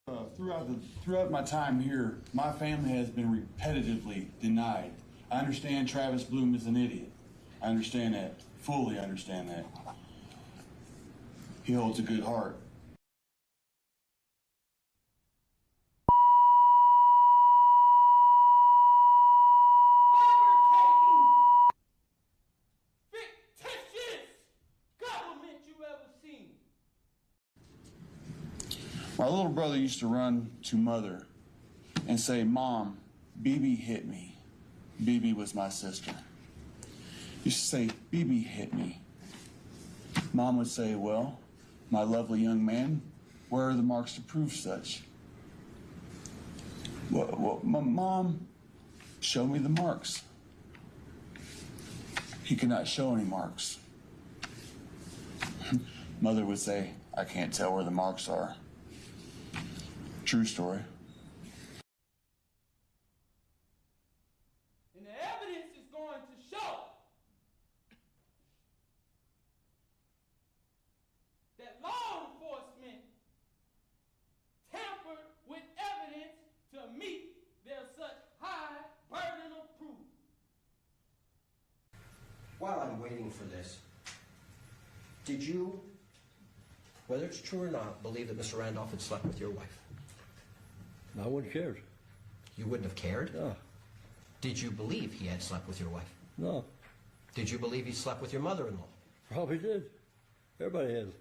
Throughout my time here, my family has been repetitively denied. I understand Travis Bloom is an idiot. I understand that. Fully understand that. He holds a good heart. My little brother used to run to mother and say, "Mom, BB hit me." BB was my sister. He used to say, "BB hit me." Mom would say, "Well, my lovely young man, where are the marks to prove such?" Well, my mom, show me the marks. He could not show any marks. Mother would say, "I can't tell where the marks are." True story. And the evidence is going to show that law enforcement tampered with evidence to meet their such high burden of proof. While I'm waiting for this, did you, whether it's true or not, believe that Mr. Randolph had slept with your wife? I wouldn't care. You wouldn't have cared? No. Did you believe he had slept with your wife? No. Did you believe he slept with your mother-in-law? Probably did. Everybody has.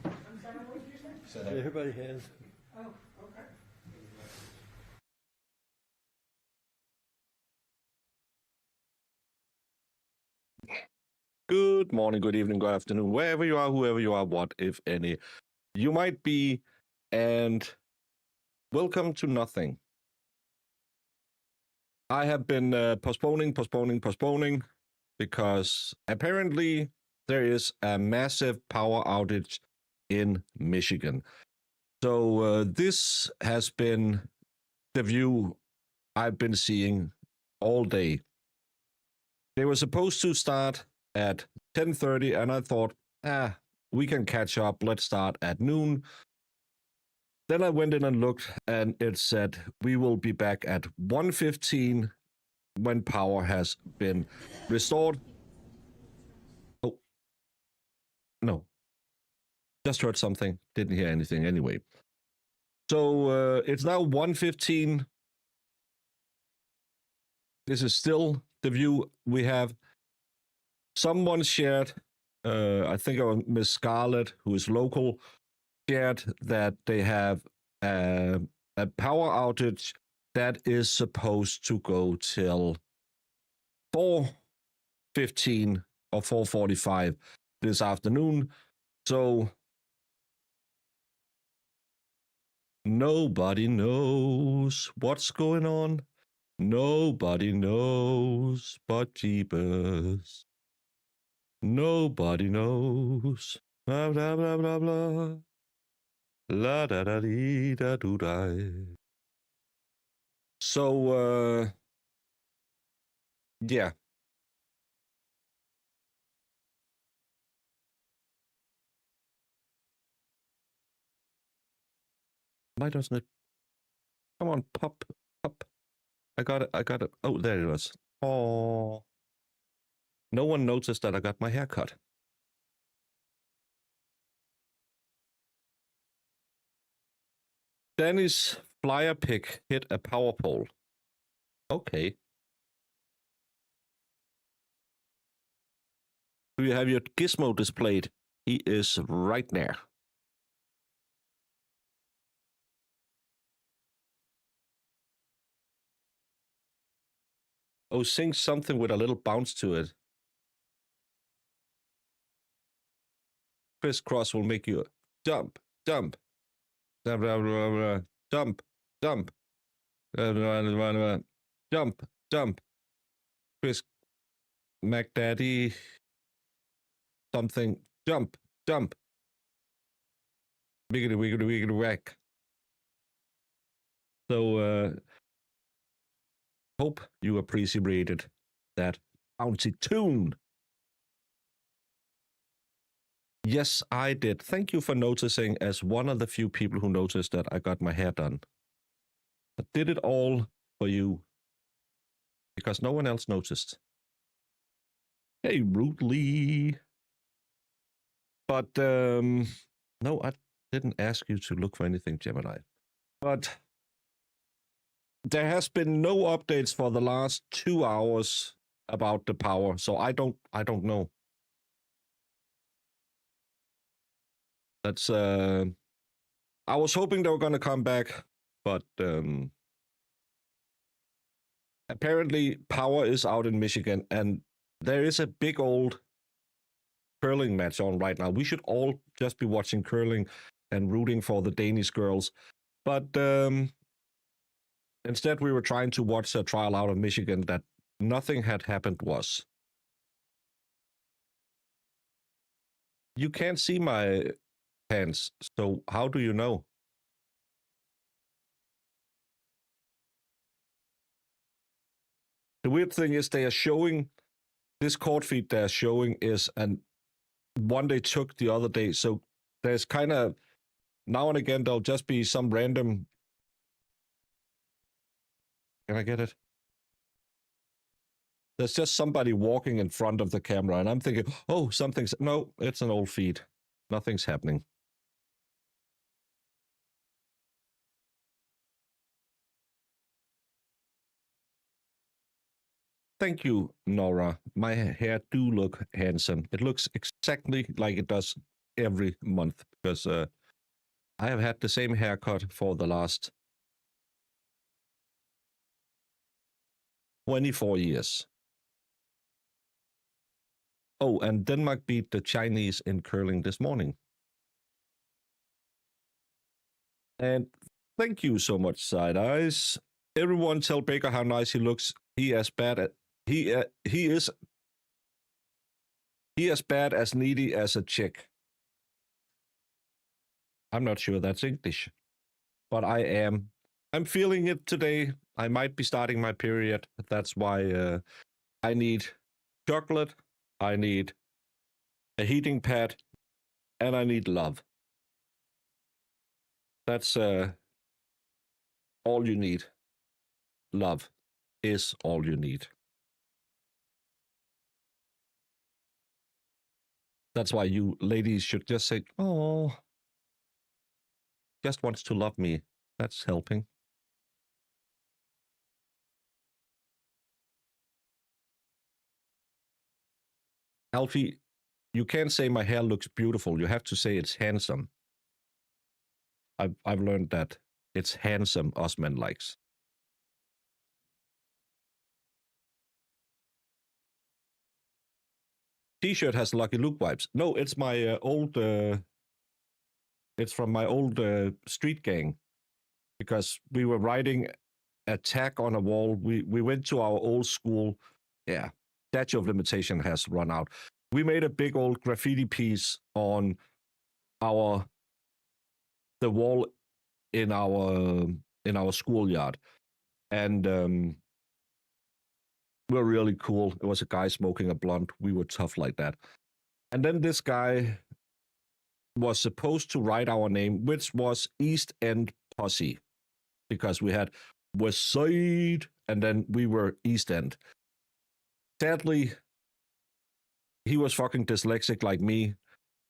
I'm sorry, what did you say? So that Everybody has. Oh, okay. Good morning, good evening, good afternoon, wherever you are, whoever you are, what, if any, you might be, and welcome to nothing. I have been postponing, because apparently there is a massive power outage in Michigan. So this has been the view I've been seeing all day. They were supposed to start at 10:30, and I thought, we can catch up. Let's start at noon. Then I went in and looked, and it said we will be back at 1:15 when power has been restored. Oh, no. Just heard something. Didn't hear anything anyway. So it's now 1:15. This is still the view we have. Someone shared, I think it was Miss Scarlett, who is local, shared that they have a power outage that is supposed to go till 4:15 or 4:45 this afternoon. So nobody knows what's going on. Nobody knows but Jeepers. Nobody knows. Blah, blah, blah, blah, blah. La da da dee da do da. So, yeah. Why doesn't it? Come on, pop. I got it. Oh, there it was. Oh. No one noticed that I got my hair cut. Danny's flyer pick hit a power pole. Okay. Do you have your gizmo displayed? He is right there. Oh, sing something with a little bounce to it. Crisscross will make you jump, jump, jump, jump, jump, jump, jump. Chris McDaddy, something, jump, jump. Wiggity, wiggity, wiggity, whack. So, hope you appreciated that bouncy tune. Yes, I did. Thank you for noticing, as one of the few people who noticed that I got my hair done. I did it all for you because no one else noticed. Hey, rudely. But no, I didn't ask you to look for anything, Gemini. But there has been no updates for the last 2 hours about the power, so I don't know. That's I was hoping they were gonna come back, but apparently power is out in Michigan, and there is a big old curling match on right now. We should all just be watching curling and rooting for the Danish girls, but instead we were trying to watch a trial out of Michigan that nothing had happened was. You can't see my hands, so how do you know? The weird thing is they are showing this court feed they're showing is one they took the other day. So there's kind of now and again there'll just be some random. Can I get it? There's just somebody walking in front of the camera, and I'm thinking, oh, no, it's an old feed. Nothing's happening. Thank you, Nora. My hair do look handsome. It looks exactly like it does every month because I have had the same haircut for the last 24 years. Oh, and Denmark beat the Chinese in curling this morning. And thank you so much, Side Eyes. Everyone tell Baker how nice he looks. He is as bad as needy as a chick. I'm not sure that's English, but I am. I'm feeling it today. I might be starting my period. That's why I need chocolate, I need a heating pad, and I need love. That's all you need. Love is all you need. That's why you ladies should just say, oh, just wants to love me. That's helping. Alfie, you can't say my hair looks beautiful. You have to say it's handsome. I've learned that it's handsome Osman likes. T-shirt has Lucky Luke vibes. No, it's my old. It's from my old street gang, because we were writing a tag on a wall. We went to our old school. Yeah, statute of limitation has run out. We made a big old graffiti piece on the wall in our schoolyard, and we're really cool. It was a guy smoking a blunt. We were tough like that. And then this guy was supposed to write our name, which was East End Posse, because we had West Side and then we were East End. Sadly, he was fucking dyslexic like me,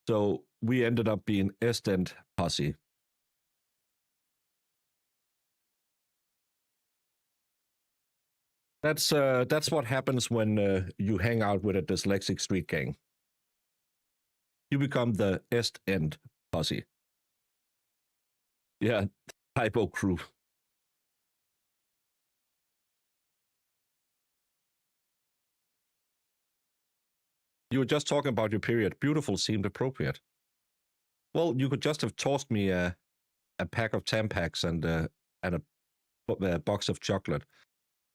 so we ended up being East End Posse. That's what happens when you hang out with a dyslexic street gang. You become the East End Posse. Yeah, typo crew. You were just talking about your period. Beautiful seemed appropriate. Well, you could just have tossed me a pack of Tampax and a box of chocolate.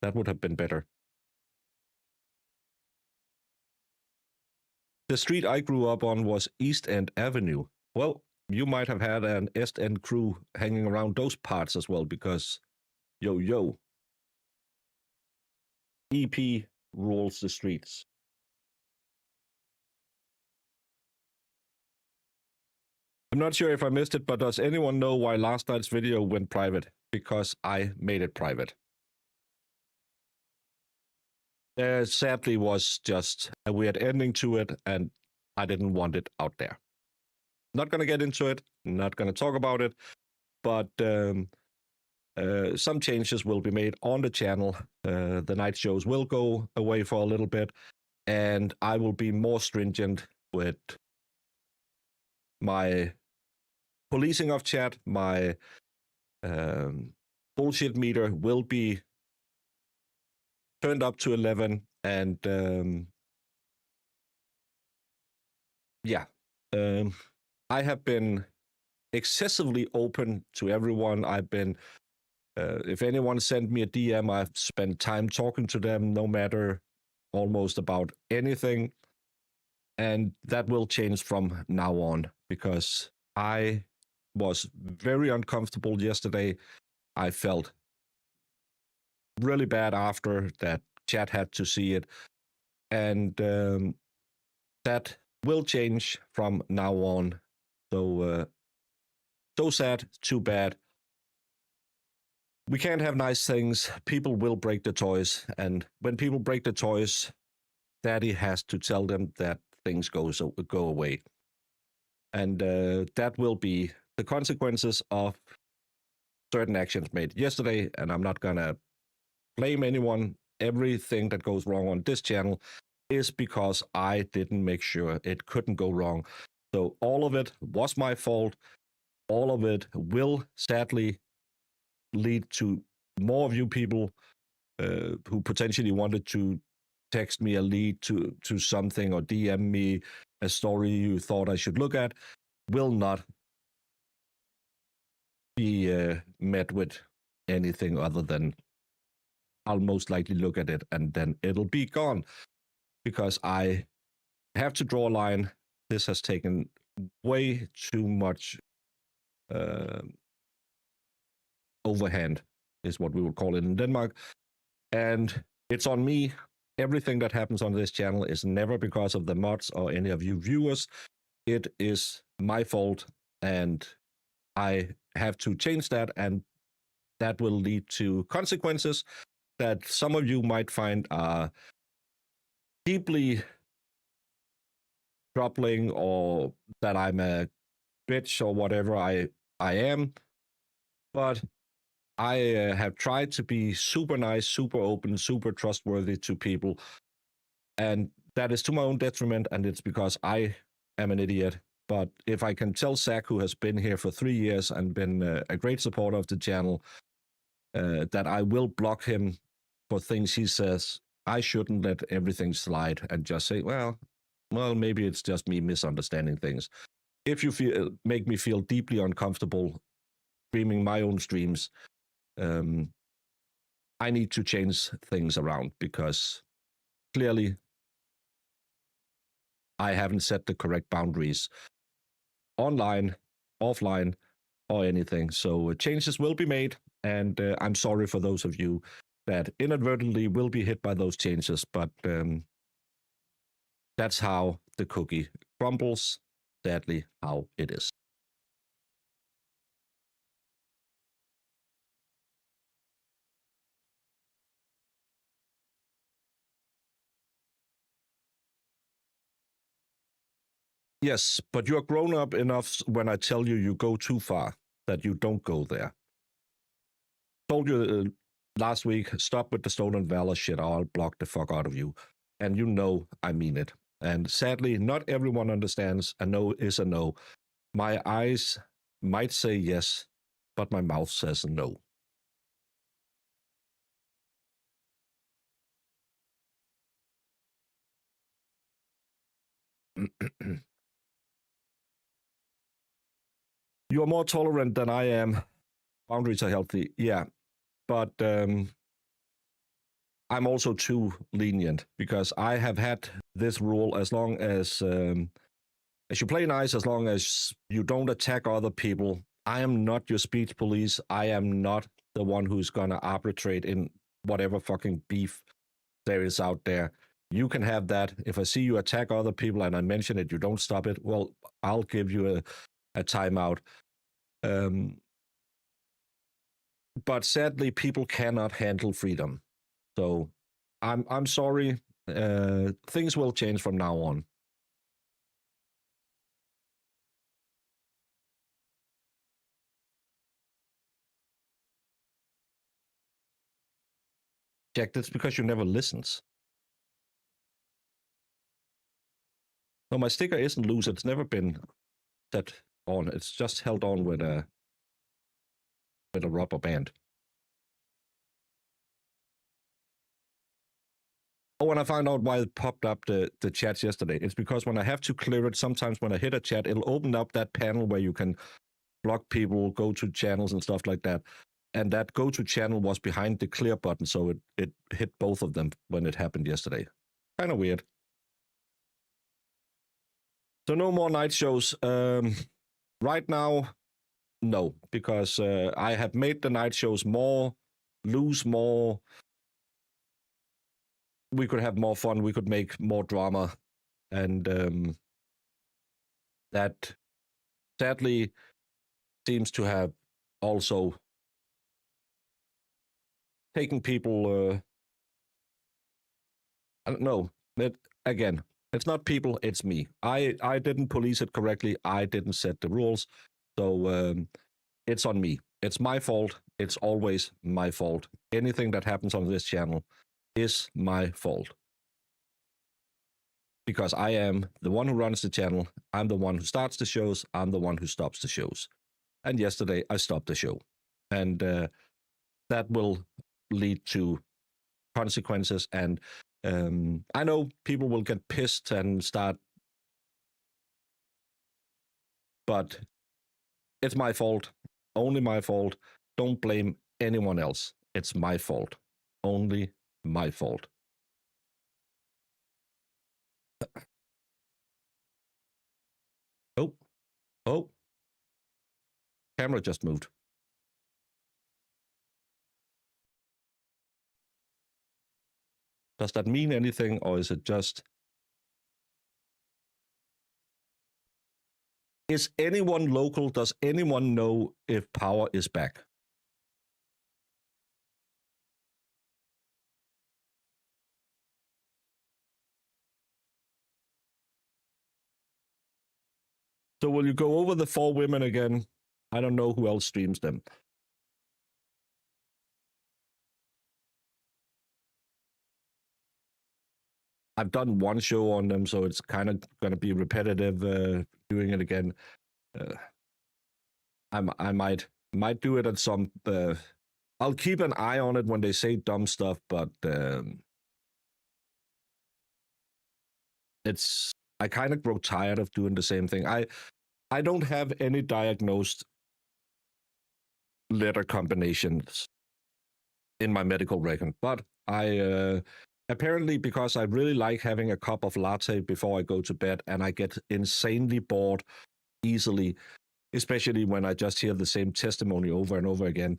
That would have been better. The street I grew up on was East End Avenue. Well, you might have had an East End crew hanging around those parts as well, because yo, EP rules the streets. I'm not sure if I missed it, but does anyone know why last night's video went private? Because I made it private. There sadly was just a weird ending to it, and I didn't want it out there. Not going to get into it, not going to talk about it, but some changes will be made on the channel. The night shows will go away for a little bit, and I will be more stringent with my policing of chat. My bullshit meter will be turned up to 11, and I have been excessively open to everyone. I've been, if anyone sent me a DM, I've spent time talking to them, no matter almost about anything. And that will change from now on, because I was very uncomfortable yesterday. I felt really bad after that chat had to see it. And that will change from now on. So sad, too bad. We can't have nice things. People will break the toys. And when people break the toys, Daddy has to tell them that things go away. And that will be the consequences of certain actions made yesterday. And I'm not going to blame anyone. Everything that goes wrong on this channel is because I didn't make sure it couldn't go wrong. So all of it was my fault. All of it will sadly lead to more of you people who potentially wanted to text me a lead to something or DM me a story you thought I should look at, will not be met with anything other than I'll most likely look at it and then it'll be gone, because I have to draw a line. This has taken way too much overhand, is what we would call it in Denmark. And it's on me. Everything that happens on this channel is never because of the mods or any of you viewers. It is my fault, and I have to change that, and that will lead to consequences that some of you might find are deeply troubling, or that I'm a bitch or whatever I am. But I have tried to be super nice, super open, super trustworthy to people. And that is to my own detriment, and it's because I am an idiot. But if I can tell Zach, who has been here for 3 years and been a great supporter of the channel, that I will block him for things he says, I shouldn't let everything slide and just say, well, maybe it's just me misunderstanding things. If you make me feel deeply uncomfortable streaming my own streams, I need to change things around, because clearly I haven't set the correct boundaries online, offline, or anything. So changes will be made, and I'm sorry for those of you that inadvertently will be hit by those changes, but that's how the cookie crumbles, sadly, how it is. Yes, but you're grown up enough when I tell you you go too far, that you don't go there. Told you last week, stop with the stolen valor shit, or I'll block the fuck out of you. And you know I mean it. And sadly, not everyone understands a no is a no. My eyes might say yes, but my mouth says no. You are more tolerant than I am. Boundaries are healthy, yeah. But I'm also too lenient, because I have had this rule as long as you play nice, as long as you don't attack other people. I am not your speech police. I am not the one who's going to arbitrate in whatever fucking beef there is out there. You can have that. If I see you attack other people and I mention it, you don't stop it, well, I'll give you a timeout. But sadly, people cannot handle freedom. So I'm sorry. Things will change from now on. Jack, that's because you never listens. No, my sticker isn't loose. It's never been set on. It's just held on with a rubber band. Oh, when I found out why it popped up the chats yesterday, it's because when I have to clear it, sometimes when I hit a chat, it'll open up that panel where you can block people, go to channels and stuff like that. And that go to channel was behind the clear button, so it hit both of them when it happened yesterday. Kind of weird. So no more night shows. Right now, no, because I have made the night shows more loose, more. We could have more fun. We could make more drama, and that sadly seems to have also taken people. I don't know. Again, it's not people. It's me. I didn't police it correctly. I didn't set the rules, so it's on me. It's my fault. It's always my fault. Anything that happens on this channel is my fault. Because I am the one who runs the channel. I'm the one who starts the shows. I'm the one who stops the shows. And yesterday I stopped the show. And that will lead to consequences. And I know people will get pissed and start. But it's my fault. Only my fault. Don't blame anyone else. It's my fault. Only my fault. Oh, camera just moved. Does that mean anything, or is it just... Is anyone local? Does anyone know if power is back? So will you go over the 4 women again? I don't know who else streams them. I've done one show on them, so it's kind of going to be repetitive doing it again. I might do it at some... I'll keep an eye on it when they say dumb stuff, but it's... I kind of grow tired of doing the same thing. I don't have any diagnosed letter combinations in my medical record, but I apparently, because I really like having a cup of latte before I go to bed, and I get insanely bored easily, especially when I just hear the same testimony over and over again.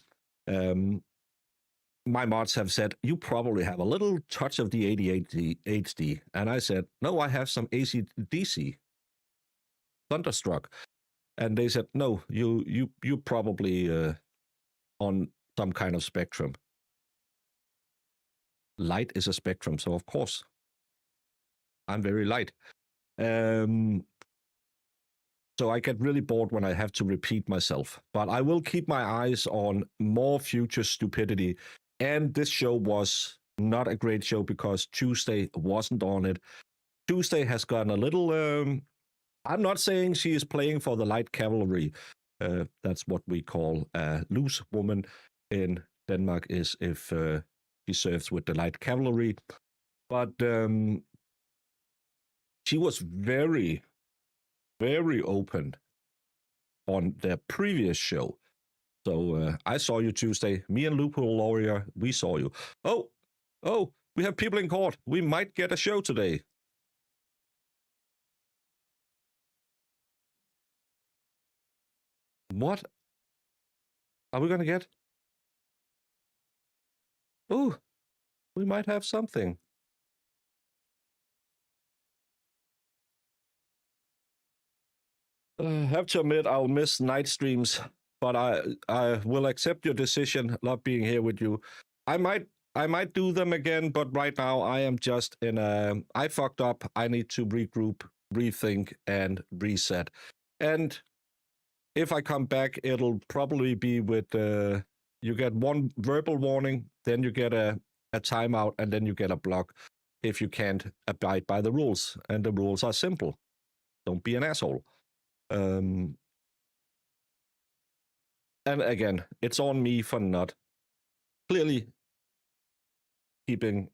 My mods have said, you probably have a little touch of the ADHD. And I said, no, I have some AC/DC, thunderstruck. And they said, no, you probably on some kind of spectrum. Light is a spectrum, so of course, I'm very light. So I get really bored when I have to repeat myself. But I will keep my eyes on more future stupidity. And this show was not a great show because Tuesday wasn't on it. Tuesday has gotten a little... I'm not saying she is playing for the light cavalry. That's what we call a loose woman in Denmark, is if she serves with the light cavalry. But she was very, very open on their previous show. So I saw you Tuesday. Me and Loophole Lawyer, we saw you. Oh, we have people in court. We might get a show today. What are we going to get? Oh, we might have something. have to admit I'll miss night streams, but I will accept your decision not being here with you. I might do them again, but right now I am just in a I fucked up. I need to regroup, rethink, and reset. And if I come back, it'll probably be with you get one verbal warning, then you get a timeout, and then you get a block if you can't abide by the rules. And the rules are simple. Don't be an asshole. And again, it's on me for not clearly keeping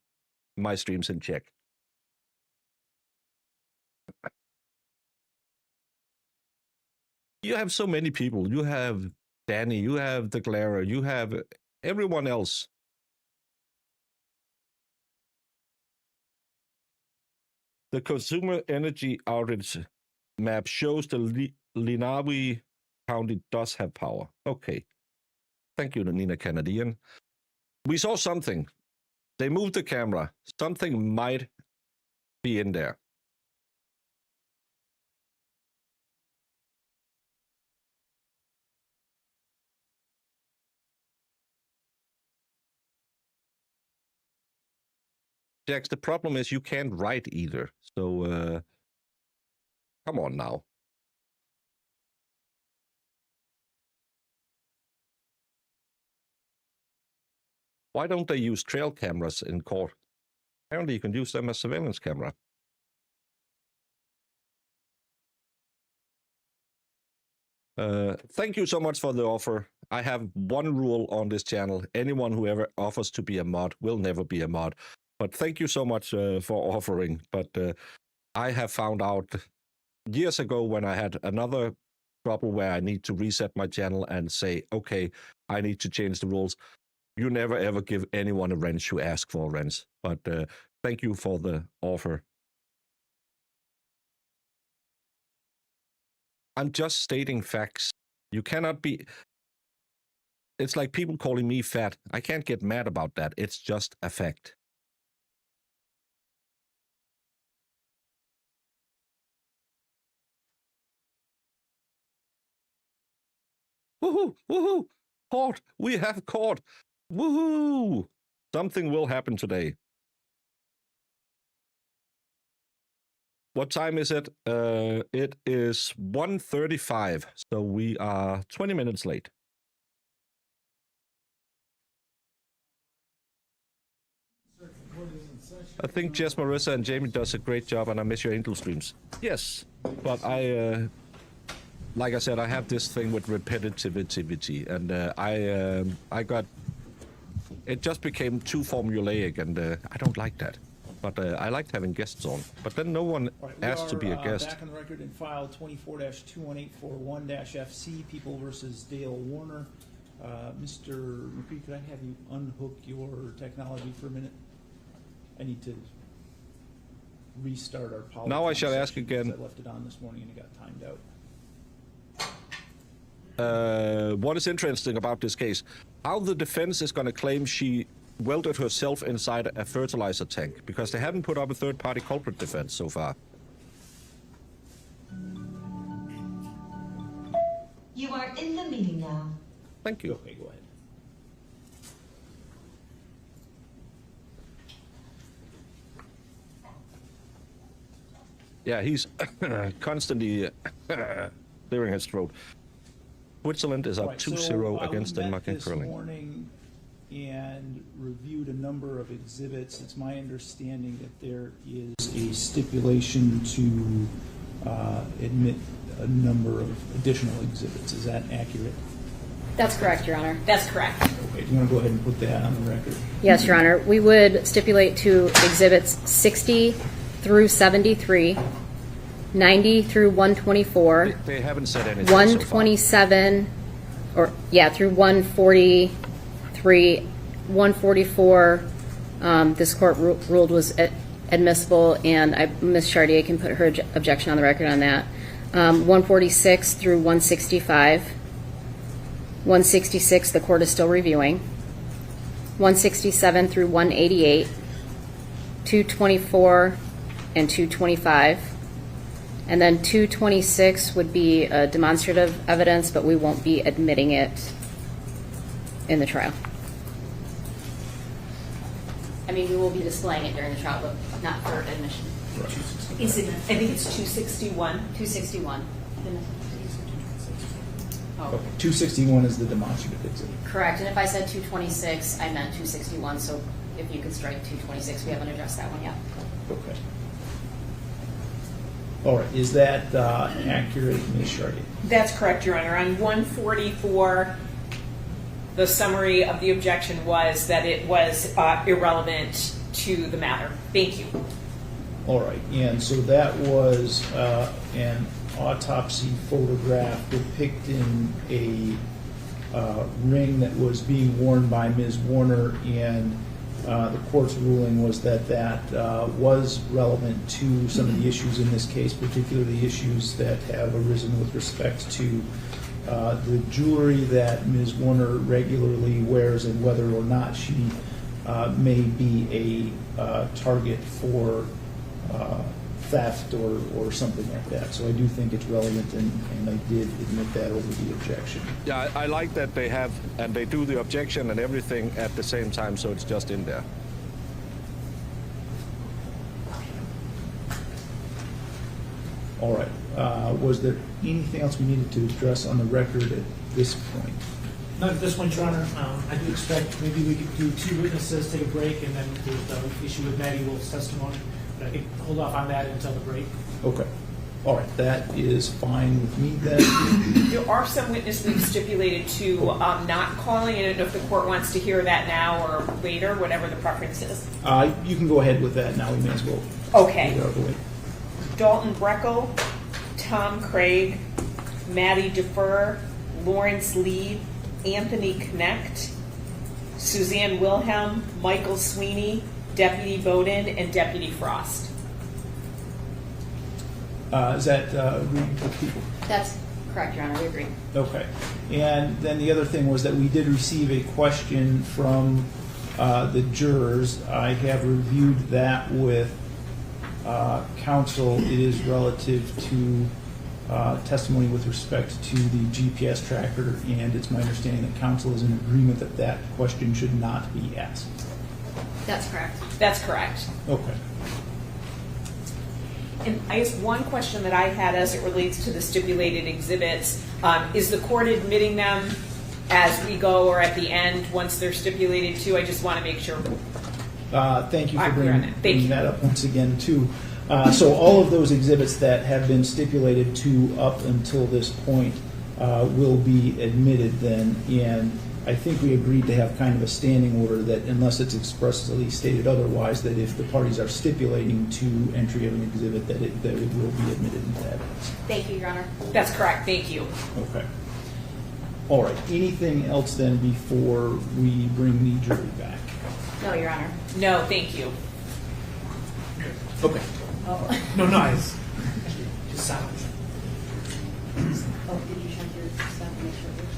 my streams in check. You have so many people. You have Danny, you have the Glarer, you have everyone else. The consumer energy outage map shows the Lenawi County does have power. Okay. Thank you, Nina Canadian. We saw something. They moved the camera. Something might be in there. Jax, the problem is you can't write either. So, come on now. Why don't they use trail cameras in court? Apparently you can use them as surveillance camera. Thank you so much for the offer. I have one rule on this channel. Anyone who ever offers to be a mod will never be a mod. But thank you so much for offering. But I have found out years ago when I had another trouble where I need to reset my channel and say, okay, I need to change the rules. You never ever give anyone a wrench who asks for a wrench. But thank you for the offer. I'm just stating facts. You cannot be... It's like people calling me fat. I can't get mad about that. It's just a fact. Woohoo! Woohoo! Court! We have court! Woohoo! Something will happen today. What time is it? It is 1:35, so we are 20 minutes late. I think Jess, Marissa, and Jamie does a great job, and I miss your Angel streams. Yes, but I... like I said, I have this thing with repetitivity, and I got... It just became too formulaic, and I don't like that. But I liked having guests on. But then no one asked to be a guest. Back on the record in file 24-21841-FC, People versus Dale Warner. Mr. McCree, could I have you unhook your technology for a minute? I need to restart our PowerPoint. Now I shall ask again. I left it on this morning and it got timed out. What is interesting about this case? How the defense is going to claim she welded herself inside a fertilizer tank, because they haven't put up a third-party culprit defense so far. You are in the meeting now. Thank you. Okay, go ahead. Yeah, he's constantly clearing his throat. Switzerland is up Right, 2-0 against Denmark in curling. This morning and reviewed a number of exhibits. It's my understanding that there is a stipulation to admit a number of additional exhibits. Is that accurate? That's correct, Your Honor. That's correct. Okay, do you want to go ahead and put that on the record? Yes, Your Honor. We would stipulate to exhibits 60 through 73, 90 through 124. They haven't said anything 127, or yeah, through 143, 144. This court ruled was admissible, and Ms. Chartier can put her objection on the record on that. 146 through 165. 166, the court is still reviewing. 167 through 188. 224 and 225. And then 226 would be demonstrative evidence, but we won't be admitting it in the trial. I mean, we will be displaying it during the trial, but not for admission. Is it, I think it's 261. 261. Oh, Okay, 261 is the demonstrative exhibit. correct. And if I said 226, I meant 261. So if you could strike 226, we haven't addressed that one yet. Okay. All right, is that accurate, Ms. Sharkey? That's correct, Your Honor. On 144, the summary of the objection was that it was irrelevant to the matter. Thank you. All right, and so that was an autopsy photograph depicting a ring that was being worn by Ms. Warner, and the court's ruling was that that was relevant to some of the issues in this case, particularly issues that have arisen with respect to the jewelry that Ms. Warner regularly wears and whether or not she may be a target for theft or something like that. So I do think it's relevant, and I did admit that over the objection. Yeah, I like that they have, and they do the objection and everything at the same time, so it's just in there. All right. Was there anything else we needed to address on the record at this point? Not at this point, Your Honor. I do expect maybe we could do 2 witnesses, take a break, and then the issue with Maddie Wolf's testimony. But I think hold off on that until the break. Okay. All right. That is fine with me then. There are some witnesses we've stipulated to not calling. I don't know if the court wants to hear that now or later, whatever the preference is. You can go ahead with that now. We may as well Okay. get it out of the way. Dalton Breckel, Tom Craig, Maddie Defer, Lawrence Lee, Anthony Knecht, Suzanne Wilhelm, Michael Sweeney, Deputy Bowden, and Deputy Frost. Is that agreed with people? That's correct, Your Honor. We agree. Okay. And then the other thing was that we did receive a question from the jurors. I have reviewed that with counsel. It is relative to testimony with respect to the GPS tracker, and it's my understanding that counsel is in agreement that that question should not be asked. That's correct. That's correct. Okay. And I guess one question that I had as it relates to the stipulated exhibits, is the court admitting them as we go or at the end once they're stipulated to? I just want to make sure. Thank you for I'm clear on it. Thank bringing you. that up once again, too. So all of those exhibits that have been stipulated to up until this point will be admitted then, and I think we agreed to have kind of a standing order that unless it's expressly stated otherwise, that if the parties are stipulating to entry of an exhibit, that it will be admitted into evidence. Thank you, Your Honor. That's correct. Thank you. Okay. All right. Anything else then before we bring the jury back? No, Your Honor. No, thank you. Okay. Oh, No, nice. Just sound. did you check your stuff and make sure it works?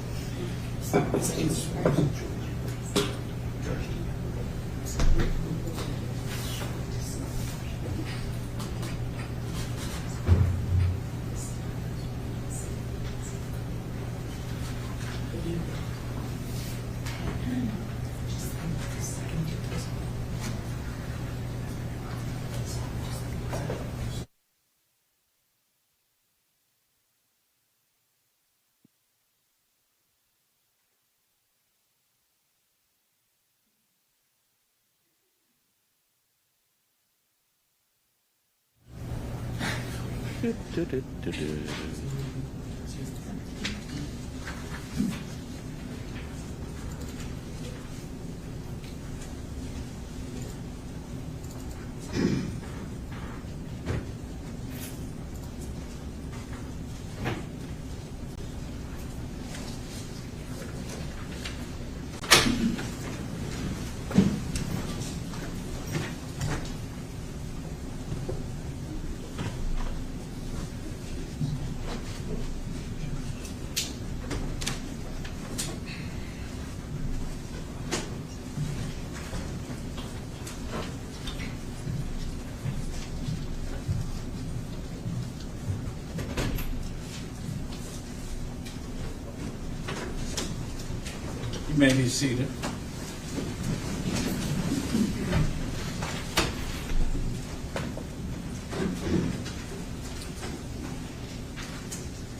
You may be seated.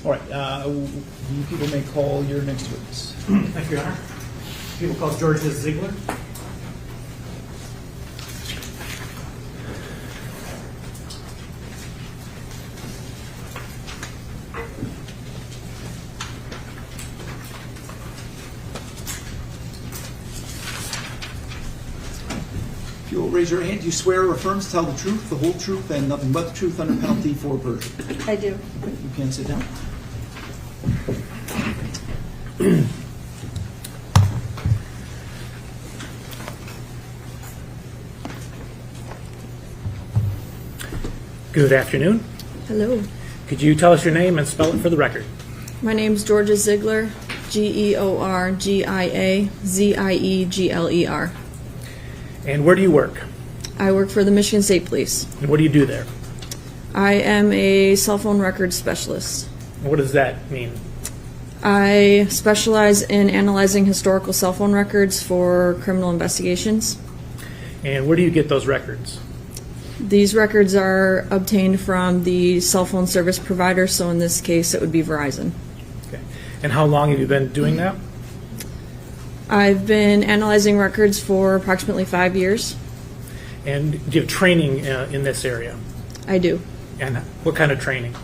All right, you people may call your next witness. Thank you, Your Honor. People call George Ziegler. If you will raise your hand, do you swear or affirm to tell the truth, the whole truth, and nothing but the truth under penalty for perjury? I do. Okay, you can sit down. Good afternoon. Hello. Could you tell us your name and spell it for the record? My name's Georgia Ziegler, Georgiaziegler. And where do you work? I work for the Michigan State Police. And what do you do there? I am a cell phone records specialist. And what does that mean? I specialize in analyzing historical cell phone records for criminal investigations. And where do you get those records? These records are obtained from the cell phone service provider, so in this case it would be Verizon. Okay. And how long have you been doing that? I've been analyzing records for approximately 5 years. And do you have training in this area? I do. And what kind of training?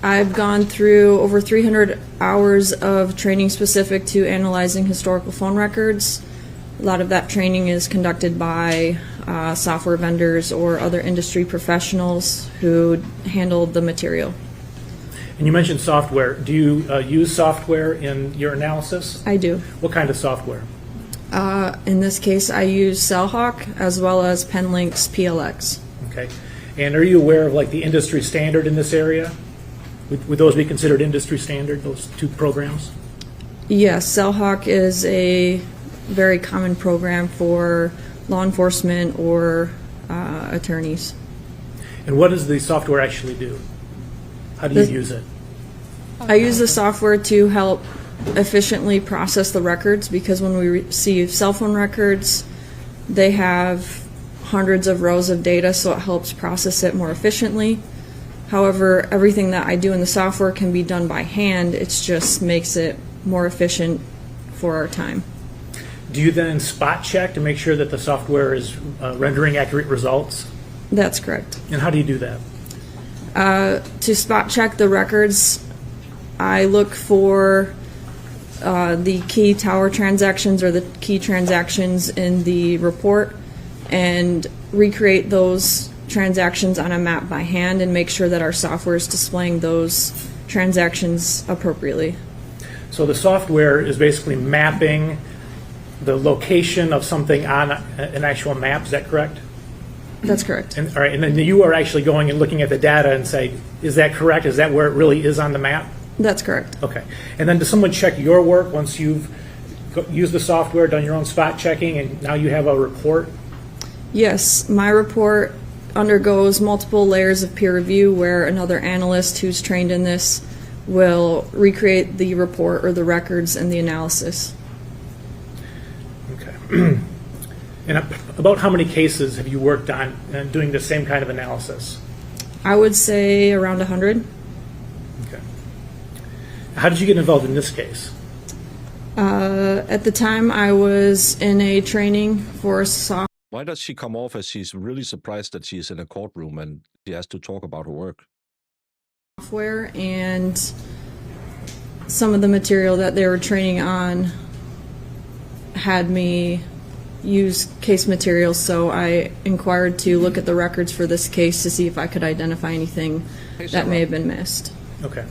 I've gone through over 300 hours of training specific to analyzing historical phone records. A lot of that training is conducted by software vendors or other industry professionals who handle the material. And you mentioned software. Do you use software in your analysis? I do. What kind of software? In this case, I use CellHawk as well as PenLink's PLX. Okay. And are you aware of like the industry standard in this area? Would those be considered industry standard, those two programs? Yes, CellHawk is a very common program for law enforcement or attorneys. And what does the software actually do? How do you use it? I use the software to help efficiently process the records, because when we receive cell phone records, they have hundreds of rows of data, so it helps process it more efficiently. However, everything that I do in the software can be done by hand. It just makes it more efficient for our time. Do you then spot check to make sure that the software is rendering accurate results? That's correct. And how do you do that? To spot check the records, I look for the key tower transactions or the key transactions in the report and recreate those transactions on a map by hand and make sure that our software is displaying those transactions appropriately. So the software is basically mapping the location of something on an actual map, is that correct? That's correct. And, all right, and then you are actually going and looking at the data and say, is that correct? Is that where it really is on the map? That's correct. Okay. And then does someone check your work once you've used the software, done your own spot checking, and now you have a report? Yes, my report undergoes multiple layers of peer review where another analyst who's trained in this will recreate the report or the records and the analysis. Okay. And about how many cases have you worked on doing the same kind of analysis? I would say around 100. Okay. How did you get involved in this case? At the time, I was in a training for software. Why does she come off as she's really surprised that she's in a courtroom and she has to talk about her work? And some of the material that they were training on had me use case materials, so I inquired to look at the records for this case to see if I could identify anything that may have been missed. Okay.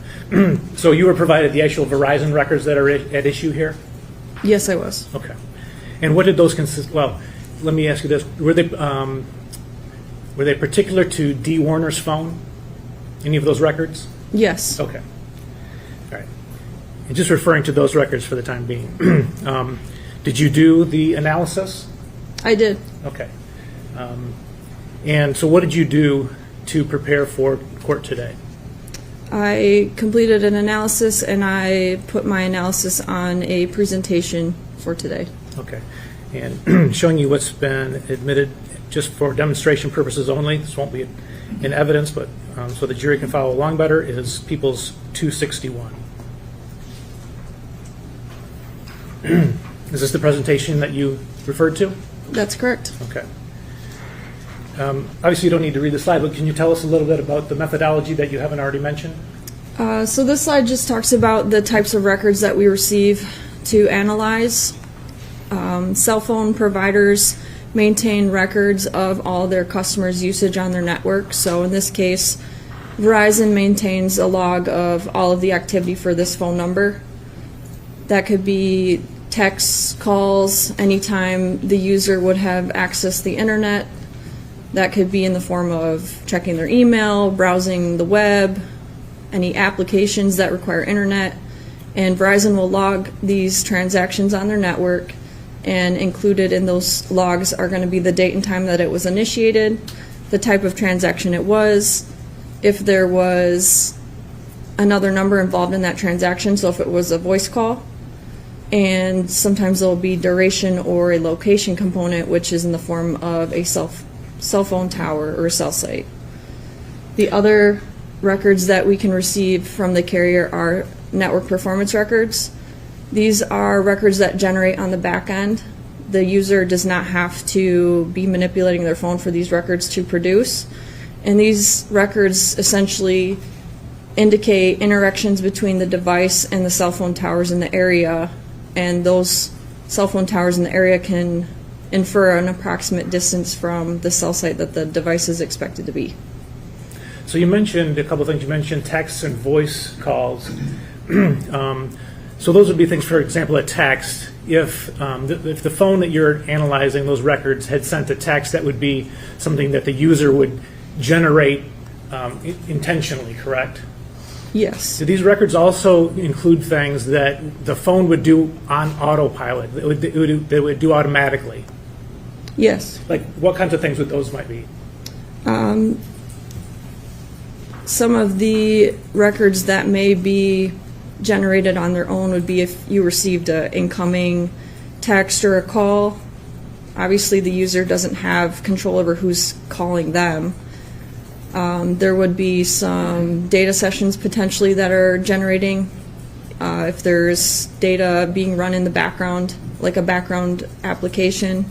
So you were provided the actual Verizon records that are at issue here? Yes, I was. Okay. And what did those consist? Well, let me ask you this: were they particular to Dee Warner's phone? Any of those records? Yes. Okay. All right. And just referring to those records for the time being. Did you do the analysis? I did. Okay. And so what did you do to prepare for court today? I completed an analysis, and I put my analysis on a presentation for today. Okay. And showing you what's been admitted just for demonstration purposes only, this won't be in evidence, but so the jury can follow along better, is People's 261. Is this the presentation that you referred to? That's correct. Okay. Obviously, you don't need to read the slide, but can you tell us a little bit about the methodology that you haven't already mentioned? So this slide just talks about the types of records that we receive to analyze. Cell phone providers maintain records of all their customers' usage on their network. So in this case, Verizon maintains a log of all of the activity for this phone number. That could be texts, calls, anytime the user would have accessed the internet. That could be in the form of checking their email, browsing the web, any applications that require internet. And Verizon will log these transactions on their network, and included in those logs are going to be the date and time that it was initiated, the type of transaction it was, if there was another number involved in that transaction, so if it was a voice call, and sometimes there will be duration or a location component, which is in the form of a cell phone tower or a cell site. The other records that we can receive from the carrier are network performance records. These are records that generate on the back end. The user does not have to be manipulating their phone for these records to produce. And these records essentially indicate interactions between the device and the cell phone towers in the area. And those cell phone towers in the area can infer an approximate distance from the cell site that the device is expected to be. So you mentioned a couple of things. You mentioned texts and voice calls. So those would be things, for example, a text. If the phone that you're analyzing, those records, had sent a text, that would be something that the user would generate intentionally, correct? Yes. Do these records also include things that the phone would do on autopilot, that would do automatically? Yes. Like what kinds of things would those might be? Some of the records that may be generated on their own would be if you received an incoming text or a call. Obviously, the user doesn't have control over who's calling them. There would be some data sessions potentially that are generating. If there's data being run in the background, like a background application.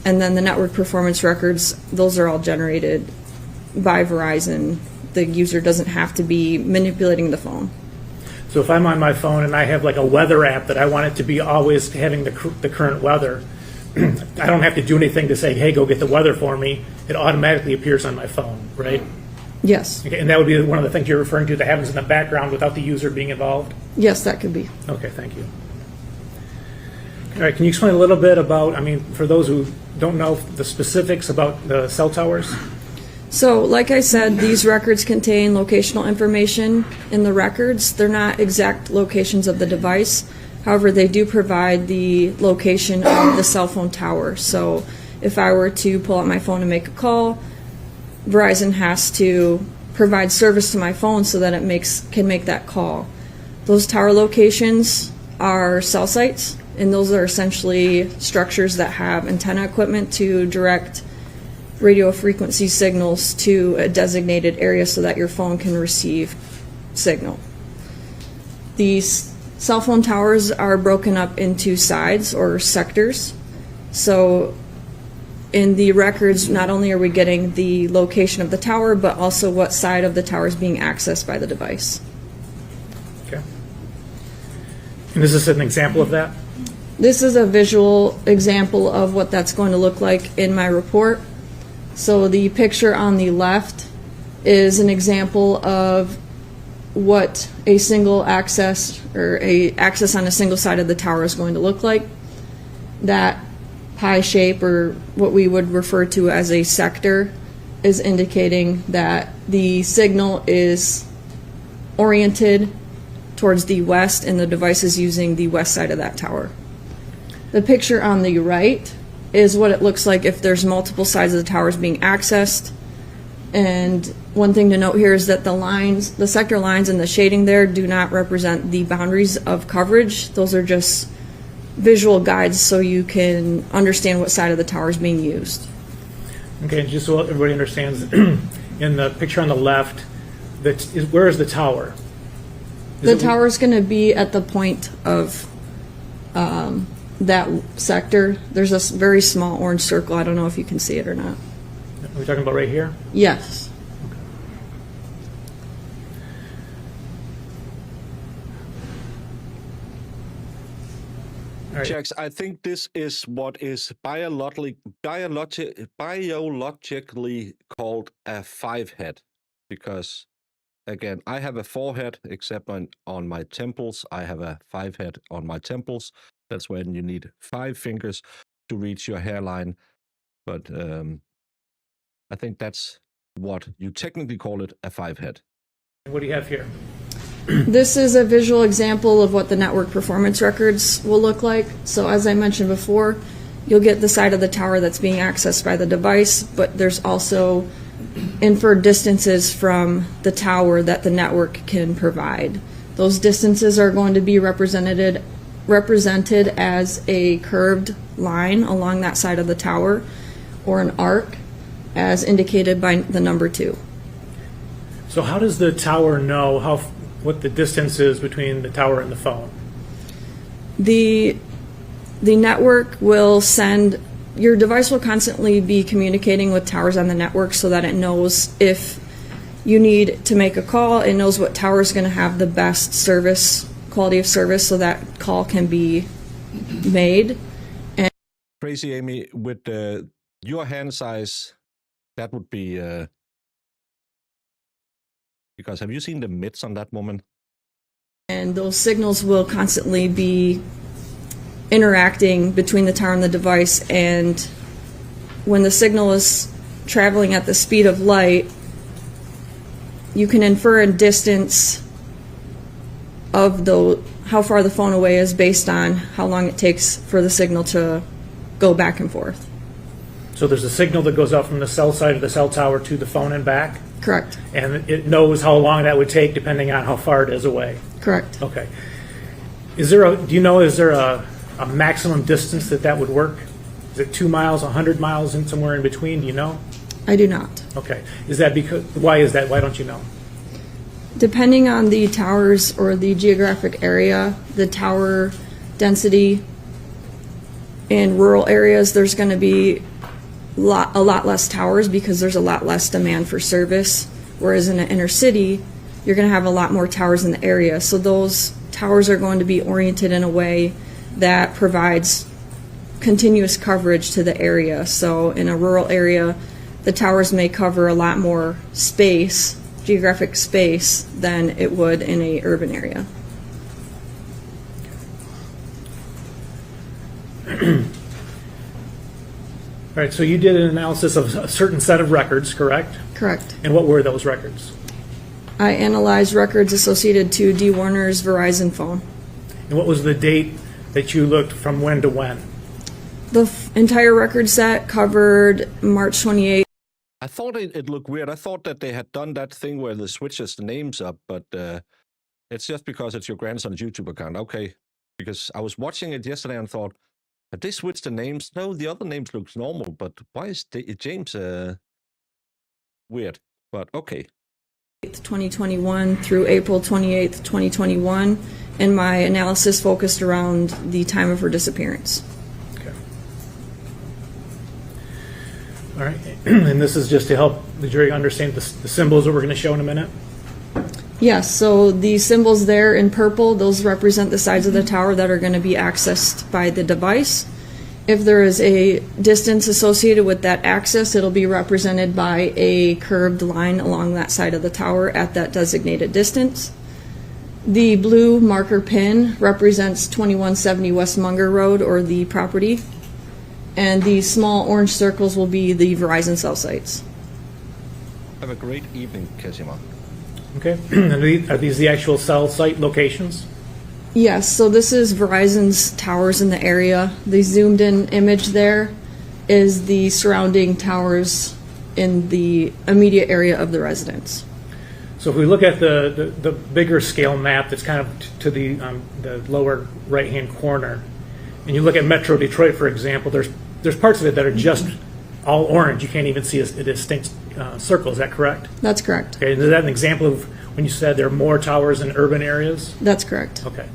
And then the network performance records, those are all generated by Verizon. The user doesn't have to be manipulating the phone. So if I'm on my phone and I have like a weather app that I want it to be always having the current weather, I don't have to do anything to say, hey, go get the weather for me. It automatically appears on my phone, right? Yes. Okay, and that would be one of the things you're referring to that happens in the background without the user being involved? Yes, that could be. Okay, thank you. All right, can you explain a little bit about, for those who don't know the specifics about the cell towers? So, like I said, these records contain locational information in the records. They're not exact locations of the device. However, they do provide the location of the cell phone tower. So, if I were to pull out my phone and make a call, Verizon has to provide service to my phone so that it can make that call. Those tower locations are cell sites, and those are essentially structures that have antenna equipment to direct radio frequency signals to a designated area so that your phone can receive signal. These cell phone towers are broken up into sides or sectors. So in the records, not only are we getting the location of the tower, but also what side of the tower is being accessed by the device. Okay. And is this an example of that? This is a visual example of what that's going to look like in my report. So the picture on the left is an example of what a single access or a access on a single side of the tower is going to look like. That pie shape, or what we would refer to as a sector, is indicating that the signal is oriented towards the west and the device is using the west side of that tower. The picture on the right is what it looks like if there's multiple sides of the towers being accessed, and one thing to note here is that the sector lines and the shading there do not represent the boundaries of coverage. Those are just visual guides so you can understand what side of the tower is being used. Okay, just so everybody understands, in the picture on the left, where is the tower? The tower is going to be at the point of that sector. There's a very small orange circle. I don't know if you can see it or not. Are we talking about right here? Yes. All right. Checks, I think this is what is biologically called a 5-head, because again, I have a 4-head except on my temples. I have a 5-head on my temples. That's when you need 5 fingers to reach your hairline. But I think that's what you technically call it, a 5-head. What do you have here? This is a visual example of what the network performance records will look like. So as I mentioned before, you'll get the side of the tower that's being accessed by the device, but there's also inferred distances from the tower that the network can provide. Those distances are going to be represented as a curved line along that side of the tower, or an arc as indicated by the number 2. So how does the tower know what the distance is between the tower and the phone? The network will send, your device will constantly be communicating with towers on the network so that it knows if you need to make a call, it knows what tower is going to have the best quality of service, so that call can be made. And Crazy, Amy, with your hand size, that would be... because have you seen the mitts on that woman? And those signals will constantly be interacting between the tower and the device, and when the signal is traveling at the speed of light, you can infer a distance of how far the phone away is based on how long it takes for the signal to go back and forth. So there's a signal that goes out from the cell side of the cell tower to the phone and back? Correct. And it knows how long that would take depending on how far it is away? Correct. Okay. Is there a maximum distance that would work? Is it 2 miles, 100 miles, and somewhere in between? Do you know? I do not. Okay. Why is that? Why don't you know? Depending on the towers or the geographic area, the tower density in rural areas, there's going to be a lot less towers because there's a lot less demand for service, whereas in an inner city, you're going to have a lot more towers in the area. So those towers are going to be oriented in a way that provides continuous coverage to the area. So in a rural area, the towers may cover a lot more space, geographic space, than it would in an urban area. All right, so you did an analysis of a certain set of records, correct? Correct. And what were those records? I analyzed records associated to Dee Warner's Verizon phone. And what was the date that you looked from when to when? The entire record set covered March 28th. I thought it looked weird. I thought that they had done that thing where they switches the names up, but it's just because it's your grandson's YouTube account. Okay, because I was watching it yesterday and thought, have they switched the names? No, the other names looks normal, but why is James weird? But okay. 2021 through April 28th, 2021, and my analysis focused around the time of her disappearance. Okay. All right, and this is just to help the jury understand the symbols that we're going to show in a minute? Yes, so the symbols there in purple, those represent the sides of the tower that are going to be accessed by the device. If there is a distance associated with that access, it'll be represented by a curved line along that side of the tower at that designated distance. The blue marker pin represents 2170 West Munger Road, or the property, and the small orange circles will be the Verizon cell sites. Have a great evening, Kesima. Okay, and are these the actual cell site locations? Yes, so this is Verizon's towers in the area. The zoomed in image there is the surrounding towers in the immediate area of the residence. So if we look at the bigger scale map that's kind of to the lower right-hand corner, and you look at Metro Detroit, for example, there's parts of it that are just all orange. You can't even see a distinct circle. Is that correct? That's correct. Okay, and is that an example of when you said there are more towers in urban areas? That's correct. Okay.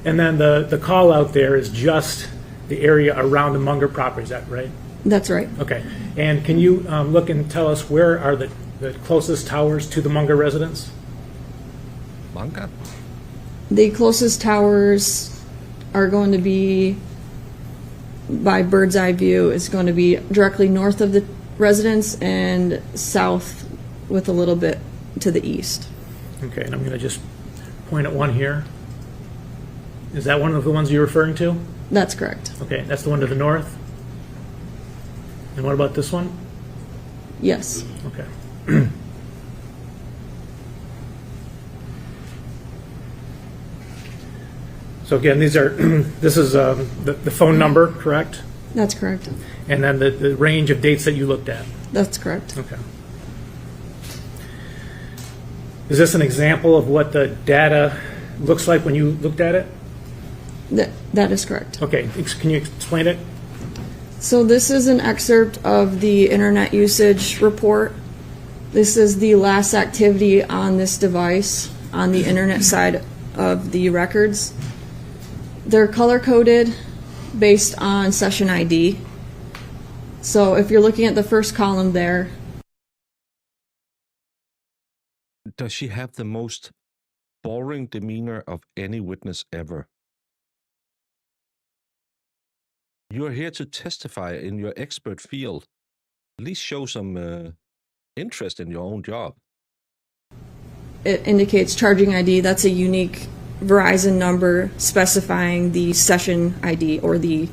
And then the call out there is just the area around the Munger property. Is that right? That's right. Okay. And can you look and tell us where are the closest towers to the Munger residence? Munger? The closest towers are going to be, by bird's eye view, is going to be directly north of the residence and south with a little bit to the east. Okay, and I'm going to just point at one here. Is that one of the ones you're referring to? That's correct. Okay, that's the one to the north. And what about this one? Yes. Okay. So again, these are this is the phone number, correct? That's correct. And then the range of dates that you looked at. That's correct. Okay. Is this an example of what the data looks like when you looked at it? That is correct. Okay, can you explain it? So this is an excerpt of the internet usage report. This is the last activity on this device on the internet side of the records. They're color-coded based on session ID. So if you're looking at the first column there. Does she have the most boring demeanor of any witness ever? You're here to testify in your expert field. At least show some interest in your own job. It indicates charging ID. That's a unique Verizon number specifying the session ID or the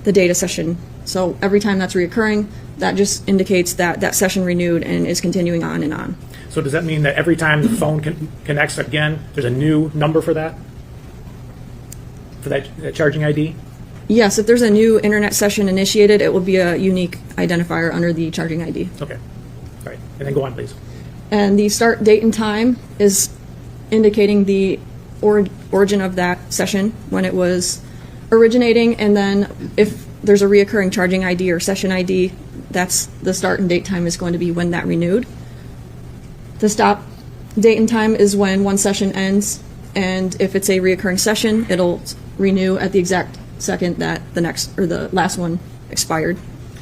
data session. So every time that's reoccurring, that just indicates that that session renewed and is continuing on and on. So does that mean that every time the phone connects again, there's a new number for that charging ID? Yes, if there's a new internet session initiated, it will be a unique identifier under the charging ID. Okay. All right. And then go on, please. And the start date and time is indicating the origin of that session when it was originating, and then if there's a reoccurring charging ID or session ID, that's the start and date time is going to be when that renewed. The stop date and time is when one session ends, and if it's a reoccurring session, it'll renew at the exact second that the next or the last one expired.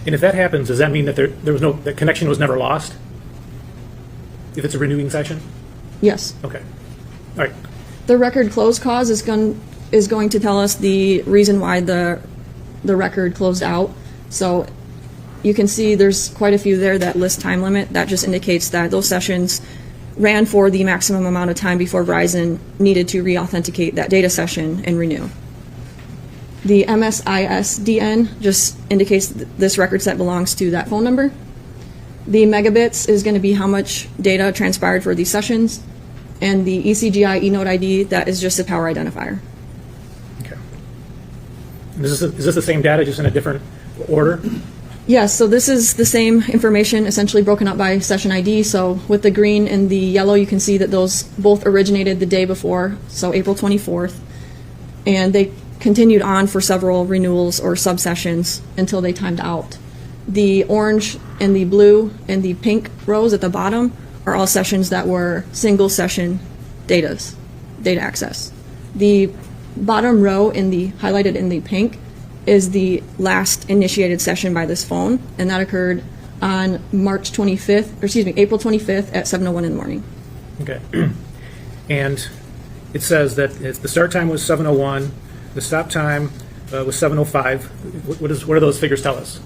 And if that happens, does that mean that the connection was never lost? If it's a renewing session? Yes. Okay. All right. The record close cause is going to tell us the reason why the record closed out. So you can see there's quite a few there that list time limit. That just indicates that those sessions ran for the maximum amount of time before Verizon needed to re-authenticate that data session and renew. The MSISDN just indicates this record set belongs to that phone number. The megabits is going to be how much data transpired for these sessions. And the ECGI eNote ID, that is just a power identifier. Okay. Is this the same data, just in a different order? Yes, so this is the same information essentially broken up by session ID. So with the green and the yellow, you can see that those both originated the day before, so April 24th. And they continued on for several renewals or subsessions until they timed out. The orange and the blue and the pink rows at the bottom are all sessions that were single session data access. The bottom row in the highlighted in the pink is the last initiated session by this phone, and that occurred on April 25th at 7:01 in the morning. Okay. And it says that the start time was 7:01, the stop time was 7:05. What do those figures tell us?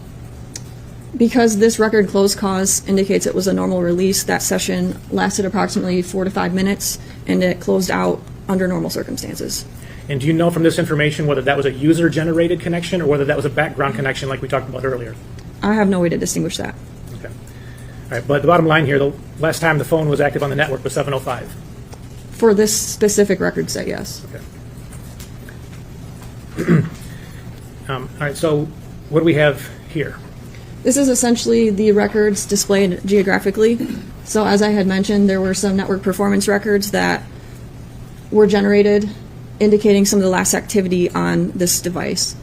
Because this record close cause indicates it was a normal release, that session lasted approximately 4 to 5 minutes, and it closed out under normal circumstances. And do you know from this information whether that was a user-generated connection or whether that was a background connection like we talked about earlier? I have no way to distinguish that. Okay. All right, but the bottom line here, the last time the phone was active on the network was 7:05. For this specific record set, yes. Okay. All right, so what do we have here? This is essentially the records displayed geographically. So as I had mentioned, there were some network performance records that were generated indicating some of the last activity on this device.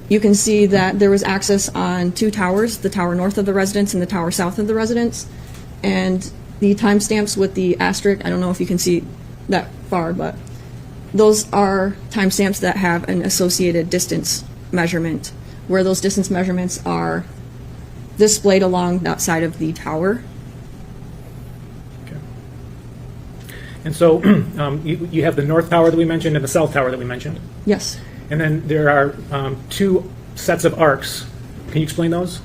You can see that there was access on 2 towers, the tower north of the residence and the tower south of the residence. And the timestamps with the asterisk, I don't know if you can see that far, but those are timestamps that have an associated distance measurement, where those distance measurements are displayed along that side of the tower. Okay. And so you have the north tower that we mentioned and the south tower that we mentioned. Yes. And then there are 2 sets of arcs. Can you explain those?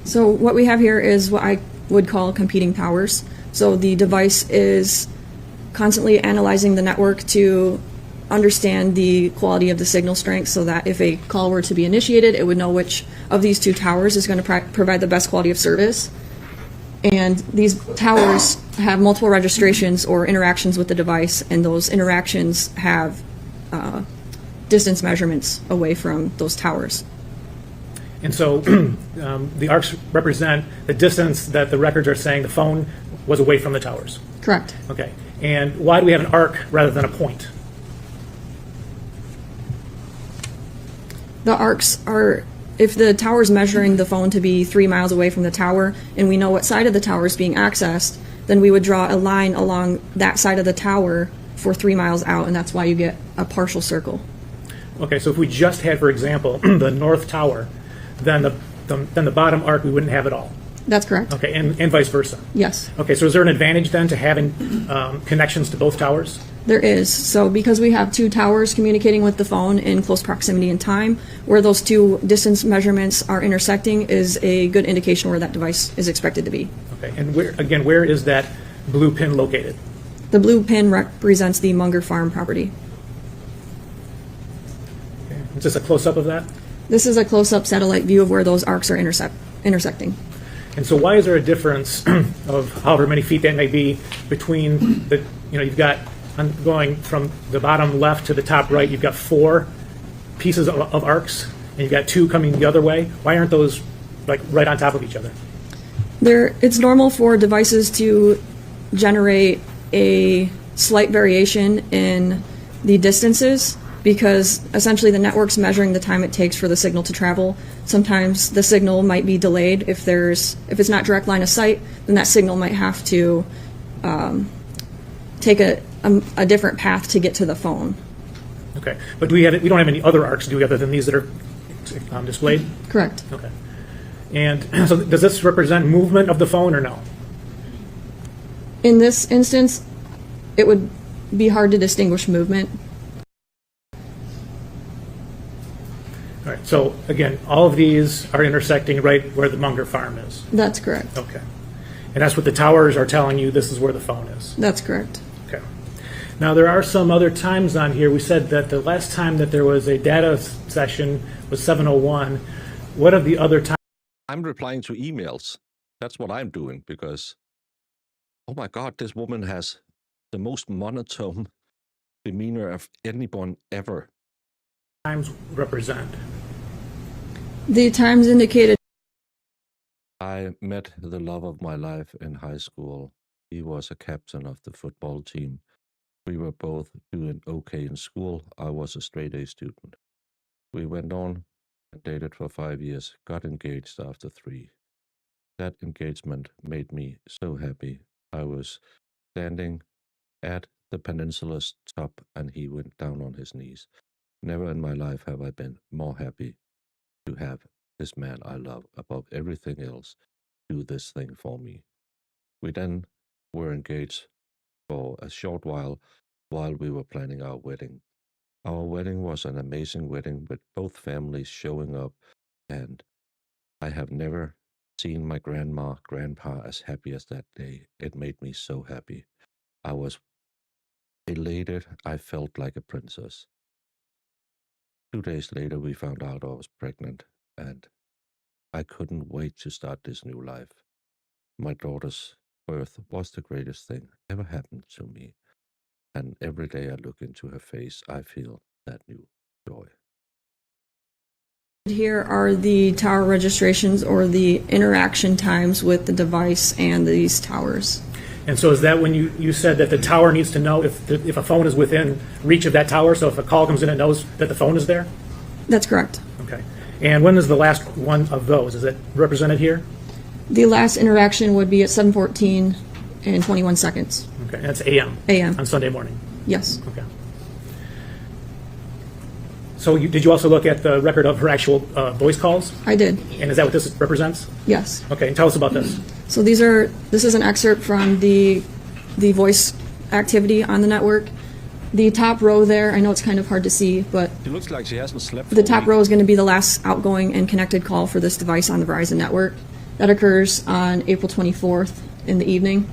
So what we have here is what I would call competing towers. So the device is constantly analyzing the network to understand the quality of the signal strength so that if a call were to be initiated, it would know which of these 2 towers is going to provide the best quality of service. And these towers have multiple registrations or interactions with the device, and those interactions have distance measurements away from those towers. And so the arcs represent the distance that the records are saying the phone was away from the towers. Correct. Okay. And why do we have an arc rather than a point? The arcs are, if the tower is measuring the phone to be 3 miles away from the tower, and we know what side of the tower is being accessed, then we would draw a line along that side of the tower for 3 miles out, and that's why you get a partial circle. Okay, so if we just had, for example, the north tower, then the bottom arc we wouldn't have at all. That's correct. Okay, and vice versa. Yes. Okay, so is there an advantage then to having connections to both towers? There is. So because we have 2 towers communicating with the phone in close proximity in time, where those 2 distance measurements are intersecting is a good indication where that device is expected to be. Okay, and where is that blue pin located? The blue pin represents the Munger Farm property. Okay. Is this a close-up of that? This is a close-up satellite view of where those arcs are intersecting. And so why is there a difference of however many feet that may be between the, you've got, going from the bottom left to the top right, you've got 4 pieces of arcs, and you've got 2 coming the other way. Why aren't those like right on top of each other? It's normal for devices to generate a slight variation in the distances because essentially the network's measuring the time it takes for the signal to travel. Sometimes the signal might be delayed. If it's not direct line of sight, then that signal might have to take a different path to get to the phone. Okay, but we don't have any other arcs, do we, other than these that are displayed? Correct. Okay. And so does this represent movement of the phone or no? In this instance, it would be hard to distinguish movement. All right, so again, all of these are intersecting right where the Munger Farm is. That's correct. Okay. And that's what the towers are telling you, this is where the phone is. That's correct. Okay. Now, there are some other times on here. We said that the last time that there was a data session was 7:01. What are the other times? I'm replying to emails. That's what I'm doing because, oh my God, this woman has the most monotone demeanor of anyone ever. Times represent? The times indicated. I met the love of my life in high school. He was a captain of the football team. We were both doing okay in school. I was a straight A student. We went on and dated for 5 years, got engaged after 3. That engagement made me so happy. I was standing at the peninsula's top and he went down on his knees. Never in my life have I been more happy to have this man I love above everything else do this thing for me. We then were engaged for a short while we were planning our wedding. Our wedding was an amazing wedding with both families showing up, and I have never seen my grandpa as happy as that day. It made me so happy. I was elated. I felt like a princess. 2 days later, we found out I was pregnant, and I couldn't wait to start this new life. My daughter's birth was the greatest thing ever happened to me. And every day I look into her face, I feel that new joy. Here are the tower registrations or the interaction times with the device and these towers. And so is that when you said that the tower needs to know if a phone is within reach of that tower, so if a call comes in, it knows that the phone is there? That's correct. Okay. And when is the last one of those? Is it represented here? The last interaction would be at 7:14 and 21 seconds. Okay, that's AM? AM. On Sunday morning? Yes. Okay. So did you also look at the record of her actual voice calls? I did. And is that what this represents? Yes. Okay, and tell us about this. So this is an excerpt from the voice activity on the network. The top row there, I know it's kind of hard to see, but It looks like she hasn't slept. the top row is going to be the last outgoing and connected call for this device on the Verizon network. That occurs on April 24th in the evening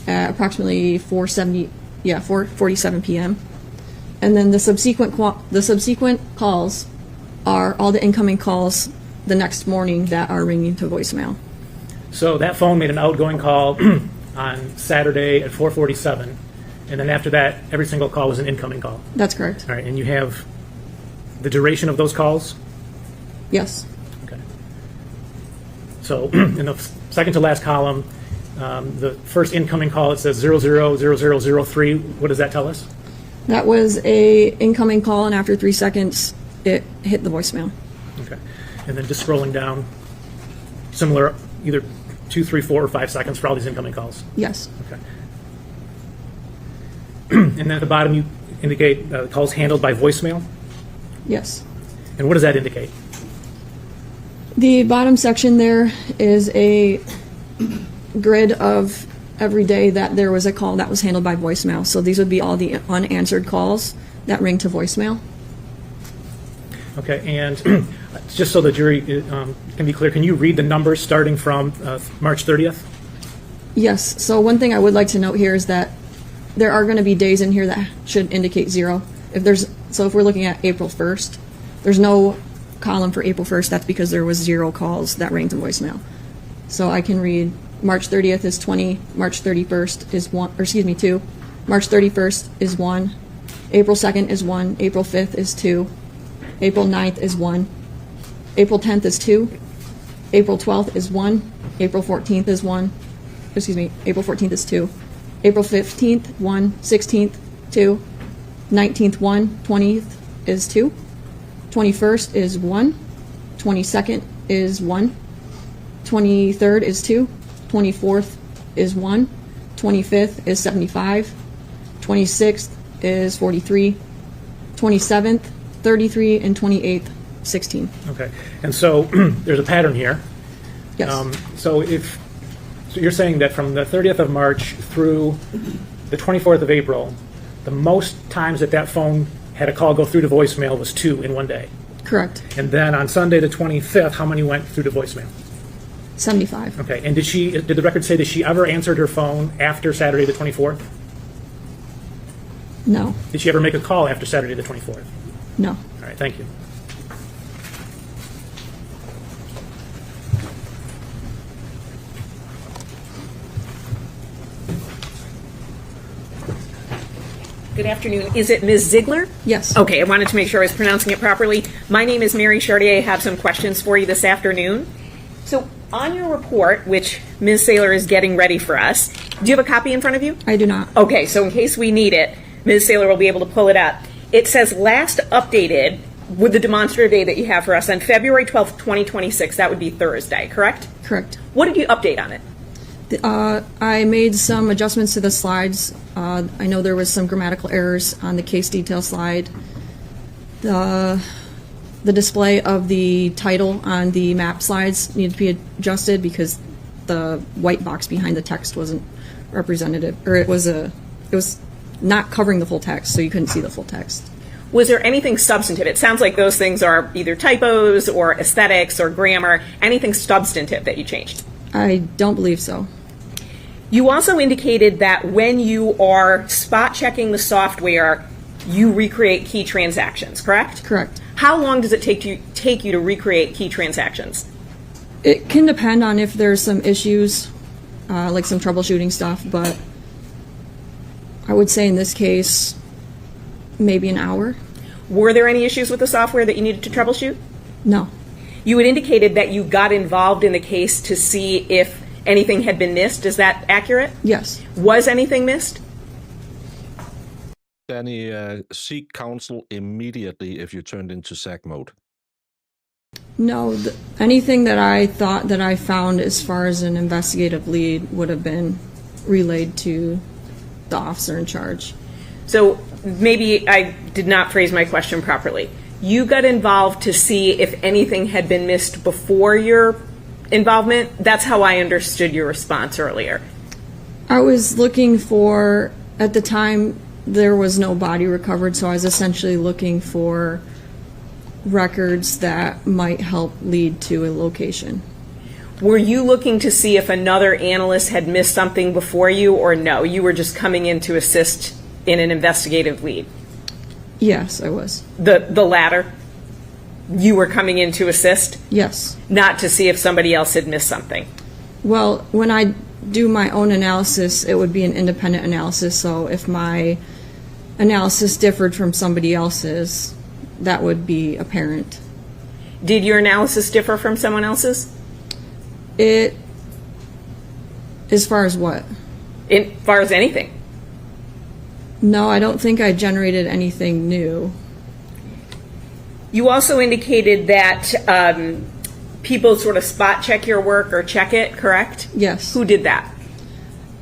at approximately 4:47 p.m. And then the subsequent calls are all the incoming calls the next morning that are ringing to voicemail. So that phone made an outgoing call on Saturday at 4:47, and then after that, every single call was an incoming call. That's correct. All right, and you have the duration of those calls? Yes. Okay. So in the second to last column, the first incoming call, it says 000003. What does that tell us? That was a incoming call, and after 3 seconds, it hit the voicemail. Okay. And then just scrolling down, similar, either 2, 3, 4, or 5 seconds for all these incoming calls. Yes. Okay. And then at the bottom, you indicate calls handled by voicemail. Yes. And what does that indicate? The bottom section there is a grid of every day that there was a call that was handled by voicemail. So these would be all the unanswered calls that ring to voicemail. Okay, and just so the jury can be clear, can you read the numbers starting from March 30th? Yes. So one thing I would like to note here is that there are going to be days in here that should indicate 0. If we're looking at April 1st, there's no column for April 1st. That's because there was 0 calls that rang to voicemail. So I can read March 30th is 20, March 31st is 1, or excuse me, 2. March 31st is 1, April 2nd is 1, April 5th is 2, April 9th is 1, April 10th is 2, April 12th is 1, April 14th is 1, excuse me, April 14th is 2, April 15th, 1, 16th, 2, 19th, 1, 20th is 2, 21st is 1, 22nd is 1, 23rd is 2, 24th is 1, 25th is 75, 26th is 43, 27th, 33, and 28th, 16. Okay, and so there's a pattern here. Yes. So you're saying that from the 30th of March through the 24th of April, the most times that phone had a call go through to voicemail was 2 in one day. Correct. And then on Sunday the 25th, how many went through to voicemail? 75. Okay, and did the record say that she ever answered her phone after Saturday the 24th? No. Did she ever make a call after Saturday the 24th? No. All right, thank you. Good afternoon. Is it Ms. Ziegler? Yes. Okay, I wanted to make sure I was pronouncing it properly. My name is Mary Chartier. I have some questions for you this afternoon. So on your report, which Ms. Saylor is getting ready for us, do you have a copy in front of you? I do not. Okay, so in case we need it, Ms. Saylor will be able to pull it up. It says last updated with the demonstrative date that you have for us on February 12th, 2026. That would be Thursday, correct? Correct. What did you update on it? I made some adjustments to the slides. I know there was some grammatical errors on the case detail slide. The display of the title on the map slides needed to be adjusted because the white box behind the text wasn't representative, or it was not covering the full text, so you couldn't see the full text. Was there anything substantive? It sounds like those things are either typos or aesthetics or grammar. Anything substantive that you changed? I don't believe so. You also indicated that when you are spot checking the software, you recreate key transactions, correct? Correct. How long does it take you to recreate key transactions? It can depend on if there's some issues, like some troubleshooting stuff, but I would say in this case, maybe an hour. Were there any issues with the software that you needed to troubleshoot? No. You had indicated that you got involved in the case to see if anything had been missed. Is that accurate? Yes. Was anything missed? Danny, seek counsel immediately if you turned into SAC mode. No, anything that I thought that I found as far as an investigative lead would have been relayed to the officer in charge. So maybe I did not phrase my question properly. You got involved to see if anything had been missed before your involvement? That's how I understood your response earlier. I was looking for, at the time, there was no body recovered, so I was essentially looking for records that might help lead to a location. Were you looking to see if another analyst had missed something before you, or no? You were just coming in to assist in an investigative lead? Yes, I was. The latter? You were coming in to assist? Yes. Not to see if somebody else had missed something? Well, when I do my own analysis, it would be an independent analysis, so if my analysis differed from somebody else's, that would be apparent. Did your analysis differ from someone else's? As far as what? As far as anything? No, I don't think I generated anything new. You also indicated that people sort of spot check your work or check it, correct? Yes. Who did that?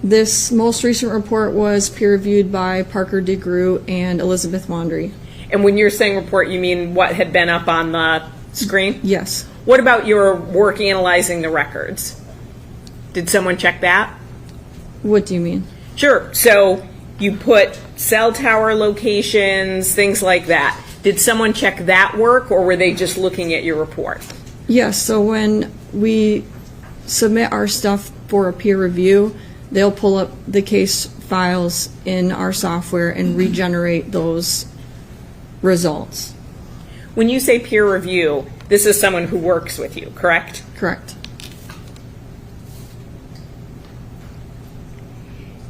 This most recent report was peer-reviewed by Parker DeGroot and Elizabeth Wandry. And when you're saying report, you mean what had been up on the screen? Yes. What about your work analyzing the records? Did someone check that? What do you mean? Sure. So you put cell tower locations, things like that. Did someone check that work, or were they just looking at your report? Yes, so when we submit our stuff for a peer review, they'll pull up the case files in our software and regenerate those results. When you say peer review, this is someone who works with you, correct? Correct.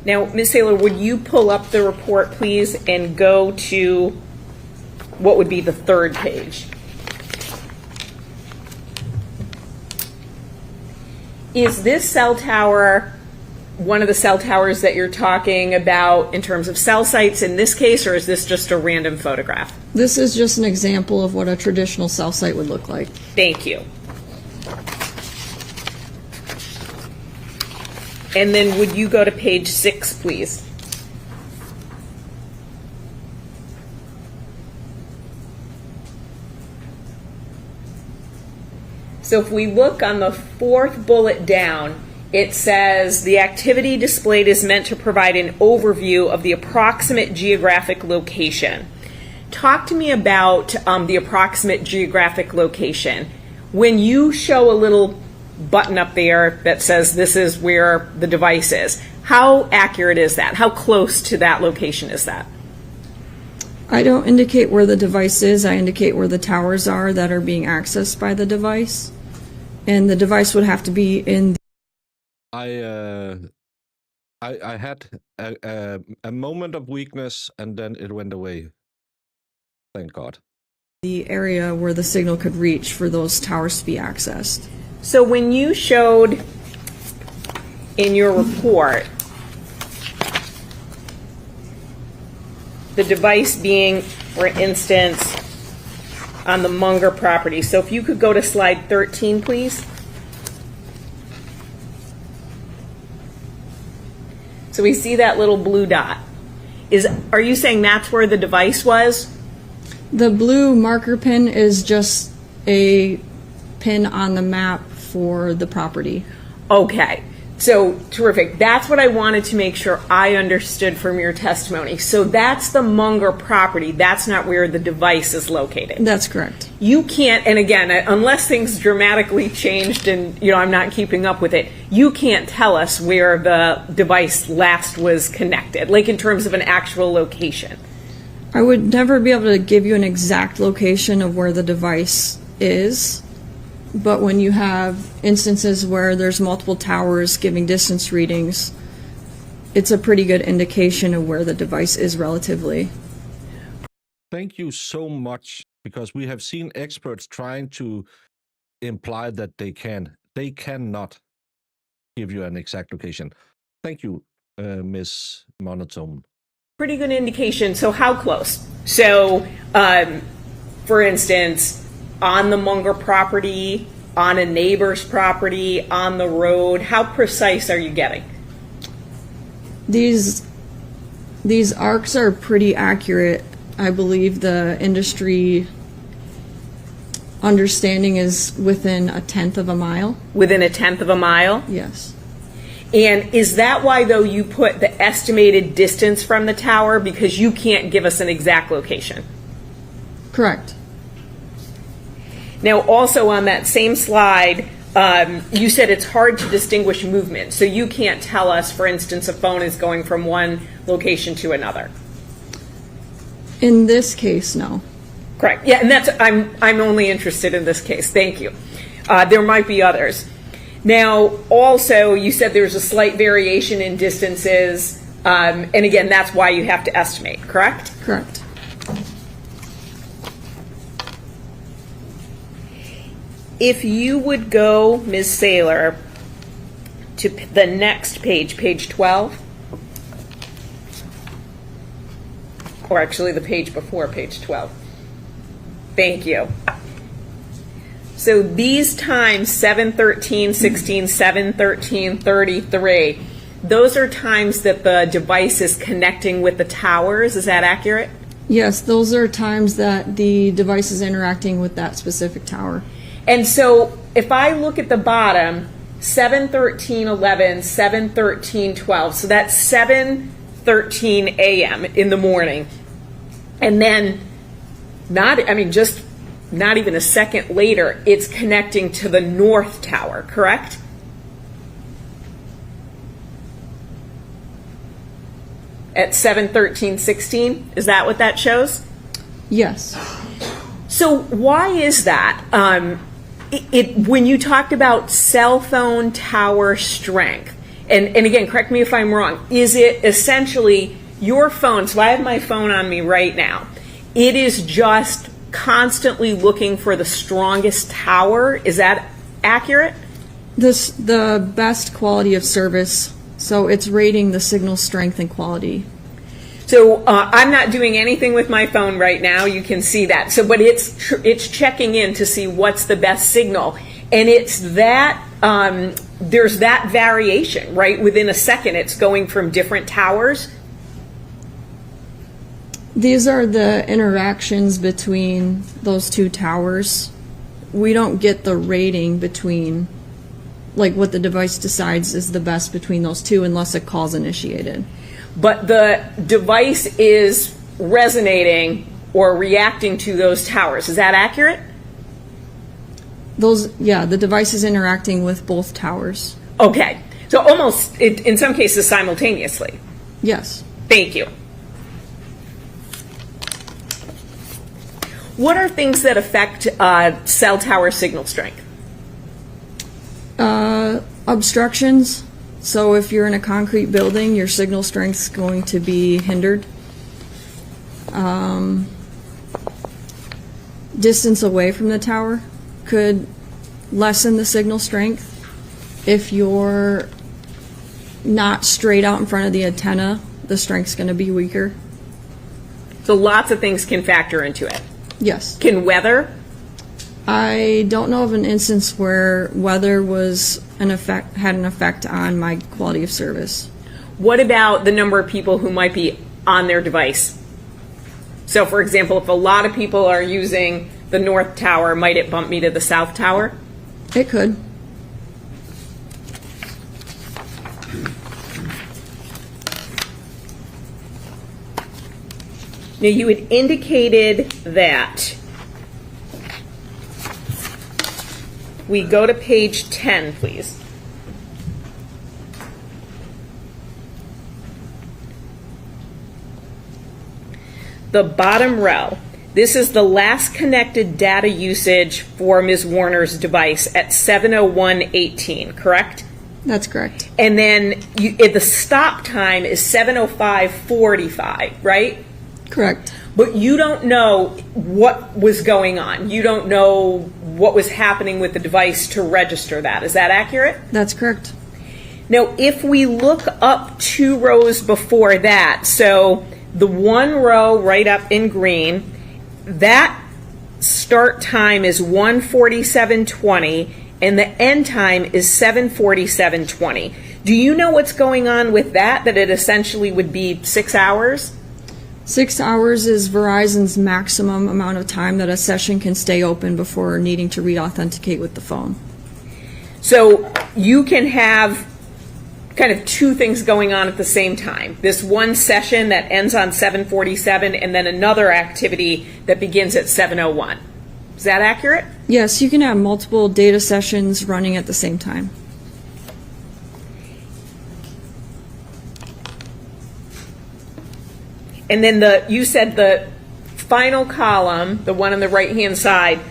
Now, Ms. Saylor, would you pull up the report, please, and go to what would be the third page? Is this cell tower one of the cell towers that you're talking about in terms of cell sites in this case, or is this just a random photograph? This is just an example of what a traditional cell site would look like. Thank you. And then would you go to page 6, please? So if we look on the 4th bullet down, it says the activity displayed is meant to provide an overview of the approximate geographic location. Talk to me about the approximate geographic location. When you show a little button up there that says this is where the device is, how accurate is that? How close to that location is that? I don't indicate where the device is. I indicate where the towers are that are being accessed by the device. And the device would have to be in I had a moment of weakness, and then it went away. Thank God. the area where the signal could reach for those towers to be accessed. So when you showed in your report the device being, for instance, on the Munger property, so if you could go to slide 13, please. So we see that little blue dot. Are you saying that's where the device was? The blue marker pin is just a pin on the map for the property. Okay, so terrific. That's what I wanted to make sure I understood from your testimony. So that's the Munger property. That's not where the device is located. That's correct. You can't, and again, unless things dramatically changed and I'm not keeping up with it, you can't tell us where the device last was connected, like in terms of an actual location. I would never be able to give you an exact location of where the device is, but when you have instances where there's multiple towers giving distance readings, it's a pretty good indication of where the device is relatively. Thank you so much. because we have seen experts trying to imply that they can. They cannot give you an exact location. Thank you, Ms. Monotone. Pretty good indication. So how close? So, for instance, on the Munger property, on a neighbor's property, on the road, how precise are you getting? These arcs are pretty accurate. I believe the industry understanding is within 1/10 of a mile. Within 1/10 of a mile? Yes. And is that why, though, you put the estimated distance from the tower, because you can't give us an exact location? Correct. Now, also on that same slide, you said it's hard to distinguish movement. So you can't tell us, for instance, a phone is going from one location to another. In this case, no. Correct. Yeah, and that's I'm only interested in this case. Thank you. There might be others. Now, also, you said there's a slight variation in distances, and again, that's why you have to estimate, correct? Correct. If you would go, Ms. Saylor, to the next page, page 12, or actually the page before page 12. Thank you. So these times, 7:13, 16, 7:13, 33, those are times that the device is connecting with the towers. Is that accurate? Yes, those are times that the device is interacting with that specific tower. And so if I look at the bottom, 7:13:11, 7:13:12, so that's 7:13 a.m. in the morning. And then not even a second later, it's connecting to the north tower, correct? At 7:13:16, is that what that shows? Yes. So why is that? When you talked about cell phone tower strength, and again, correct me if I'm wrong, is it essentially your phone? So I have my phone on me right now. It is just constantly looking for the strongest tower. Is that accurate? The best quality of service. So it's rating the signal strength and quality. So I'm not doing anything with my phone right now. You can see that. So, but it's checking in to see what's the best signal, and it's that there's that variation, right? Within a second, it's going from different towers. These are the interactions between those two towers. We don't get the rating between, like, what the device decides is the best between those two unless a call's initiated. But the device is resonating or reacting to those towers. Is that accurate? The device is interacting with both towers. Okay. So almost, in some cases, simultaneously. Yes. Thank you. What are things that affect cell tower signal strength? Obstructions. So if you're in a concrete building, your signal strength is going to be hindered. Distance away from the tower could lessen the signal strength. If you're not straight out in front of the antenna, the strength's going to be weaker. So lots of things can factor into it. Yes. Can weather? I don't know of an instance where weather had an effect on my quality of service. What about the number of people who might be on their device? So, for example, if a lot of people are using the north tower, might it bump me to the south tower? It could. Now, you had indicated that we go to page 10, please. The bottom row. This is the last connected data usage for Ms. Warner's device at 7:01:18, correct? That's correct. And then the stop time is 7:05:45, right? Correct. But you don't know what was going on. You don't know what was happening with the device to register that. Is that accurate? That's correct. Now, if we look up 2 rows before that, so the 1 row right up in green, that start time is 1:47:20 and the end time is 7:47:20. Do you know what's going on with that it essentially would be 6 hours? 6 hours is Verizon's maximum amount of time that a session can stay open before needing to re-authenticate with the phone. So you can have kind of 2 things going on at the same time. This one session that ends on 7:47 and then another activity that begins at 7:01. Is that accurate? Yes, you can have multiple data sessions running at the same time. And then you said the final column, the one on the right-hand side,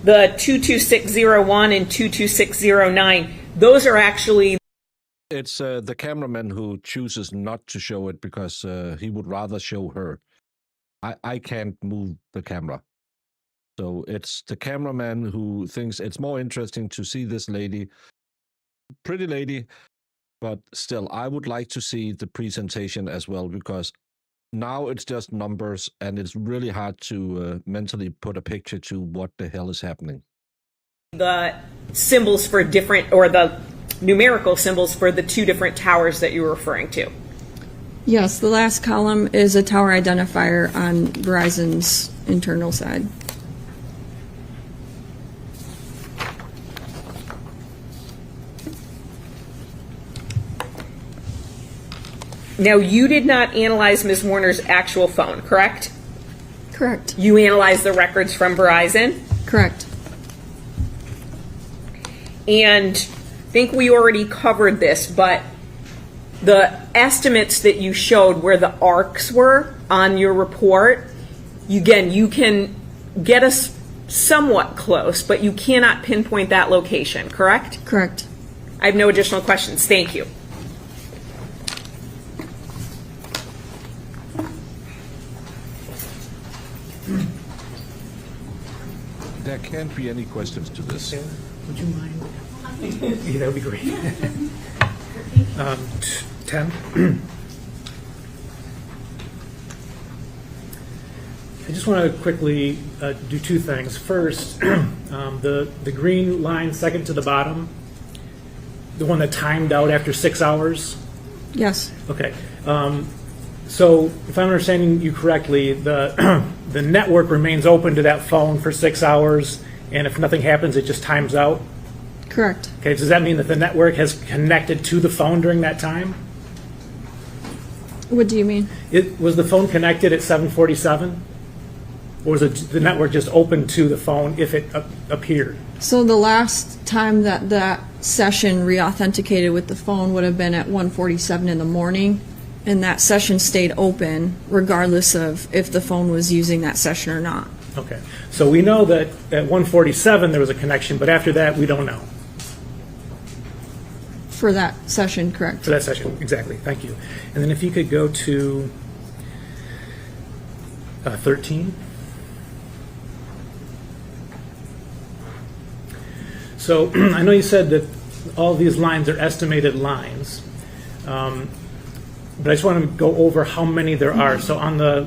the 22601 and 22609, those are actually... It's the cameraman who chooses not to show it because he would rather show her. I can't move the camera. So it's the cameraman who thinks it's more interesting to see this lady, pretty lady, but still, I would like to see the presentation as well because now it's just numbers and it's really hard to mentally put a picture to what the hell is happening. The symbols for different, or the numerical symbols for the 2 different towers that you were referring to. Yes, the last column is a tower identifier on Verizon's internal side. Now, you did not analyze Ms. Warner's actual phone, correct? Correct. You analyzed the records from Verizon? Correct. And I think we already covered this, but the estimates that you showed where the arcs were on your report, you can get us somewhat close, but you cannot pinpoint that location, correct? Correct. I have no additional questions. Thank you. There can't be any questions to this. Would you mind? Yeah, that would be great. 10. I just want to quickly do 2 things. First, the green line second to the bottom, the one that timed out after 6 hours. Yes. Okay. So if I'm understanding you correctly, the the network remains open to that phone for 6 hours, and if nothing happens, it just times out? Correct. Okay, does that mean that the network has connected to the phone during that time? What do you mean? Was the phone connected at 7:47? Or was the network just open to the phone if it appeared? So the last time that session re-authenticated with the phone would have been at 1:47 in the morning, and that session stayed open regardless of if the phone was using that session or not. Okay, so we know that at 1:47 there was a connection, but after that we don't know. For that session, correct. For that session, exactly, thank you. And then if you could go to 13. So I know you said that all these lines are estimated lines, but I just want to go over how many there are. So on the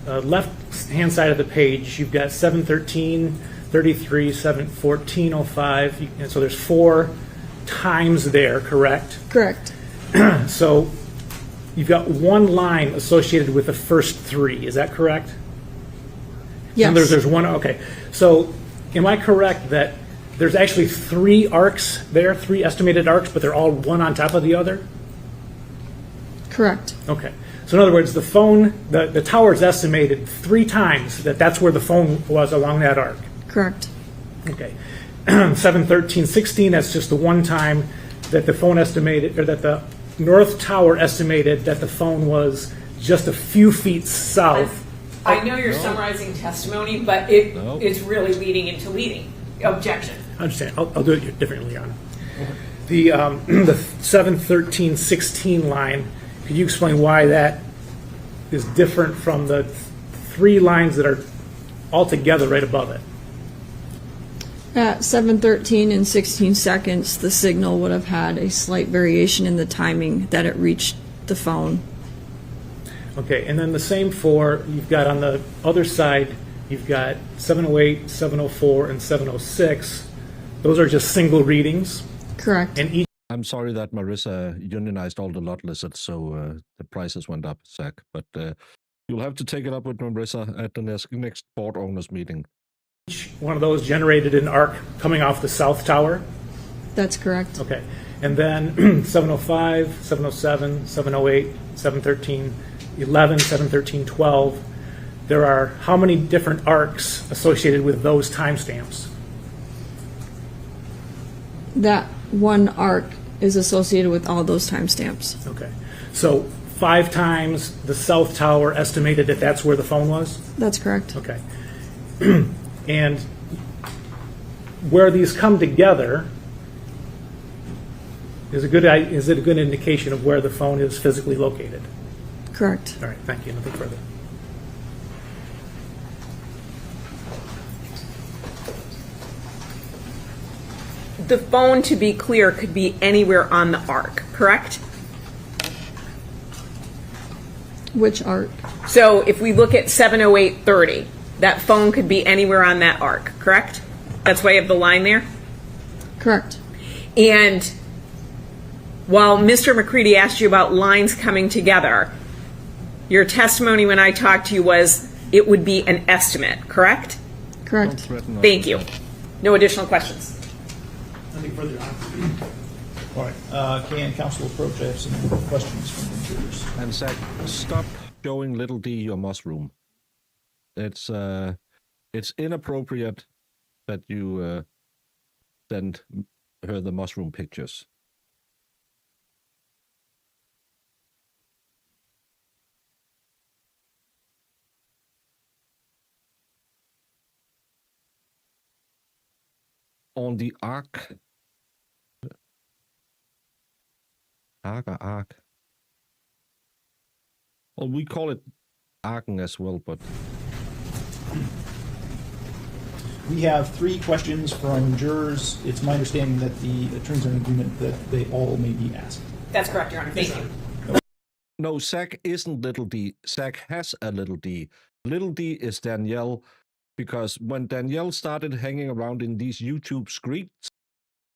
left-hand side of the page, you've got 713, 33, 714, 05, and so there's 4 times there, correct? Correct. So you've got 1 line associated with the first 3, is that correct? Yes. There's 1, okay. So am I correct that there's actually 3 arcs there, 3 estimated arcs, but they're all one on top of the other? Correct. Okay. So in other words, the phone, the tower is estimated 3 times that's where the phone was along that arc. Correct. Okay. 71316, that's just the 1 time that the phone estimated, or that the North Tower estimated that the phone was just a few feet south. I know you're summarizing testimony, but it's really leading into leading. Objection. I understand. I'll do it differently, Your Honor. The 71316 line, could you explain why that is different from the three lines that are all together right above it. At 7:13 and 16 seconds, the signal would have had a slight variation in the timing that it reached the phone. Okay, and then the same for, you've got on the other side, you've got 708, 704, and 706. Those are just single readings. Correct. And each I'm sorry that Marissa unionized all the lot lizards, so the prices went up, Zach. But you'll have to take it up with Marissa at the next board owners meeting. one of those generated an arc coming off the south tower. That's correct. Okay. And then 705, 707, 708, 713, 11, 713, 12. There are how many different arcs associated with those timestamps? That one arc is associated with all those timestamps. Okay. So 5 times the south tower estimated that that's where the phone was? That's correct. Okay. And where these come together, is it a good indication of where the phone is physically located? Correct. All right, thank you. Nothing further. The phone, to be clear, could be anywhere on the arc, correct? Which arc? So if we look at 70830, that phone could be anywhere on that arc, correct? That's why you have the line there? Correct. And while Mr. McCready asked you about lines coming together, your testimony when I talked to you was it would be an estimate, correct? Correct. Thank you. No additional questions. Nothing further. All right. Can council approach? I have some questions from the jurors. And Zach, stop showing little D your mushroom. It's inappropriate that you send her the mushroom pictures. On the arc. Arc. Well, we call it arcing as well, but We have 3 questions from jurors. It's my understanding that the attorneys are in agreement that they all may be asked. That's correct, Your Honor. Thank you. no, Zach isn't little D. Zach has a little D. Little D is Danielle, because when Danielle started hanging around in these YouTube streets,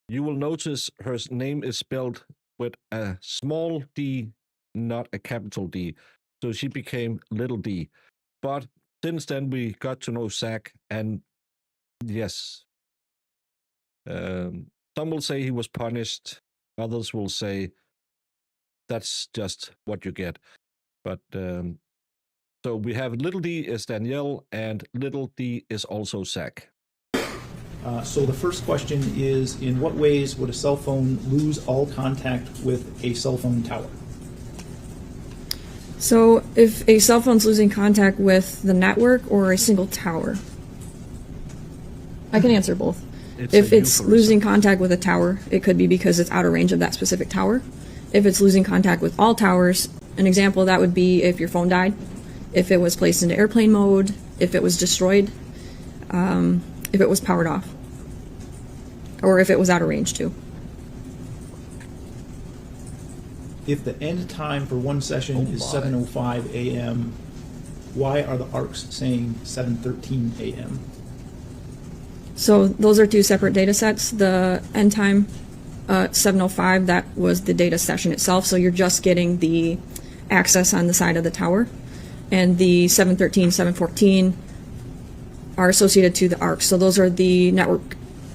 you will notice her name is spelled with a small d, not a capital D. So she became little D. But since then, we got to know Zach, and yes, some will say he was punished. Others will say that's just what you get. But so we have little D is Danielle, and little D is also Zach. So the first question is, in what ways would a cell phone lose all contact with a cell phone tower? So if a cell phone's losing contact with the network or a single tower? I can answer both. If it's losing contact with a tower, it could be because it's out of range of that specific tower. If it's losing contact with all towers, an example of that would be if your phone died, if it was placed into airplane mode, if it was destroyed, if it was powered off, or if it was out of range too. If the end time for one session is 7:05 a.m., why are the arcs saying 7:13 a.m.? So those are 2 separate data sets. The end time, 7:05, that was the data session itself, so you're just getting the access on the side of the tower. And the 7:13, 7:14 are associated to the arcs. So those are the network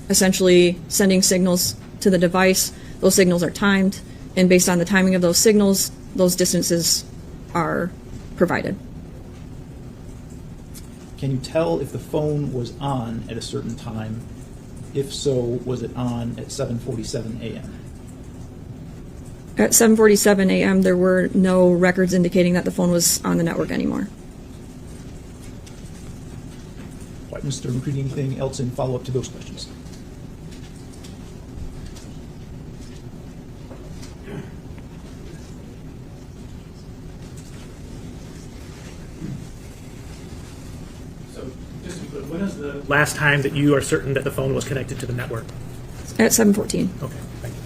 essentially sending signals to the device. Those signals are timed, and based on the timing of those signals, those distances are provided. Can you tell if the phone was on at a certain time? If so, was it on at 7:47 a.m.? At 7:47 a.m., there were no records indicating that the phone was on the network anymore. All right, Mr. McCready, anything else in follow-up to those questions? last time that you are certain that the phone was connected to the network? At 7:14. Okay, thank you.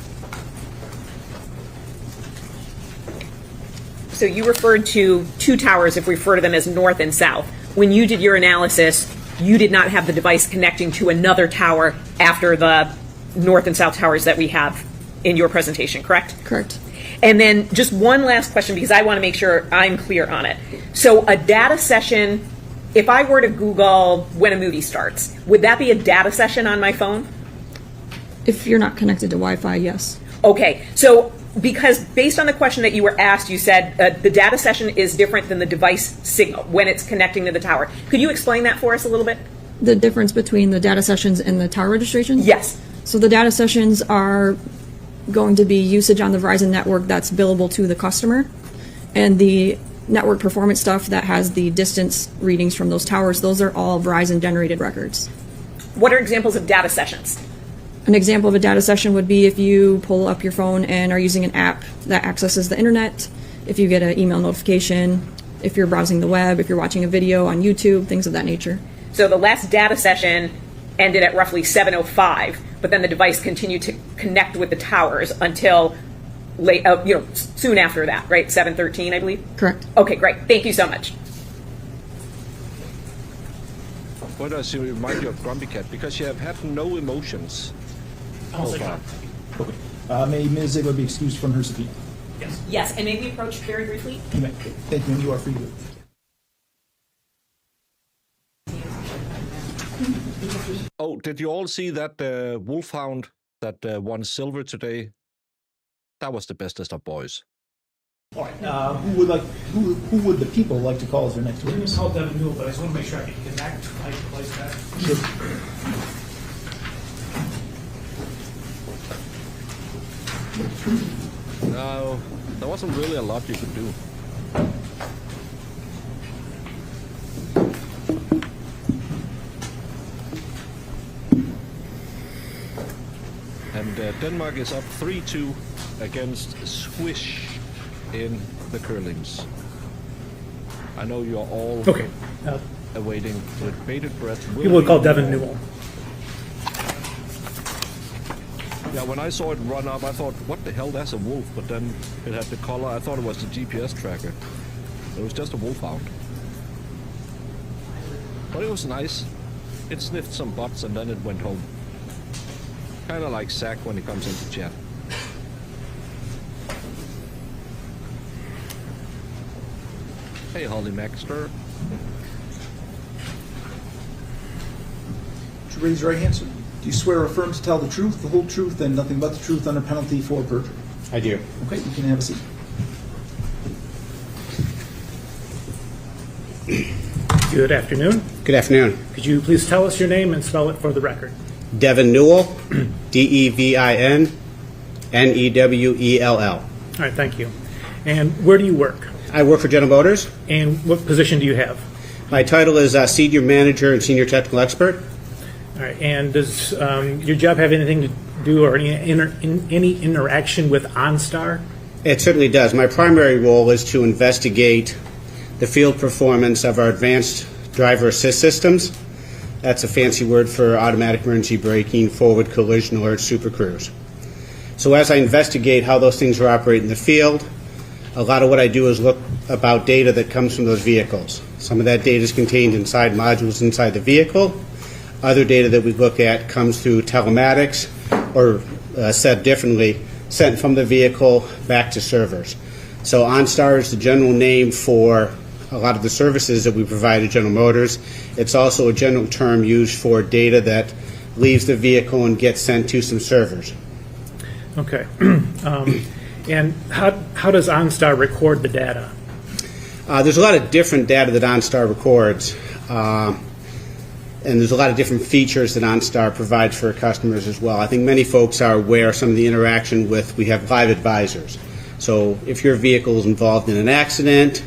So you referred to two towers, if we refer to them as north and south. When you did your analysis, you did not have the device connecting to another tower after the north and south towers that we have in your presentation, correct? Correct. And then just one last question, because I want to make sure I'm clear on it. So a data session, if I were to Google when a movie starts, would that be a data session on my phone? If you're not connected to Wi-Fi, yes. Okay, so because based on the question that you were asked, you said the data session is different than the device signal when it's connecting to the tower. Could you explain that for us a little bit? The difference between the data sessions and the tower registrations? Yes. So the data sessions are going to be usage on the Verizon network that's billable to the customer, and the network performance stuff that has the distance readings from those towers, those are all Verizon generated records. What are examples of data sessions? An example of a data session would be if you pull up your phone and are using an app that accesses the internet, if you get an email notification, if you're browsing the web, if you're watching a video on YouTube, things of that nature. So the last data session ended at roughly 7:05, but then the device continued to connect with the towers until late, soon after that, right? 7:13, I believe? Correct. Okay, great. Thank you so much. Why does it remind you of Grumpy Cat? Because you have had no emotions. I'll say that. Okay. May Ms. Ziegler be excused from her subpoena? Yes. Yes, and may we approach very briefly? You may. Thank you, and you are free to leave. Oh, did you all see that wolfhound that won silver today? That was the bestest of boys. All right. Who would the people like to call as their next My name witness? is called Devin Newell, but I just want to make sure I can get back to my place back. No, there wasn't really a lot you could do. And Denmark is up 3-2 against Swish in the curlings. I know you're all Okay. awaiting with bated breath. People would call Devin Newell. Yeah, when I saw it run up, I thought, what the hell, that's a wolf. But then it had the color. I thought it was the GPS tracker. It was just a wolfhound. But it was nice. It sniffed some butts and then it went home. Kind of like Zach when he comes into chat. Hey, Holly Maxter. Would you raise your right hand, sir? Do you swear or affirm to tell the truth, the whole truth, and nothing but the truth under penalty for perjury? I do. Okay, you can have a seat. Good afternoon. Good afternoon. Could you please tell us your name and spell it for the record? Devin Newell, Devin Newell. All right, thank you. And where do you work? I work for General Motors. And what position do you have? My title is Senior Manager and Senior Technical Expert. All right, and does your job have anything to do or any interaction with OnStar? It certainly does. My primary role is to investigate the field performance of our advanced driver assist systems. That's a fancy word for automatic emergency braking, forward collision alert, super cruise. So as I investigate how those things are operating in the field, a lot of what I do is look about data that comes from those vehicles. Some of that data is contained inside modules inside the vehicle. Other data that we look at comes through telematics, or said differently, sent from the vehicle back to servers. So OnStar is the general name for a lot of the services that we provide at General Motors. It's also a general term used for data that leaves the vehicle and gets sent to some servers. Okay. And how does OnStar record the data? There's a lot of different data that OnStar records, and there's a lot of different features that OnStar provides for customers as well. I think many folks are aware of some of the interaction with, we have live advisors. So if your vehicle is involved in an accident,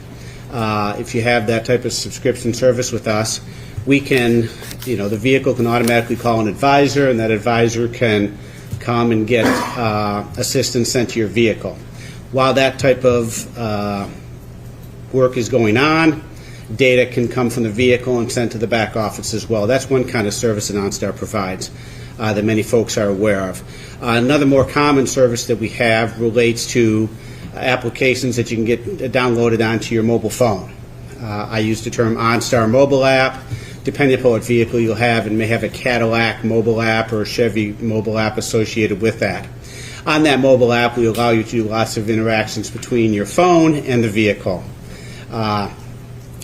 if you have that type of subscription service with us, we can, the vehicle can automatically call an advisor, and that advisor can come and get assistance sent to your vehicle. While that type of work is going on, data can come from the vehicle and sent to the back office as well. That's one kind of service that OnStar provides that many folks are aware of. Another more common service that we have relates to applications that you can get downloaded onto your mobile phone. I use the term OnStar mobile app. Depending upon what vehicle you'll have, it may have a Cadillac mobile app or a Chevy mobile app associated with that. On that mobile app, we allow you to do lots of interactions between your phone and the vehicle.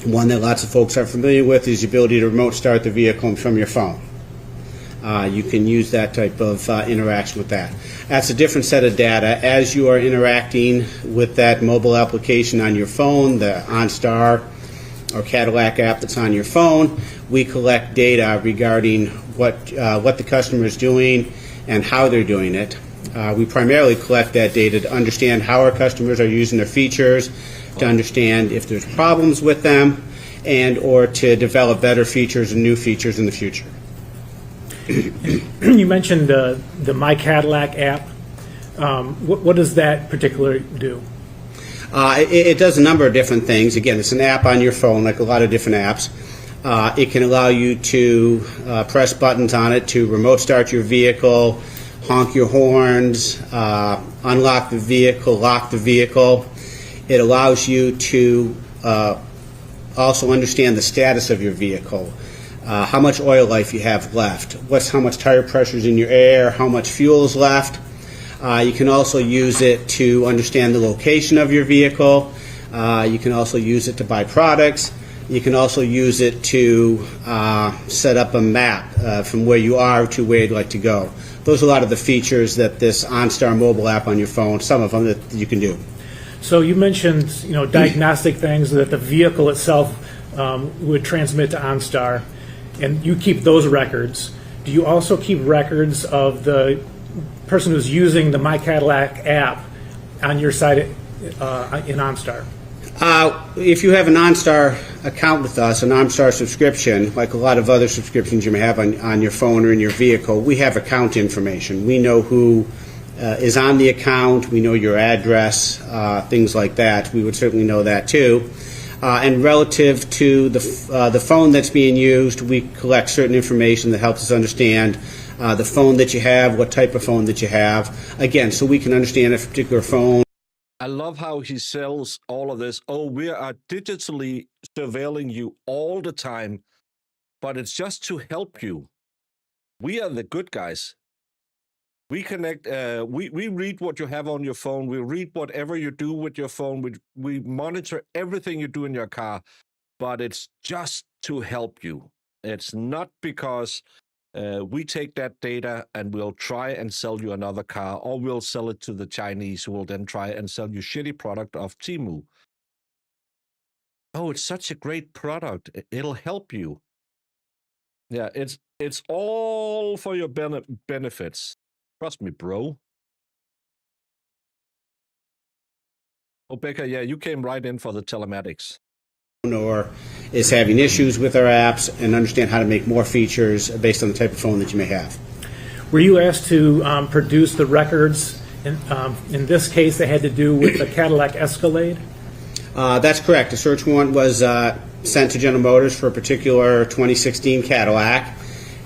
One that lots of folks are familiar with is the ability to remote start the vehicle from your phone. You can use that type of interaction with that. That's a different set of data. As you are interacting with that mobile application on your phone, the OnStar or Cadillac app that's on your phone, we collect data regarding what the customer is doing and how they're doing it. We primarily collect that data to understand how our customers are using their features, to understand if there's problems with them, and or to develop better features and new features in the future. You mentioned the My Cadillac app. What does that particularly do? It does a number of different things. Again, it's an app on your phone, like a lot of different apps. It can allow you to press buttons on it to remote start your vehicle, honk your horns, unlock the vehicle, lock the vehicle. It allows you to also understand the status of your vehicle, how much oil life you have left, how much tire pressure is in your air, how much fuel is left. You can also use it to understand the location of your vehicle. You can also use it to buy products. You can also use it to set up a map from where you are to where you'd like to go. Those are a lot of the features that this OnStar mobile app on your phone, some of them that you can do. So you mentioned, diagnostic things that the vehicle itself would transmit to OnStar, and you keep those records. Do you also keep records of the person who's using the My Cadillac app on your site in OnStar? If you have an OnStar account with us, an OnStar subscription, like a lot of other subscriptions you may have on your phone or in your vehicle, we have account information. We know who is on the account. We know your address, things like that. We would certainly know that too. And relative to the phone that's being used, we collect certain information that helps us understand the phone that you have, what type of phone that you have. Again, so we can understand a particular phone. I love how he sells all of this. Oh, we are digitally surveilling you all the time, but it's just to help you. We are the good guys. We connect, we read what you have on your phone. We read whatever you do with your phone. We monitor everything you do in your car, but it's just to help you. It's not because we take that data and we'll try and sell you another car, or we'll sell it to the Chinese who will then try and sell you shitty product off Temu. Oh, it's such a great product. It'll help you. Yeah, it's all for your benefits. Trust me, bro. Oh, Becca, yeah, you came right in for the telematics. Or is having issues with our apps, and understand how to make more features based on the type of phone that you may have. Were you asked to produce the records? In this case, they had to do with the Cadillac Escalade? That's correct. A search warrant was sent to General Motors for a particular 2016 Cadillac,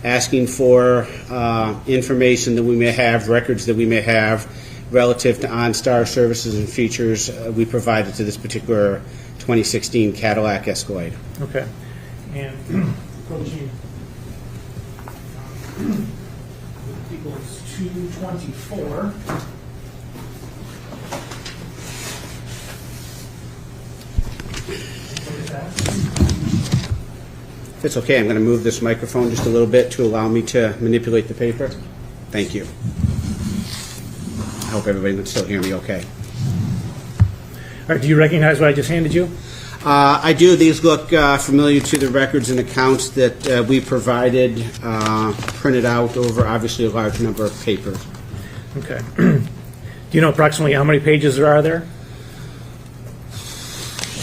asking for information that we may have, records that we may have, relative to OnStar services and features we provided to this particular 2016 Cadillac Escalade. Okay. And approaching equals 224. If it's okay, I'm going to move this microphone just a little bit to allow me to manipulate the paper. Thank you. I hope everybody can still hear me okay. All right, do you recognize what I just handed you? I do. These look familiar to the records and accounts that we provided, printed out over obviously a large number of papers. Okay. Do you know approximately how many pages there are there?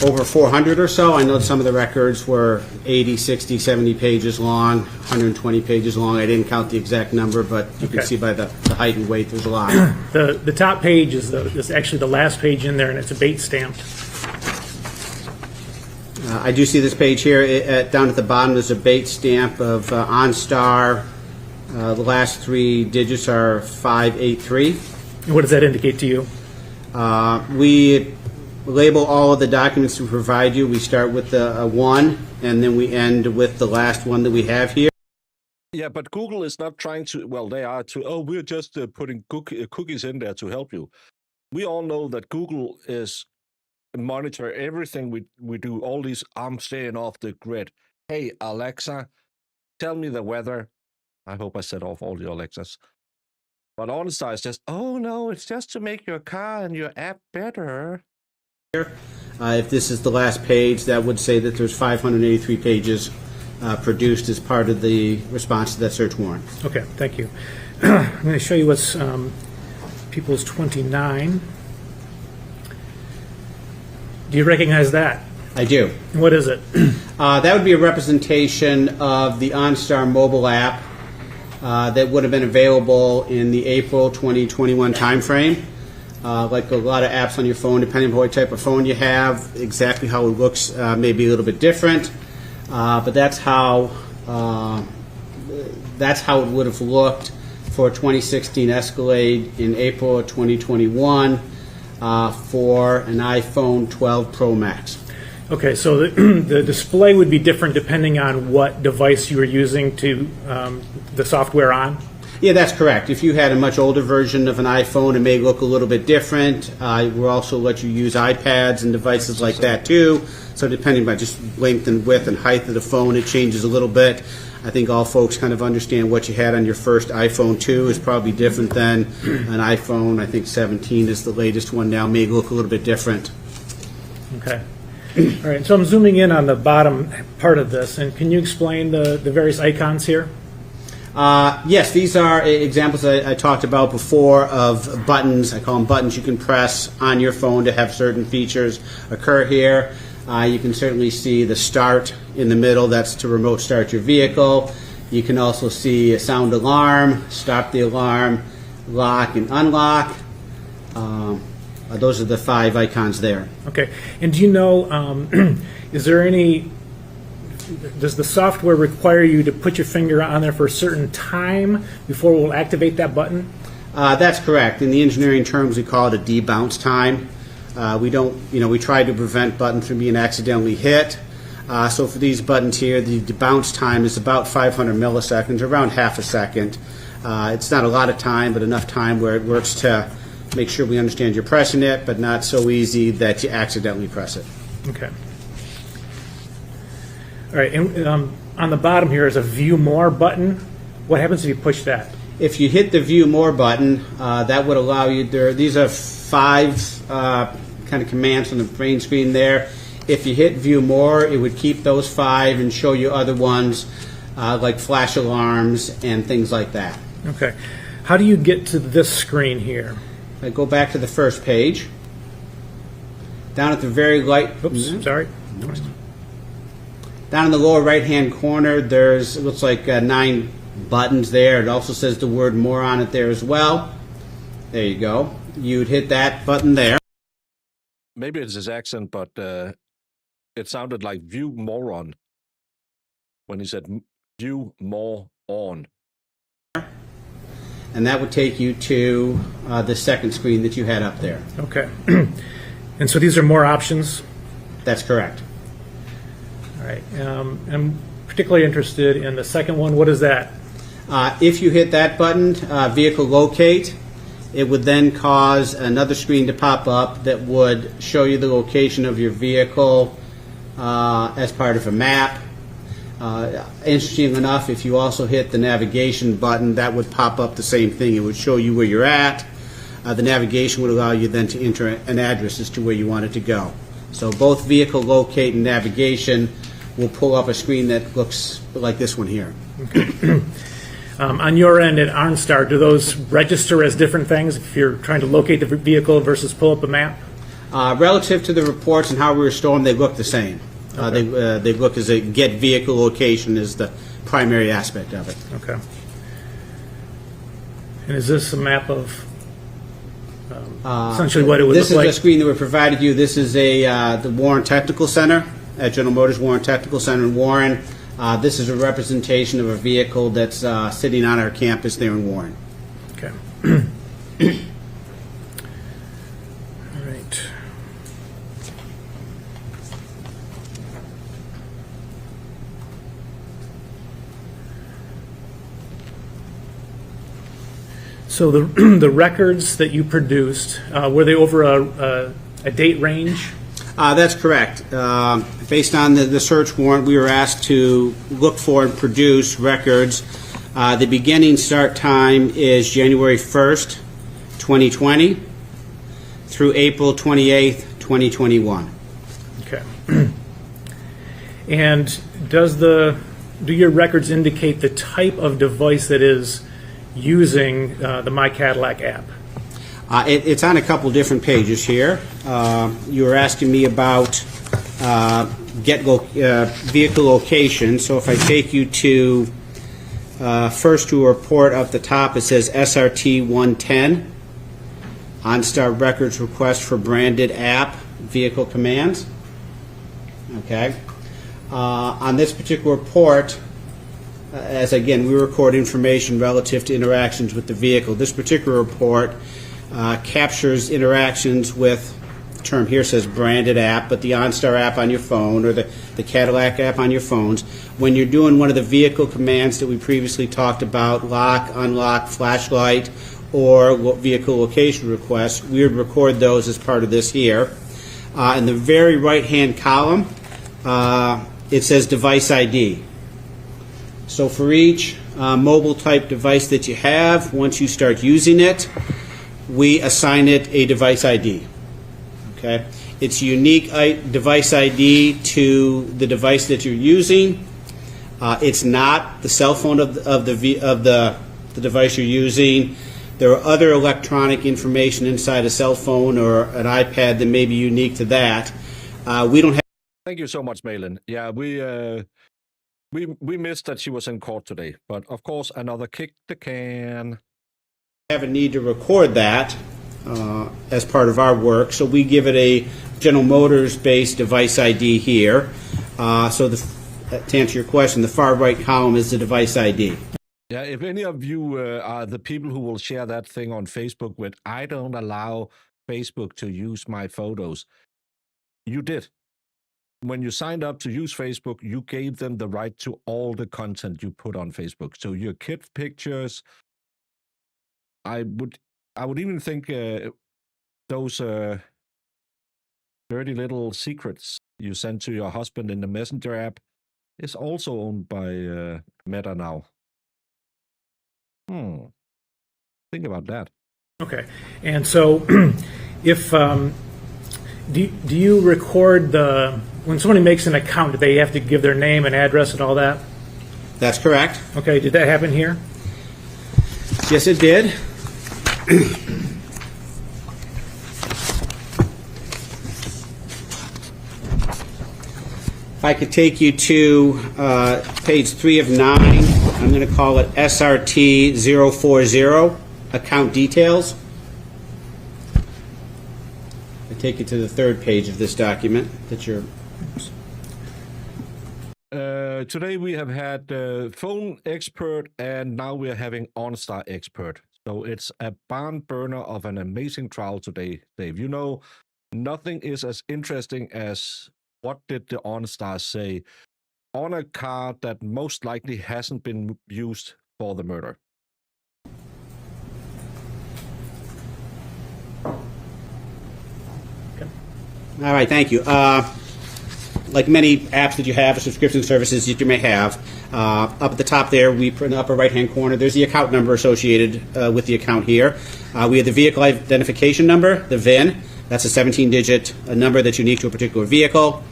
Over 400 or so. I know some of the records were 80, 60, 70 pages long, 120 pages long. I didn't count the exact number, but you can see by the height and weight, there's a lot. The top page is actually the last page in there, and it's a bait stamped. I do see this page here. Down at the bottom, there's a bait stamp of OnStar. The last 3 digits are 583. And what does that indicate to you? We label all of the documents we provide you. We start with the 1, and then we end with the last one that we have here. Yeah, but Google is not trying to, well, they are to, oh, we're just putting cookies in there to help you. We all know that Google is monitor everything we do, all these, I'm staying off the grid. Hey, Alexa, tell me the weather. I hope I set off all the Alexas. But OnStar is just, oh no, it's just to make your car and your app better. If this is the last page, that would say that there's 583 pages produced as part of the response to that search warrant. Okay, thank you. I'm going to show you what's People's 29. Do you recognize that? I do. What is it? That would be a representation of the OnStar mobile app that would have been available in the April 2021 timeframe. Like a lot of apps on your phone, depending on what type of phone you have, exactly how it looks may be a little bit different. But that's how it would have looked for 2016 Escalade in April of 2021 for an iPhone 12 Pro Max. Okay, so the display would be different depending on what device you were using to the software on? Yeah, that's correct. If you had a much older version of an iPhone, it may look a little bit different. We'll also let you use iPads and devices like that too. So depending by just length and width and height of the phone, it changes a little bit. I think all folks kind of understand what you had on your first iPhone 2 is probably different than an iPhone. I think 17 is the latest one now. May look a little bit different. Okay. All right, so I'm zooming in on the bottom part of this, and can you explain the various icons here? Yes, these are examples I talked about before of buttons. I call them buttons you can press on your phone to have certain features occur here. You can certainly see the start in the middle. That's to remote start your vehicle. You can also see a sound alarm, stop the alarm, lock and unlock. Those are the 5 icons there. Okay, and do you know, is there any, does the software require you to put your finger on there for a certain time before it will activate that button? That's correct. In the engineering terms, we call it a debounce time. We try to prevent buttons from being accidentally hit. So for these buttons here, the debounce time is about 500 milliseconds, around half a second. It's not a lot of time, but enough time where it works to make sure we understand you're pressing it, but not so easy that you accidentally press it. Okay. All right, and on the bottom here is a View More button. What happens if you push that? If you hit the View More button, that would allow you, these are 5 kind of commands on the main screen there. If you hit View More, it would keep those 5 and show you other ones like flash alarms and things like that. Okay. How do you get to this screen here? I go back to the first page. Down at the very light. Oops, sorry. Down in the lower right-hand corner, it looks like 9 buttons there. It also says the word more on it there as well. There you go. You'd hit that button there. Maybe it's his accent, but it sounded like view more on when he said view more on. And that would take you to the second screen that you had up there. Okay. And so these are more options? That's correct. All right. I'm particularly interested in the second one. What is that? If you hit that button, vehicle locate, it would then cause another screen to pop up that would show you the location of your vehicle as part of a map. Interesting enough, if you also hit the navigation button, that would pop up the same thing. It would show you where you're at. The navigation would allow you then to enter an address as to where you want it to go. So both vehicle locate and navigation will pull up a screen that looks like this one here. Okay. On your end at OnStar, do those register as different things if you're trying to locate the vehicle versus pull up a map? Relative to the reports and how we restore them, they look the same. Okay. They look as a get vehicle location is the primary aspect of it. Okay. And is this a map of essentially what it would look like? This is a screen that we provided you. This is the Warren Technical Center. at General Motors Warren Technical Center in Warren. This is a representation of a vehicle that's sitting on our campus there in Warren. Okay. All right. So the records that you produced, were they over a date range? That's correct. Based on the search warrant, we were asked to look for and produce records. The beginning start time is January 1st, 2020 through April 28th, 2021. Okay. And do your records indicate the type of device that is using the My Cadillac app? It's on a couple different pages here. You were asking me about vehicle location. So if I take you to first to a report up the top, it says SRT 110, OnStar Records request for branded app vehicle commands. Okay. On this particular report, as again, we record information relative to interactions with the vehicle. This particular report captures interactions with, the term here says branded app, but the OnStar app on your phone or the Cadillac app on your phones. When you're doing one of the vehicle commands that we previously talked about, lock, unlock, flashlight, or vehicle location requests, we would record those as part of this here. In the very right-hand column, it says device ID. So for each mobile type device that you have, once you start using it, we assign it a device ID. Okay? It's a unique device ID to the device that you're using. It's not the cell phone of the device you're using. There are other electronic information inside a cell phone or an iPad that may be unique to that. We don't have. Thank you so much, Malin. Yeah, we missed that she was in court today, but of course, another kick the can. Have a need to record that as part of our work, so we give it a General Motors-based device ID here. So to answer your question, the far right column is the device ID. Yeah, if any of you are the people who will share that thing on Facebook with, I don't allow Facebook to use my photos. You did. When you signed up to use Facebook, you gave them the right to all the content you put on Facebook. So your kid pictures, I would even think those dirty little secrets you send to your husband in the Messenger app is also owned by Meta now. Think about that. Okay. And so if do you record when somebody makes an account, do they have to give their name and address and all that? That's correct. Okay. Did that happen here? Yes, it did. If I could take you to page 3 of 9, I'm going to call it SRT 040, account details. I take you to the third page of this document that you're. Today we have had phone expert, and now we're having OnStar expert. So it's a barn burner of an amazing trial today, Dave. You know, nothing is as interesting as what did the OnStar say on a car that most likely hasn't been used for the murder. Okay. All right, thank you. Like many apps that you have or subscription services that you may have, up at the top there, in the upper right-hand corner, there's the account number associated with the account here. We have the vehicle identification number, the VIN. That's a 17-digit number that's unique to a particular vehicle.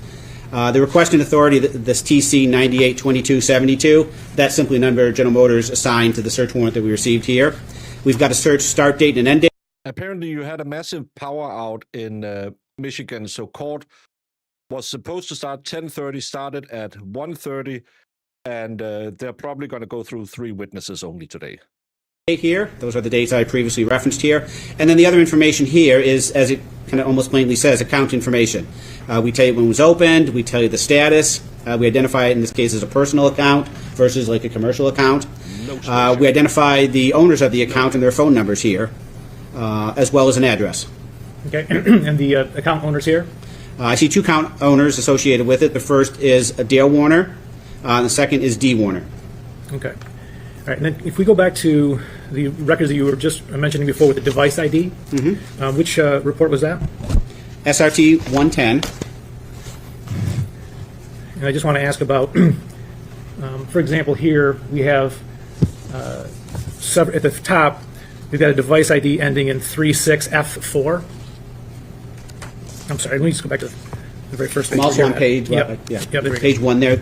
The requesting authority, this TC 982272, that's simply a number General Motors assigned to the search warrant that we received here. We've got a search start date and end date. Apparently you had a massive power out in Michigan, so court was supposed to start 10:30, started at 1:30, and they're probably going to go through 3 witnesses only today. Here, those are the dates I previously referenced here. And then the other information here is, as it kind of almost plainly says account information. We tell you when it was opened, we tell you the status, we identify it in this case as a personal account versus like a commercial account. We identify the owners of the account and their phone numbers here, as well as an address. Okay, and the account owners here? I see two account owners associated with it. The first is Dale Warner, and the second is Dee Warner. Okay. All right, and then if we go back to the records that you were just mentioning before with the device ID, which report was that? SRT 110. And I just want to ask about, for example, here we have at the top, we've got a device ID ending in 36F4. I'm sorry, let me just go back to the very first page. I'm also on page, page 1 there.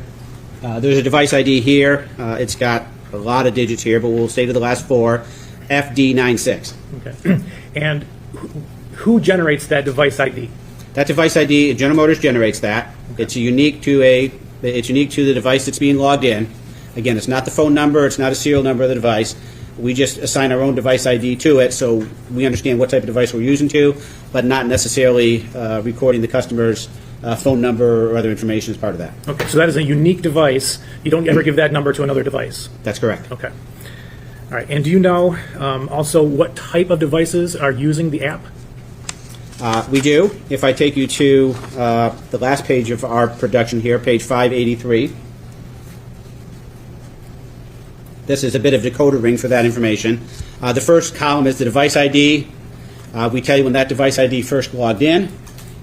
There's a device ID here. It's got a lot of digits here, but we'll stay to the last 4, FD96. Okay. And who generates that device ID? That device ID, General Motors generates that. Okay. It's unique to the device that's being logged in. Again, it's not the phone number, it's not a serial number of the device. We just assign our own device ID to it, so we understand what type of device we're using to, but not necessarily recording the customer's phone number or other information as part of that. Okay, so that is a unique device. You don't ever give that number to another device? That's correct. Okay. All right, and do you know also what type of devices are using the app? We do. If I take you to the last page of our production here, page 583. This is a bit of decoder ring for that information. The first column is the device ID. We tell you when that device ID first logged in.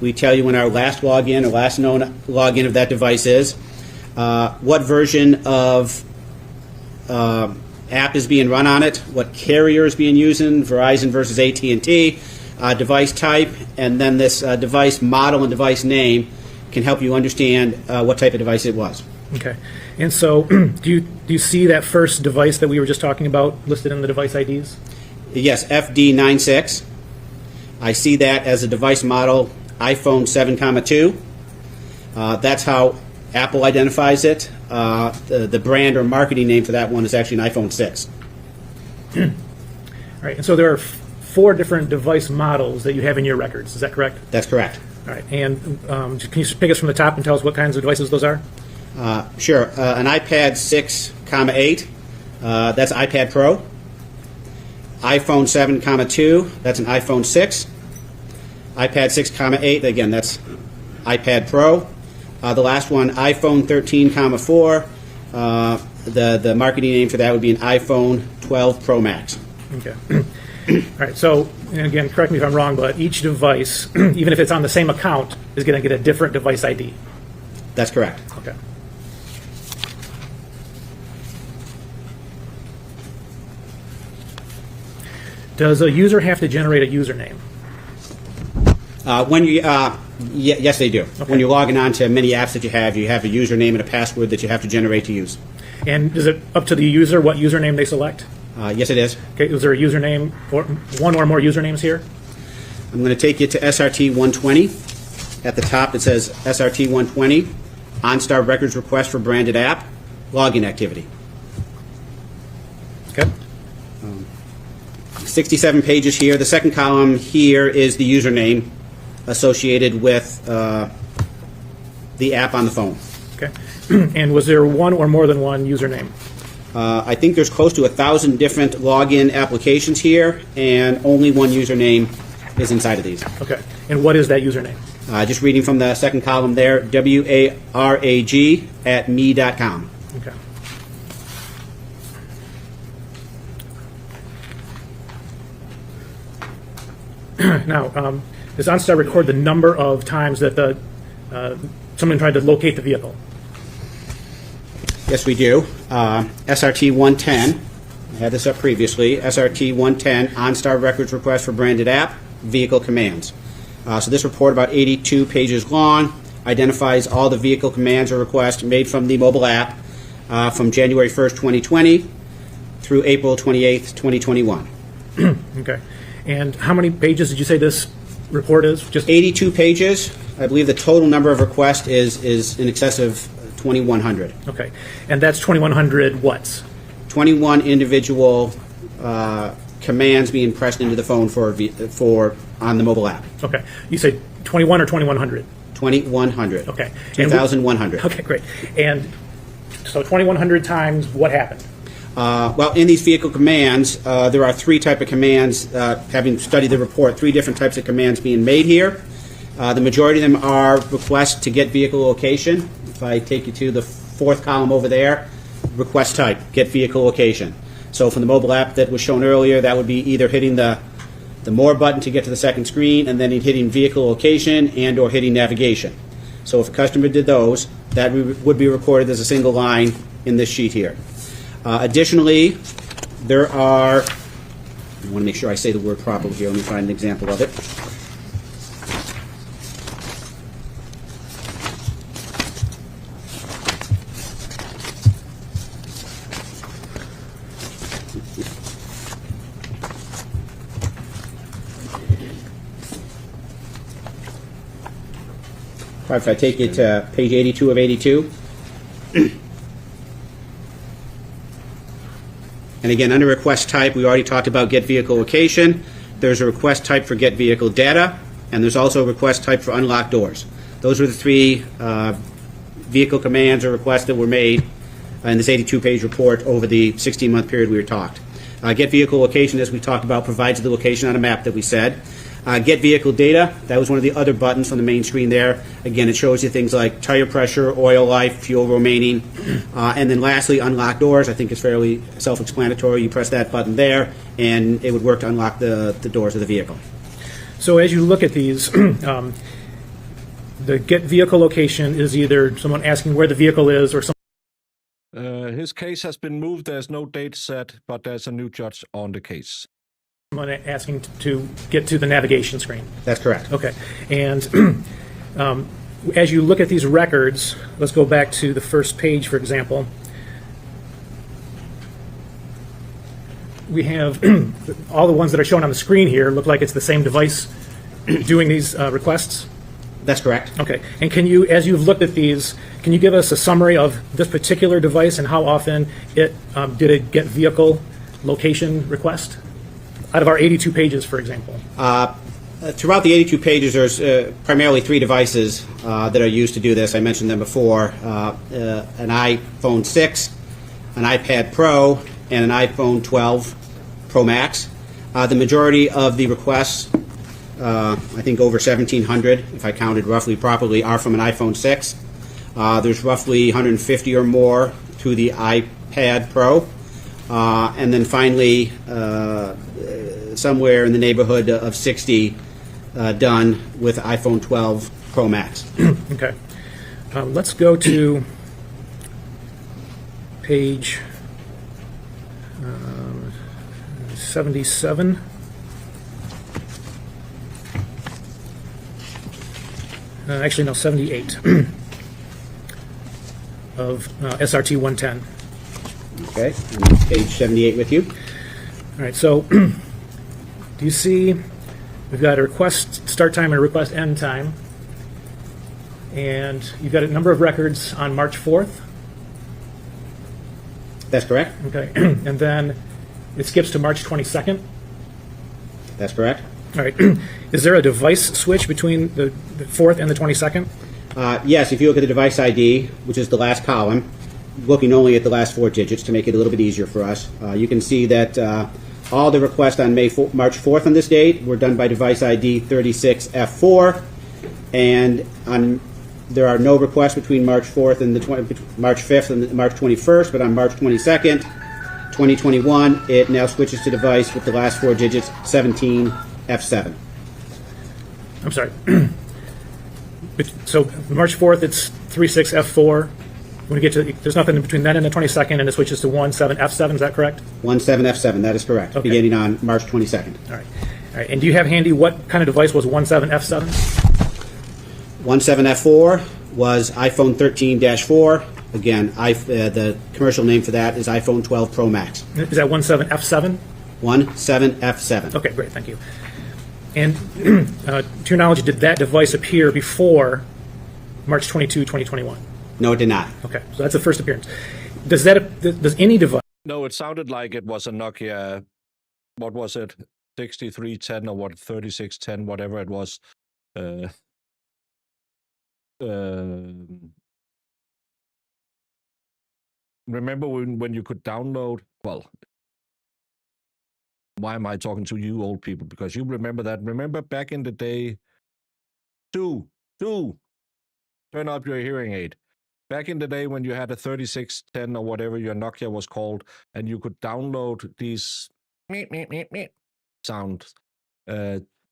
We tell you when our last login or last known login of that device is. What version of app is being run on it, what carrier is being used, Verizon versus AT&T, device type, and then this device model and device name can help you understand what type of device it was. Okay. And so do you see that first device that we were just talking about listed in the device IDs? Yes, FD96. I see that as a device model iPhone 7, 2. That's how Apple identifies it. The brand or marketing name for that one is actually an iPhone 6. All right. And so there are 4 different device models that you have in your records. Is that correct? That's correct. All right. And can you pick us from the top and tell us what kinds of devices those are? Sure. An iPad 6, 8. That's iPad Pro. iPhone 7, 2. That's an iPhone 6. iPad 6, 8. Again, that's iPad Pro. The last one, iPhone 13, 4. The marketing name for that would be an iPhone 12 Pro Max. Okay. All right. So, and again, correct me if I'm wrong, but each device, even if it's on the same account, is going to get a different device ID. That's correct. Okay. Does a user have to generate a username? Yes, they do. Okay. When you're logging on to many apps that you have a username and a password that you have to generate to use. And is it up to the user what username they select? Yes, it is. Okay, is there a username or one or more usernames here? I'm going to take you to SRT 120. At the top, it says SRT 120, OnStar Records Request for Branded App, Login Activity. Okay. 67 pages here. The second column here is the username associated with the app on the phone. Okay. And was there one or more than one username? I think there's close to 1,000 different login applications here, and only one username is inside of these. Okay. And what is that username? Just reading from the second column there, WARAG@me.com. Okay. Now, does OnStar record the number of times that someone tried to locate the vehicle? Yes, we do. SRT 110, I had this up previously, SRT 110, OnStar Records Request for Branded App, Vehicle Commands. So this report, about 82 pages long, identifies all the vehicle commands or requests made from the mobile app from January 1st, 2020 through April 28th, 2021. Okay. And how many pages did you say this report is? Just 82 pages. I believe the total number of requests is in excess of 2,100. Okay. And that's 2,100 whats? 21 individual commands being pressed into the phone for on the mobile app. Okay. You say 21 or 2100? 2100. Okay. 2100. Okay, great. And so 2100 times what happened? Well, in these vehicle commands, there are three types of commands, having studied the report, three different types of commands being made here. The majority of them are requests to get vehicle location. If I take you to the fourth column over there, request type, get vehicle location. So from the mobile app that was shown earlier, that would be either hitting the more button to get to the second screen, and then hitting vehicle location and or hitting navigation. So if a customer did those, that would be recorded as a single line in this sheet here. Additionally, there are, I want to make sure I say the word properly here. Let me find an example of it. If I take you to page 82 of 82. And again, under request type, we already talked about get vehicle location. There's a request type for get vehicle data, and there's also a request type for unlock doors. Those were the three vehicle commands or requests that were made in this 82-page report over the 16-month period we were talked. Get vehicle location, as we talked about, provides the location on a map that we said. Get vehicle data, that was one of the other buttons on the main screen there. Again, it shows you things like tire pressure, oil life, fuel remaining. And then lastly, unlock doors. I think it's fairly self-explanatory. You press that button there, and it would work to unlock the doors of the vehicle. So as you look at these, the get vehicle location is either someone asking where the vehicle is or someone... His case has been moved. There's no date set, but there's a new judge on the case. Someone asking to get to the navigation screen. That's correct. Okay. And as you look at these records, let's go back to the first page, for example. We have all the ones that are shown on the screen here look like it's the same device doing these requests. That's correct. Okay. And can you, as you've looked at these, can you give us a summary of this particular device and how often it did a get vehicle location request? Out of our 82 pages, for example. Throughout the 82 pages, there's primarily three devices that are used to do this. I mentioned them before. An iPhone 6, an iPad Pro, and an iPhone 12 Pro Max. The majority of the requests, I think over 1,700, if I counted roughly properly, are from an iPhone 6. There's roughly 150 or more to the iPad Pro. And then finally, somewhere in the neighborhood of 60 done with iPhone 12 Pro Max. Okay. Let's go to page 77. Actually, no, 78 of SRT 110. Okay, page 78 with you. All right, so do you see we've got a request start time and a request end time, and you've got a number of records on March 4th? That's correct. Okay, and then it skips to March 22nd? That's correct. All right, is there a device switch between the 4th and the 22nd? Yes, if you look at the device ID, which is the last column, looking only at the last four digits to make it a little bit easier for us, you can see that all the requests on March 4th on this date were done by device ID 36F4, and there are no requests between March 4th and March 5th and March 21st, but on March 22nd, 2021, it now switches to device with the last four digits 17F7. I'm sorry. So March 4th, it's 36F4. When we get to, there's nothing between then and the 22nd, and it switches to 17F7. Is that correct? 17F7. That is correct. Okay. Beginning on March 22nd. All right. All right. And do you have handy what kind of device was 17F7? 17F4 was iPhone 13-4. Again, the commercial name for that is iPhone 12 Pro Max. Is that 17F7? 17F7. Okay, great. Thank you. And to your knowledge, did that device appear before March 22, 2021? No, it did not. Okay, so that's the first appearance. Does any device? No, it sounded like it was a Nokia what was it, 6310 or what, 3610, whatever it was. Remember when you could download, well, why am I talking to you old people? Because you remember that. Remember back in the day, turn up your hearing aid. Back in the day when you had a 3610 or whatever your Nokia was called, and you could download these sounds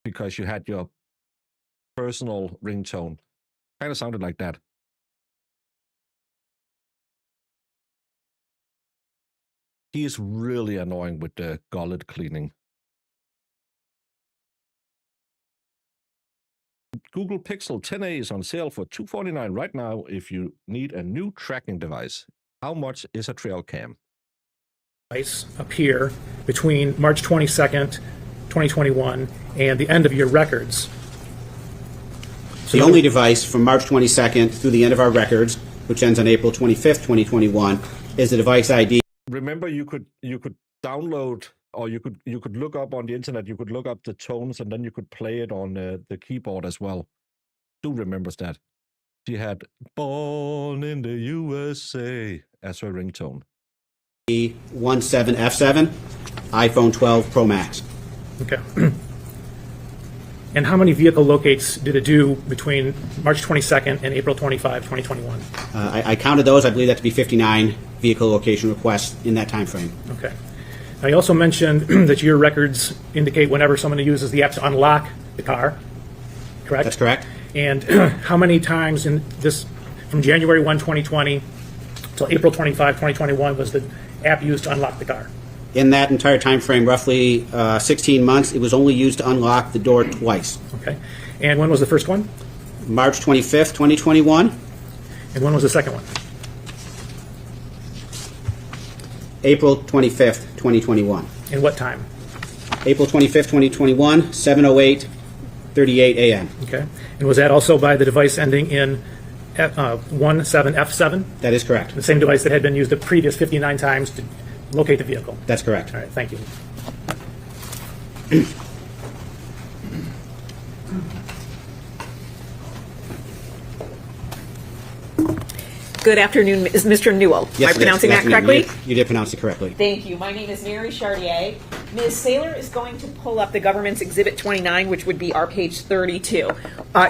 because you had your personal ringtone. Kind of sounded like that. He is really annoying with the gullet cleaning. Google Pixel 10a is on sale for $249 right now if you need a new tracking device. How much is a trail cam? Appear between March 22nd, 2021 and the end of your records. So the only device from March 22nd through the end of our records, which ends on April 25th, 2021, is the device ID. Remember, you could download, or you could look up on the internet. You could look up the tones, and then you could play it on the keyboard as well. Who remembers that? She had "Born in the USA" as her ringtone. 17F7, iPhone 12 Pro Max. Okay. And how many vehicle locates did it do between March 22nd and April 25, 2021? I counted those. I believe that to be 59 vehicle location requests in that time frame. Okay. Now, you also mentioned that your records indicate whenever someone uses the app to unlock the car, correct? That's correct. And how many times in this, from January 1, 2020 till April 25, 2021, was the app used to unlock the car? In that entire time frame, roughly 16 months, it was only used to unlock the door twice. Okay. And when was the first one? March 25th, 2021. And when was the second one? April 25th, 2021. And what time? April 25th, 2021, 7:08:38 a.m. Okay. And was that also by the device ending in 17F7? That is correct. The same device that had been used the previous 59 times to locate the vehicle? That's correct. All right, thank you. Good afternoon, is Mr. Newell. Yes, Am I pronouncing that correctly? You did pronounce it correctly. Thank you. My name is Mary Chartier. Ms. Saylor is going to pull up the government's Exhibit 29, which would be our page 32.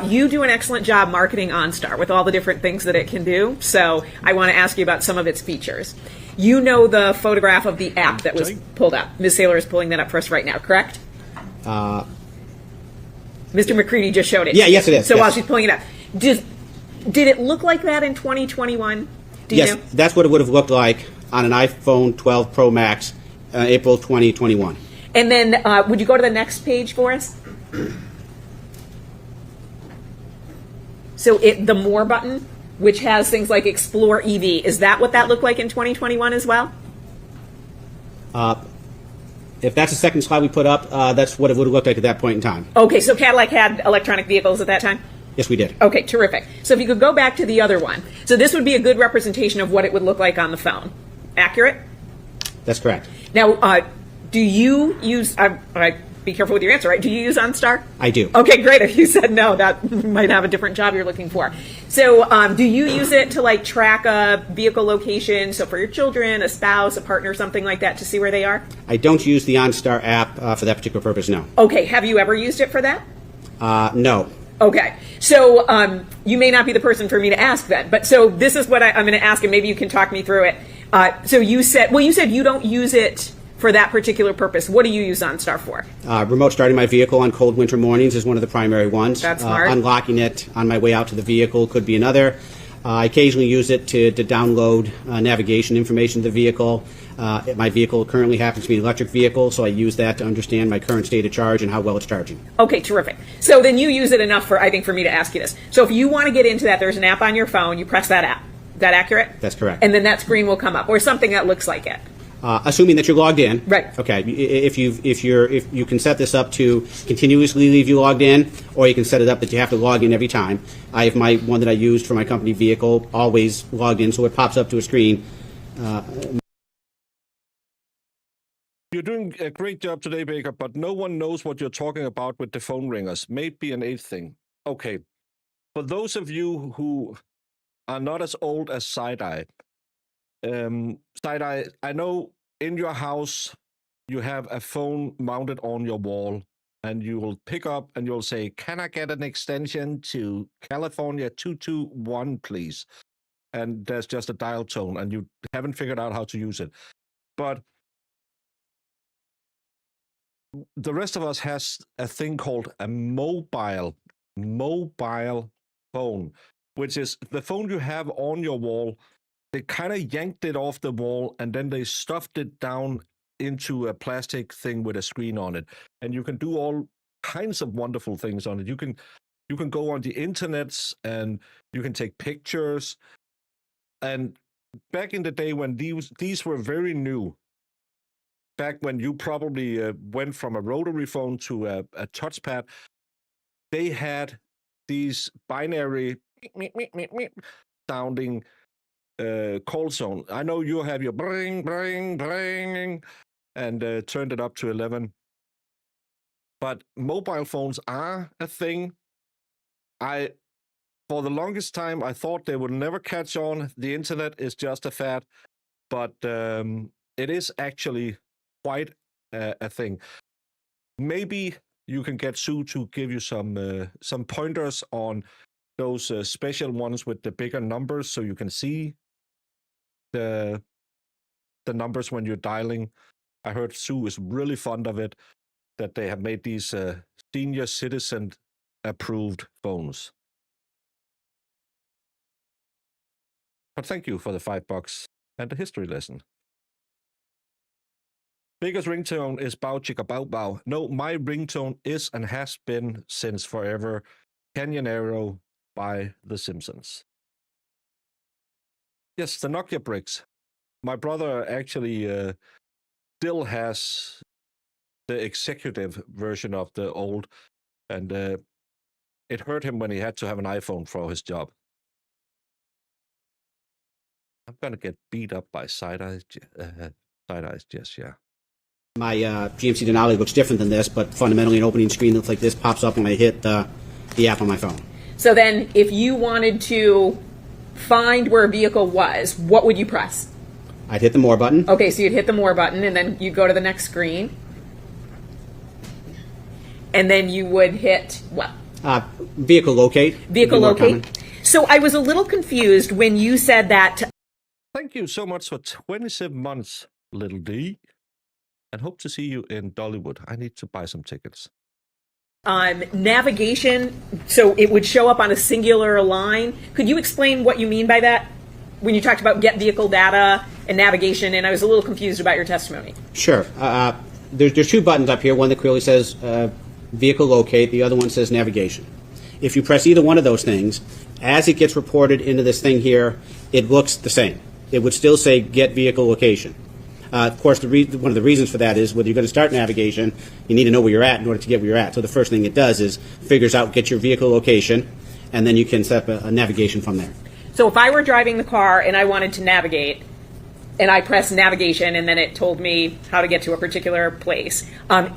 You do an excellent job marketing OnStar with all the different things that it can do, so I want to ask you about some of its features. You know the photograph of the app that was pulled up. Ms. Saylor is pulling that up for us right now, correct? Mr. McCready just showed it. Yeah, yes, it is. So yes. while she's pulling it up, did it look like that in 2021? Do you Yes, know? that's what it would have looked like on an iPhone 12 Pro Max, April 2021. And then would you go to the next page for us? So the More button, which has things like Explore EV, is that what that looked like in 2021 as well? If that's the second slide we put up, that's what it would have looked like at that point in time. Okay, so Cadillac had electronic vehicles at that time? Yes, we did. Okay, terrific. So if you could go back to the other one. So this would be a good representation of what it would look like on the phone. Accurate? That's correct. Now, do you use, be careful with your answer, right? Do you use OnStar? I do. Okay, great. If you said no, that might have a different job you're looking for. So do you use it to like track a vehicle location, so for your children, a spouse, a partner, something like that, to see where they are? I don't use the OnStar app for that particular purpose, no. Okay, have you ever used it for that? No. Okay, so you may not be the person for me to ask then, but so this is what I'm going to ask, and maybe you can talk me through it. So you said you don't use it for that particular purpose. What do you use OnStar for? Remote starting my vehicle on cold winter mornings is one of the primary ones. That's smart. Unlocking it on my way out to the vehicle could be another. I occasionally use it to download navigation information to the vehicle. My vehicle currently happens to be an electric vehicle, so I use that to understand my current state of charge and how well it's charging. Okay, terrific. So then you use it enough I think, for me to ask you this. So if you want to get into that, there's an app on your phone, you press that app. Is that accurate? That's correct. And then that screen will come up, or something that looks like it. Assuming that you're logged in. Right. Okay. If you can set this up to continuously leave you logged in, or you can set it up that you have to log in every time. I have my one that I used for my company vehicle always logged in, so it pops up to a screen. you're doing a great job today, Baker, but no one knows what you're talking about with the phone ringers. Maybe an eighth thing. Okay. For those of you who are not as old as Side-Eye, Side-Eye, I know in your house you have a phone mounted on your wall, and you will pick up and you'll say, "Can I get an extension to California 221, please?" And there's just a dial tone, and you haven't figured out how to use it. But the rest of us has a thing called a mobile phone, which is the phone you have on your wall. They kind of yanked it off the wall, and then they stuffed it down into a plastic thing with a screen on it, and you can do all kinds of wonderful things on it. You can go on the internet and you can take pictures. And back in the day when these were very new, back when you probably went from a rotary phone to a touchpad, they had these binary sounding call zone. I know you have your bring, bring, bring, and turned it up to 11. But mobile phones are a thing. For the longest time, I thought they would never catch on. The internet is just a fad, but it is actually quite a thing. Maybe you can get Sue to give you some pointers on those special ones with the bigger numbers, so you can see the numbers when you're dialing. I heard Sue is really fond of it, that they have made these senior citizen approved phones. But thank you for the $5 and the history lesson. Baker's ringtone is Bow Chicka Bow Bow. No, my ringtone is and has been since forever Canyon Arrow by The Simpsons. Yes, the Nokia bricks. My brother actually still has the executive version of the old, and it hurt him when he had to have an iPhone for his job. I'm going to get beat up by Side-Eyes, Jess, yeah. My GMC Denali looks different than this, but fundamentally an opening screen looks like this pops up when I hit the app on my phone. So then if you wanted to find where a vehicle was, what would you press? I'd hit the More button. Okay, so you'd hit the More button, and then you'd go to the next screen. And then you would hit what? Vehicle locate. Vehicle locate. So I was a little confused when you said that. Thank you so much for 27 months, little D. And hope to see you in Dollywood. I need to buy some tickets. Navigation, so it would show up on a singular line. Could you explain what you mean by that when you talked about get vehicle data and navigation? And I was a little confused about your testimony. Sure. There's two buttons up here, one that clearly says vehicle locate, the other one says navigation. If you press either one of those things, as it gets reported into this thing here, it looks the same. It would still say get vehicle location. Of course, one of the reasons for that is when you're going to start navigation, you need to know where you're at in order to get where you're at. So the first thing it does is figures out, get your vehicle location, and then you can set up a navigation from there. So if I were driving the car and I wanted to navigate, and I pressed navigation and then it told me how to get to a particular place,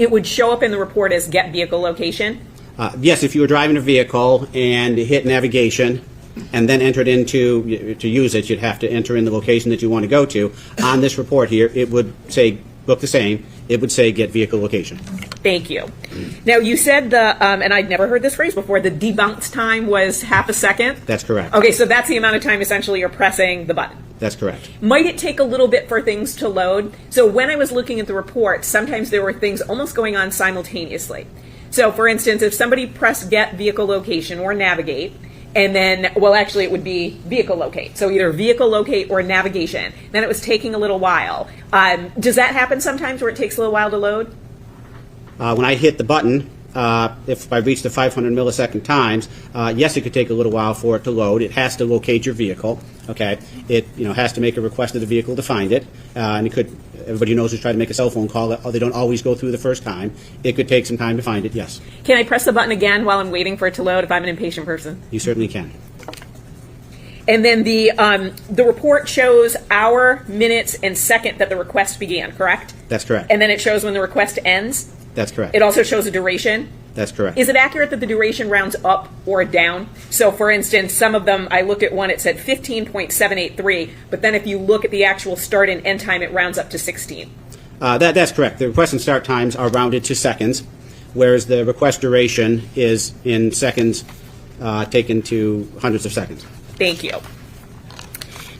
it would show up in the report as get vehicle location? Yes, if you were driving a vehicle and hit navigation, and then entered into, to use it, you'd have to enter in the location that you want to go to. On this report here, it would say, look the same, it would say get vehicle location. Thank you. Now, you said and I'd never heard this phrase before, the debounce time was half a second? That's correct. Okay, so that's the amount of time essentially you're pressing the button. That's correct. Might it take a little bit for things to load? So when I was looking at the report, sometimes there were things almost going on simultaneously. So for instance, if somebody pressed get vehicle location or navigate, and then, well, actually, it would be vehicle locate. So either vehicle locate or navigation. Then it was taking a little while. Does that happen sometimes where it takes a little while to load? When I hit the button, if I reach the 500 millisecond times, yes, it could take a little while for it to load. It has to locate your vehicle. Okay, it has to make a request of the vehicle to find it, and it could. Everybody knows who's trying to make a cell phone call. They don't always go through the first time. It could take some time to find it. Yes. Can I press the button again while I'm waiting for it to load if I'm an impatient person? You certainly can. And then the report shows hour, minutes, and second that the request began, correct? That's correct. And then it shows when the request ends? That's correct. It also shows a duration? That's correct. Is it accurate that the duration rounds up or down? So, for instance, some of them, I looked at one, it said 15.783, but then if you look at the actual start and end time, it rounds up to 16. That's correct. The request and start times are rounded to seconds, whereas the request duration is in seconds taken to hundreds of seconds. Thank you.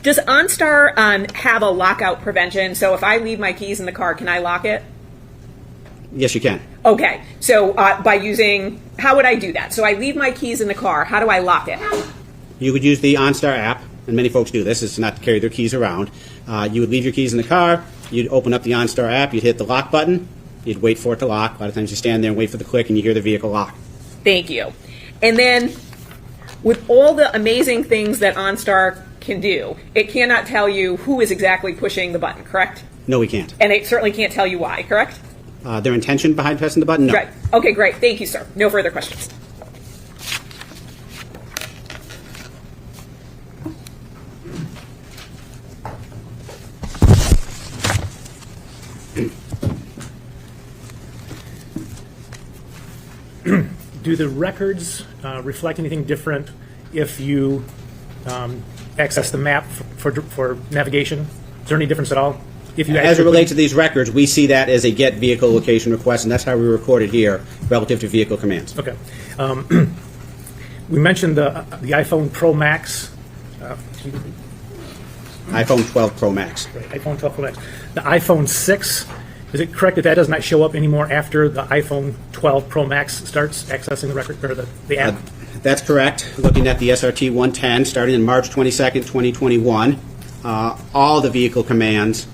Does OnStar have a lockout prevention? So if I leave my keys in the car, can I lock it? Yes, you can. Okay, so by using, how would I do that? So I leave my keys in the car, how do I lock it? You would use the OnStar app, and many folks do this, is not to carry their keys around. You would leave your keys in the car, you'd open up the OnStar app, you'd hit the lock button, you'd wait for it to lock. A lot of times you stand there and wait for the click and you hear the vehicle lock. Thank you. And then, with all the amazing things that OnStar can do, it cannot tell you who is exactly pushing the button, correct? No, we can't. And it certainly can't tell you why, correct? Their intention behind pressing the button? No. Right. Okay, great. Thank you, sir. No further questions. Do the records reflect anything different if you access the map for navigation? Is there any difference at all? If you As it relates to these records, we see that as a get vehicle location request, and that's how we record it here relative to vehicle commands. Okay. We mentioned the iPhone Pro Max. iPhone 12 Pro Max. Right, iPhone 12 Pro Max. The iPhone 6, is it correct that that does not show up anymore after the iPhone 12 Pro Max starts accessing the record or the app? That's correct. Looking at the SRT 110, starting in March 22nd, 2021, all the vehicle commands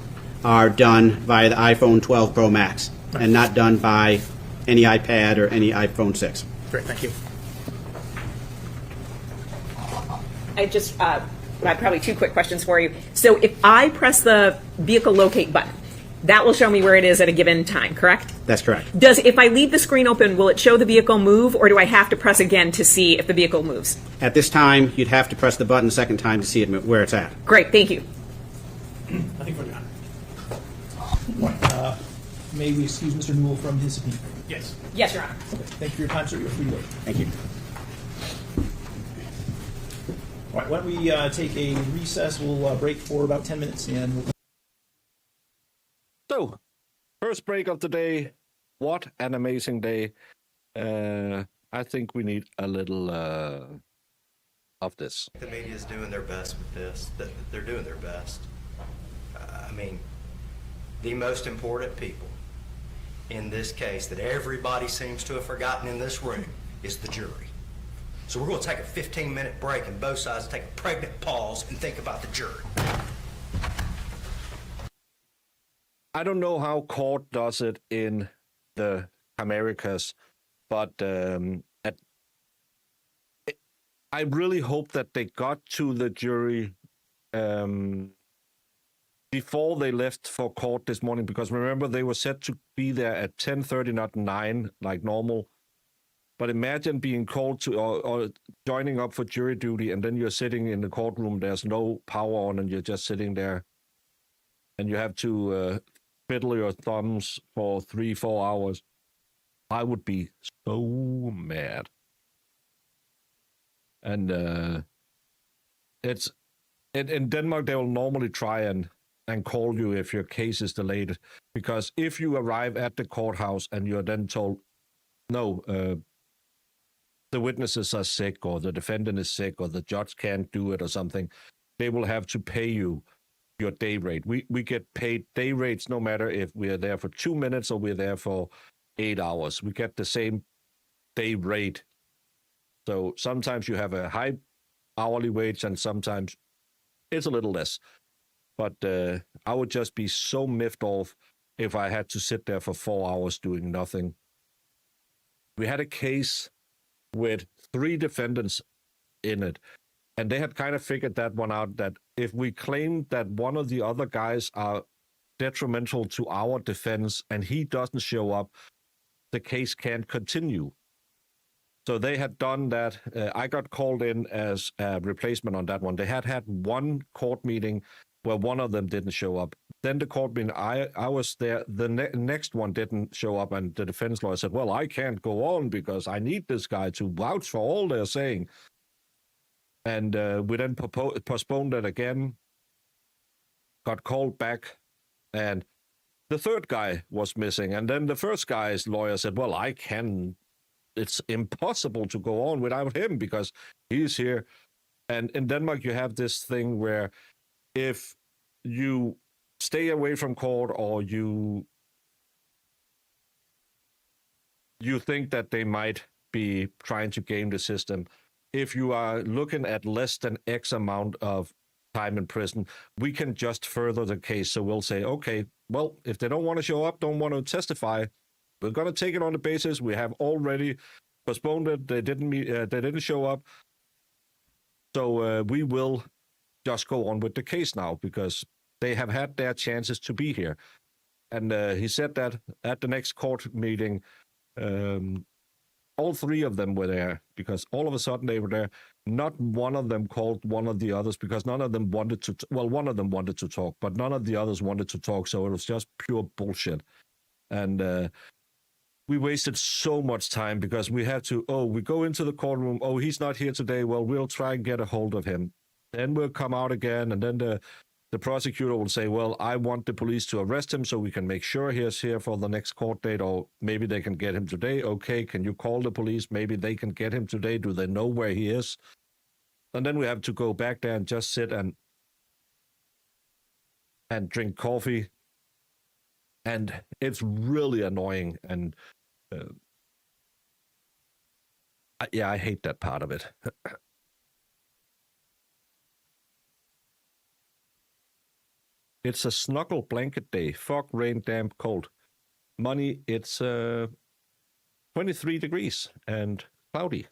are done via the iPhone 12 Pro Max and not done by any iPad or any iPhone 6. Great, thank you. I just, I have probably two quick questions for you. So if I press the vehicle locate button, that will show me where it is at a given time, correct? That's correct. If I leave the screen open, will it show the vehicle move, or do I have to press again to see if the vehicle moves? At this time, you'd have to press the button a second time to see it where it's at. Great, thank you. I think we're done. May we excuse Mr. Newell from his subpoena? Yes. Yes, Your Honor. Okay. Thank you for your time, sir. You're free to go. Thank you. All right, why don't we take a recess? We'll break for about 10 minutes, and we'll... So, first break of the day. What an amazing day. I think we need a little of this. The media is doing their best with this. They're doing their best. I mean, the most important people in this case that everybody seems to have forgotten in this room is the jury. So we're going to take a 15-minute break and both sides take a pregnant pause and think about the jury. I don't know how court does it in the Americas, but I really hope that they got to the jury before they left for court this morning, because remember, they were set to be there at 10:30, not 9, like normal. But imagine being called to or joining up for jury duty, and then you're sitting in the courtroom, there's no power on, and you're just sitting there, and you have to fiddle your thumbs for 3-4 hours. I would be so mad. And it's in Denmark, they will normally try and call you if your case is delayed, because if you arrive at the courthouse and you're then told, no, the witnesses are sick, or the defendant is sick, or the judge can't do it or something, they will have to pay you your day rate. We get paid day rates no matter if we are there for 2 minutes or we're there for 8 hours. We get the same day rate. So sometimes you have a high hourly wage and sometimes it's a little less. But I would just be so miffed off if I had to sit there for 4 hours doing nothing. We had a case with 3 defendants in it, and they had kind of figured that one out, that if we claim that one of the other guys are detrimental to our defense and he doesn't show up, the case can't continue. So they had done that. I got called in as a replacement on that one. They had one court meeting where one of them didn't show up. Then the court meeting, I was there. The next one didn't show up, and the defense lawyer said, well, I can't go on because I need this guy to vouch for all they're saying. And we then postponed it again, got called back, and the third guy was missing. And then the first guy's lawyer said, well, it's impossible to go on without him because he's here. And in Denmark, you have this thing where if you stay away from court or you think that they might be trying to game the system, if you are looking at less than X amount of time in prison, we can just further the case. So we'll say, okay, well, if they don't want to show up, don't want to testify, we're going to take it on the basis we have already postponed it. They didn't show up. So we will just go on with the case now because they have had their chances to be here. And he said that at the next court meeting, all three of them were there because all of a sudden they were there. Not one of them called one of the others because none of them wanted to. Well, one of them wanted to talk, but none of the others wanted to talk. So it was just pure bullshit. And we wasted so much time because we had to, we go into the courtroom. Oh, he's not here today. Well, we'll try and get a hold of him. Then we'll come out again. And then the prosecutor will say, well, I want the police to arrest him so we can make sure he is here for the next court date, or maybe they can get him today. Okay, can you call the police? Maybe they can get him today. Do they know where he is? And then we have to go back there and just sit and drink coffee. And it's really annoying. And I hate that part of it. It's a snuggle blanket day. Fog, rain, damp, cold. Money, it's 23 degrees and cloudy.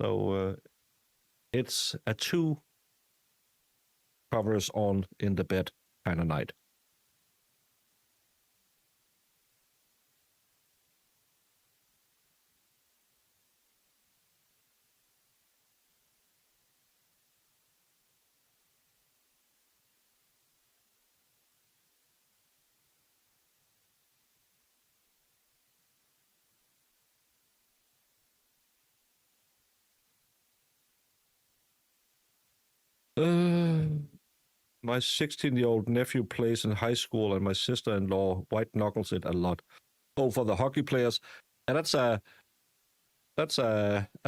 So it's a 2 covers on in the bed kind of night. My 16-year-old nephew plays in high school, and my sister-in-law white knuckles it a lot. Oh, for the hockey players, and that's a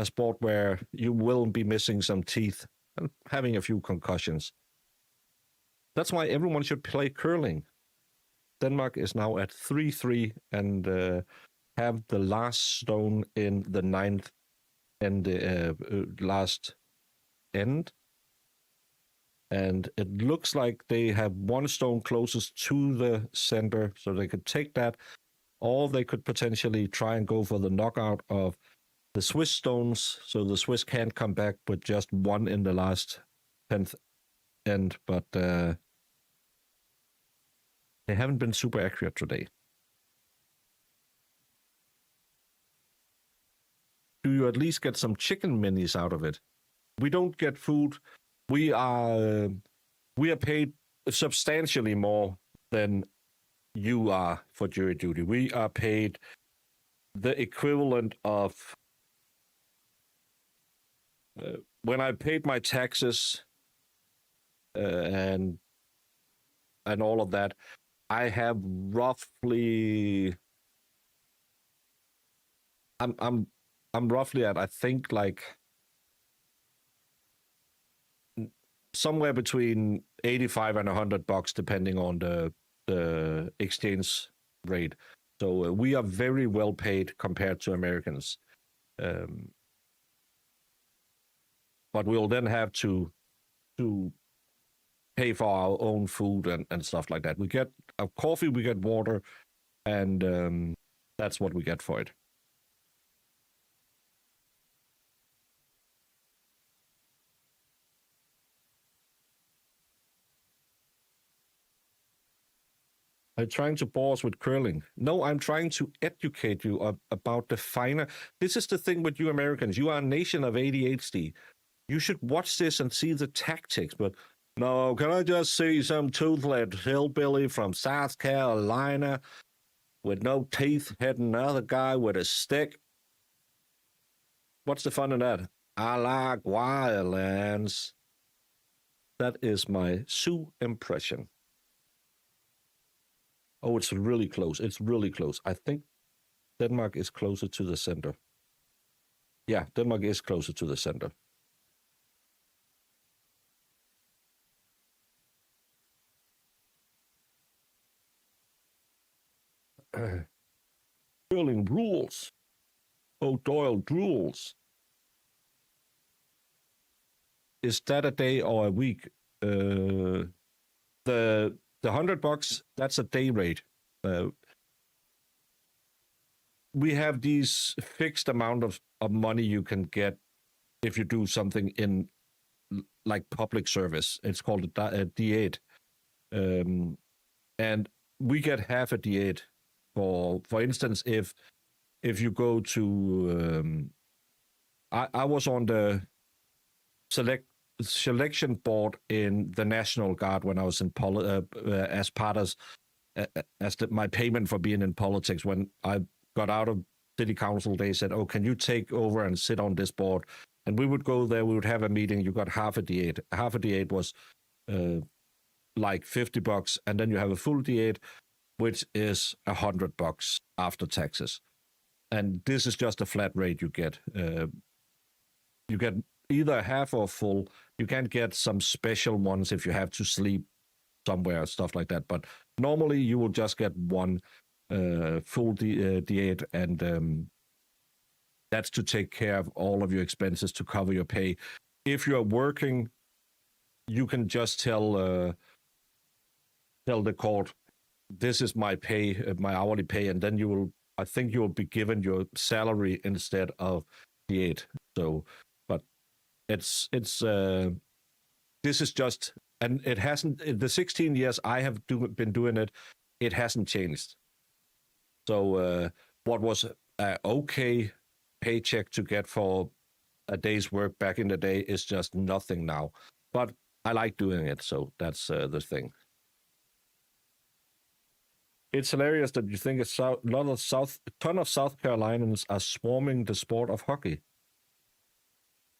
sport where you will be missing some teeth and having a few concussions. That's why everyone should play curling. Denmark is now at 3-3 and have the last stone in the 9th and the last end. And it looks like they have one stone closest to the center, so they could take that, or they could potentially try and go for the knockout of the Swiss stones, so the Swiss can't come back with just one in the last 10th end, but they haven't been super accurate today. Do you at least get some chicken minis out of it? We don't get food. We are paid substantially more than you are for jury duty. We are paid the equivalent of when I paid my taxes and all of that. I have roughly I'm roughly at, I think, like somewhere between $85 and $100, depending on the exchange rate. So we are very well paid compared to Americans. But we'll then have to pay for our own food and stuff like that. We get a coffee, we get water, and that's what we get for it. Are you trying to bore us with curling? No, I'm trying to educate you about the finer. This is the thing with you Americans. You are a nation of ADHD. You should watch this and see the tactics. But no, can I just see some toothless hillbilly from South Carolina with no teeth hitting another guy with a stick? What's the fun in that? I like wildlands. That is my Sioux impression. Oh, it's really close. It's really close. I think Denmark is closer to the center. Yeah, Denmark is closer to the center. Curling rules. O'Doyle rules. Is that a day or a week? The $100, that's a day rate. We have these fixed amount of money you can get if you do something in like public service. It's called a D8. And we get half a D8 for instance, if you go to I was on the selection board in the National Guard when I was in as part of my payment for being in politics. When I got out of city council, they said, "Oh, can you take over and sit on this board?" And we would go there. We would have a meeting. You got half a D8. Half a D8 was like $50, and then you have a full D8, which is $100 after taxes. And this is just a flat rate you get. You get either half or full. You can get some special ones if you have to sleep somewhere, stuff like that. But normally you will just get one full D8, and that's to take care of all of your expenses, to cover your pay. If you're working, you can just tell the court, this is my pay, my hourly pay, and then I think you will be given your salary instead of D8. So, but this is just, and it hasn't, in the 16 years I have been doing it, it hasn't changed. So what was an okay paycheck to get for a day's work back in the day is just nothing now. But I like doing it, so that's the thing. It's hilarious that you think a ton of South Carolinians are swarming the sport of hockey.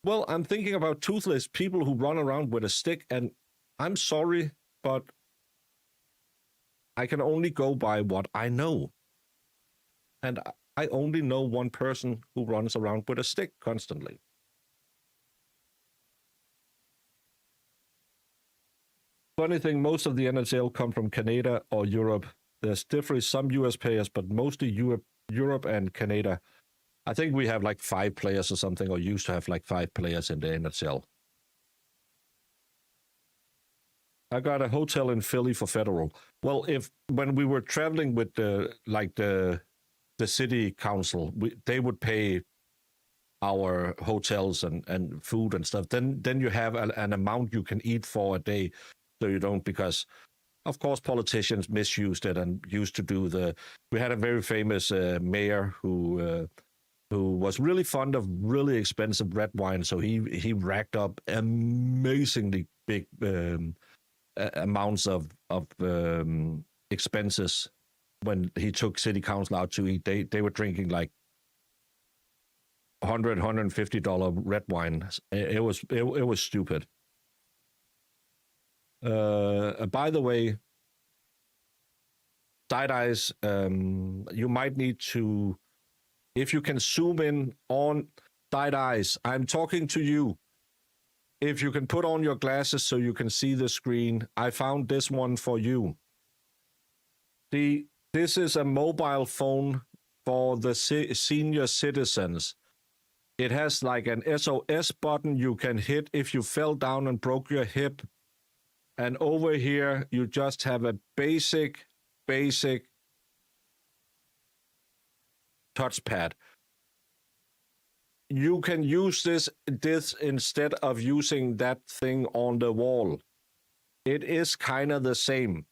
Well, I'm thinking about toothless people who run around with a stick, and I'm sorry, but I can only go by what I know. And I only know one person who runs around with a stick constantly. Funny thing, most of the NHL come from Canada or Europe. There's definitely some US players, but mostly Europe and Canada. I think we have like 5 players or something, or used to have like 5 players in the NHL. I got a hotel in Philly for federal. Well, when we were traveling with the city council, they would pay our hotels and food and stuff. Then you have an amount you can eat for a day, so you don't, because of course politicians misused it and used to do we had a very famous mayor who was really fond of really expensive red wine, so he racked up amazingly big amounts of expenses when he took city council out to eat. They were drinking like $150 red wine. It was stupid. By the way, side eyes, you might need to, if you can zoom in on side eyes, I'm talking to you. If you can put on your glasses so you can see the screen, I found this one for you. This is a mobile phone for the senior citizens. It has like an SOS button you can hit if you fell down and broke your hip. And over here, you just have a basic touchpad. You can use this instead of using that thing on the wall. It is kind of the same.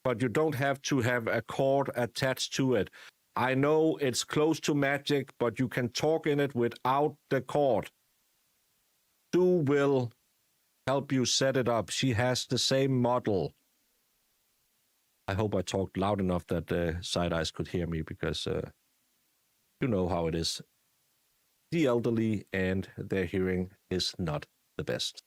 but you don't have to have a cord attached to it. I know it's close to magic, but you can talk in it without the cord. Sue will help you set it up. She has the same model. I hope I talked loud enough that the side eyes could hear me, because you know how it is. The elderly and their hearing is not the best.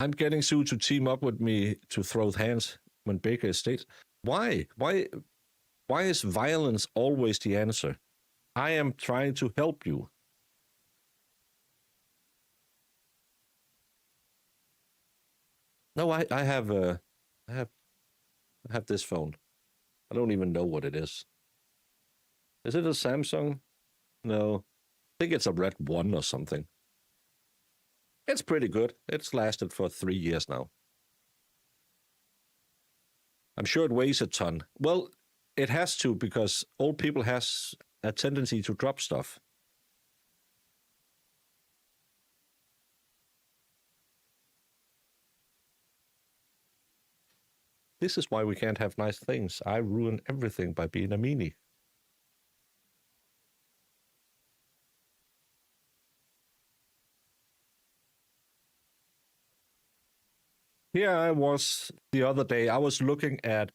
I'm getting Sue to team up with me to throw hands when Baker is states. Why? Why is violence always the answer? I am trying to help you. No, I have this phone. I don't even know what it is. Is it a Samsung? No. I think it's a Red 1 or something. It's pretty good. It's lasted for 3 years now. I'm sure it weighs a ton. Well, it has to, because old people has a tendency to drop stuff. This is why we can't have nice things. I ruin everything by being a meanie. Here I was the other day. I was looking at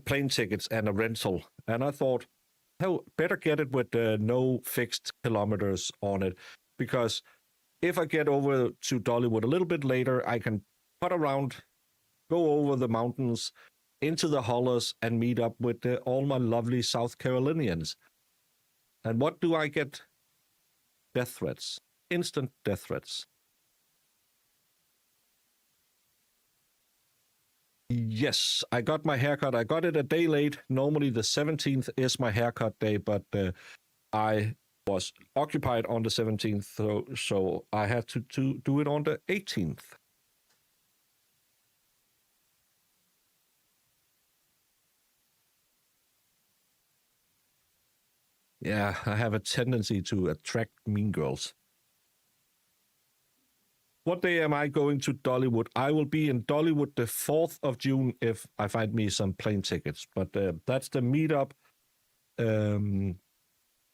plane tickets and a rental, and I thought, hell, better get it with no fixed kilometers on it, because if I get over to Dollywood a little bit later, I can putt around, go over the mountains, into the hollers, and meet up with all my lovely South Carolinians. And what do I get? Death threats. Instant death threats. Yes, I got my haircut. I got it a day late. Normally the 17th is my haircut day, but I was occupied on the 17th, so I had to do it on the 18th. Yeah, I have a tendency to attract mean girls. What day am I going to Dollywood? I will be in Dollywood the 4th of June if I find me some plane tickets. But that's the meetup.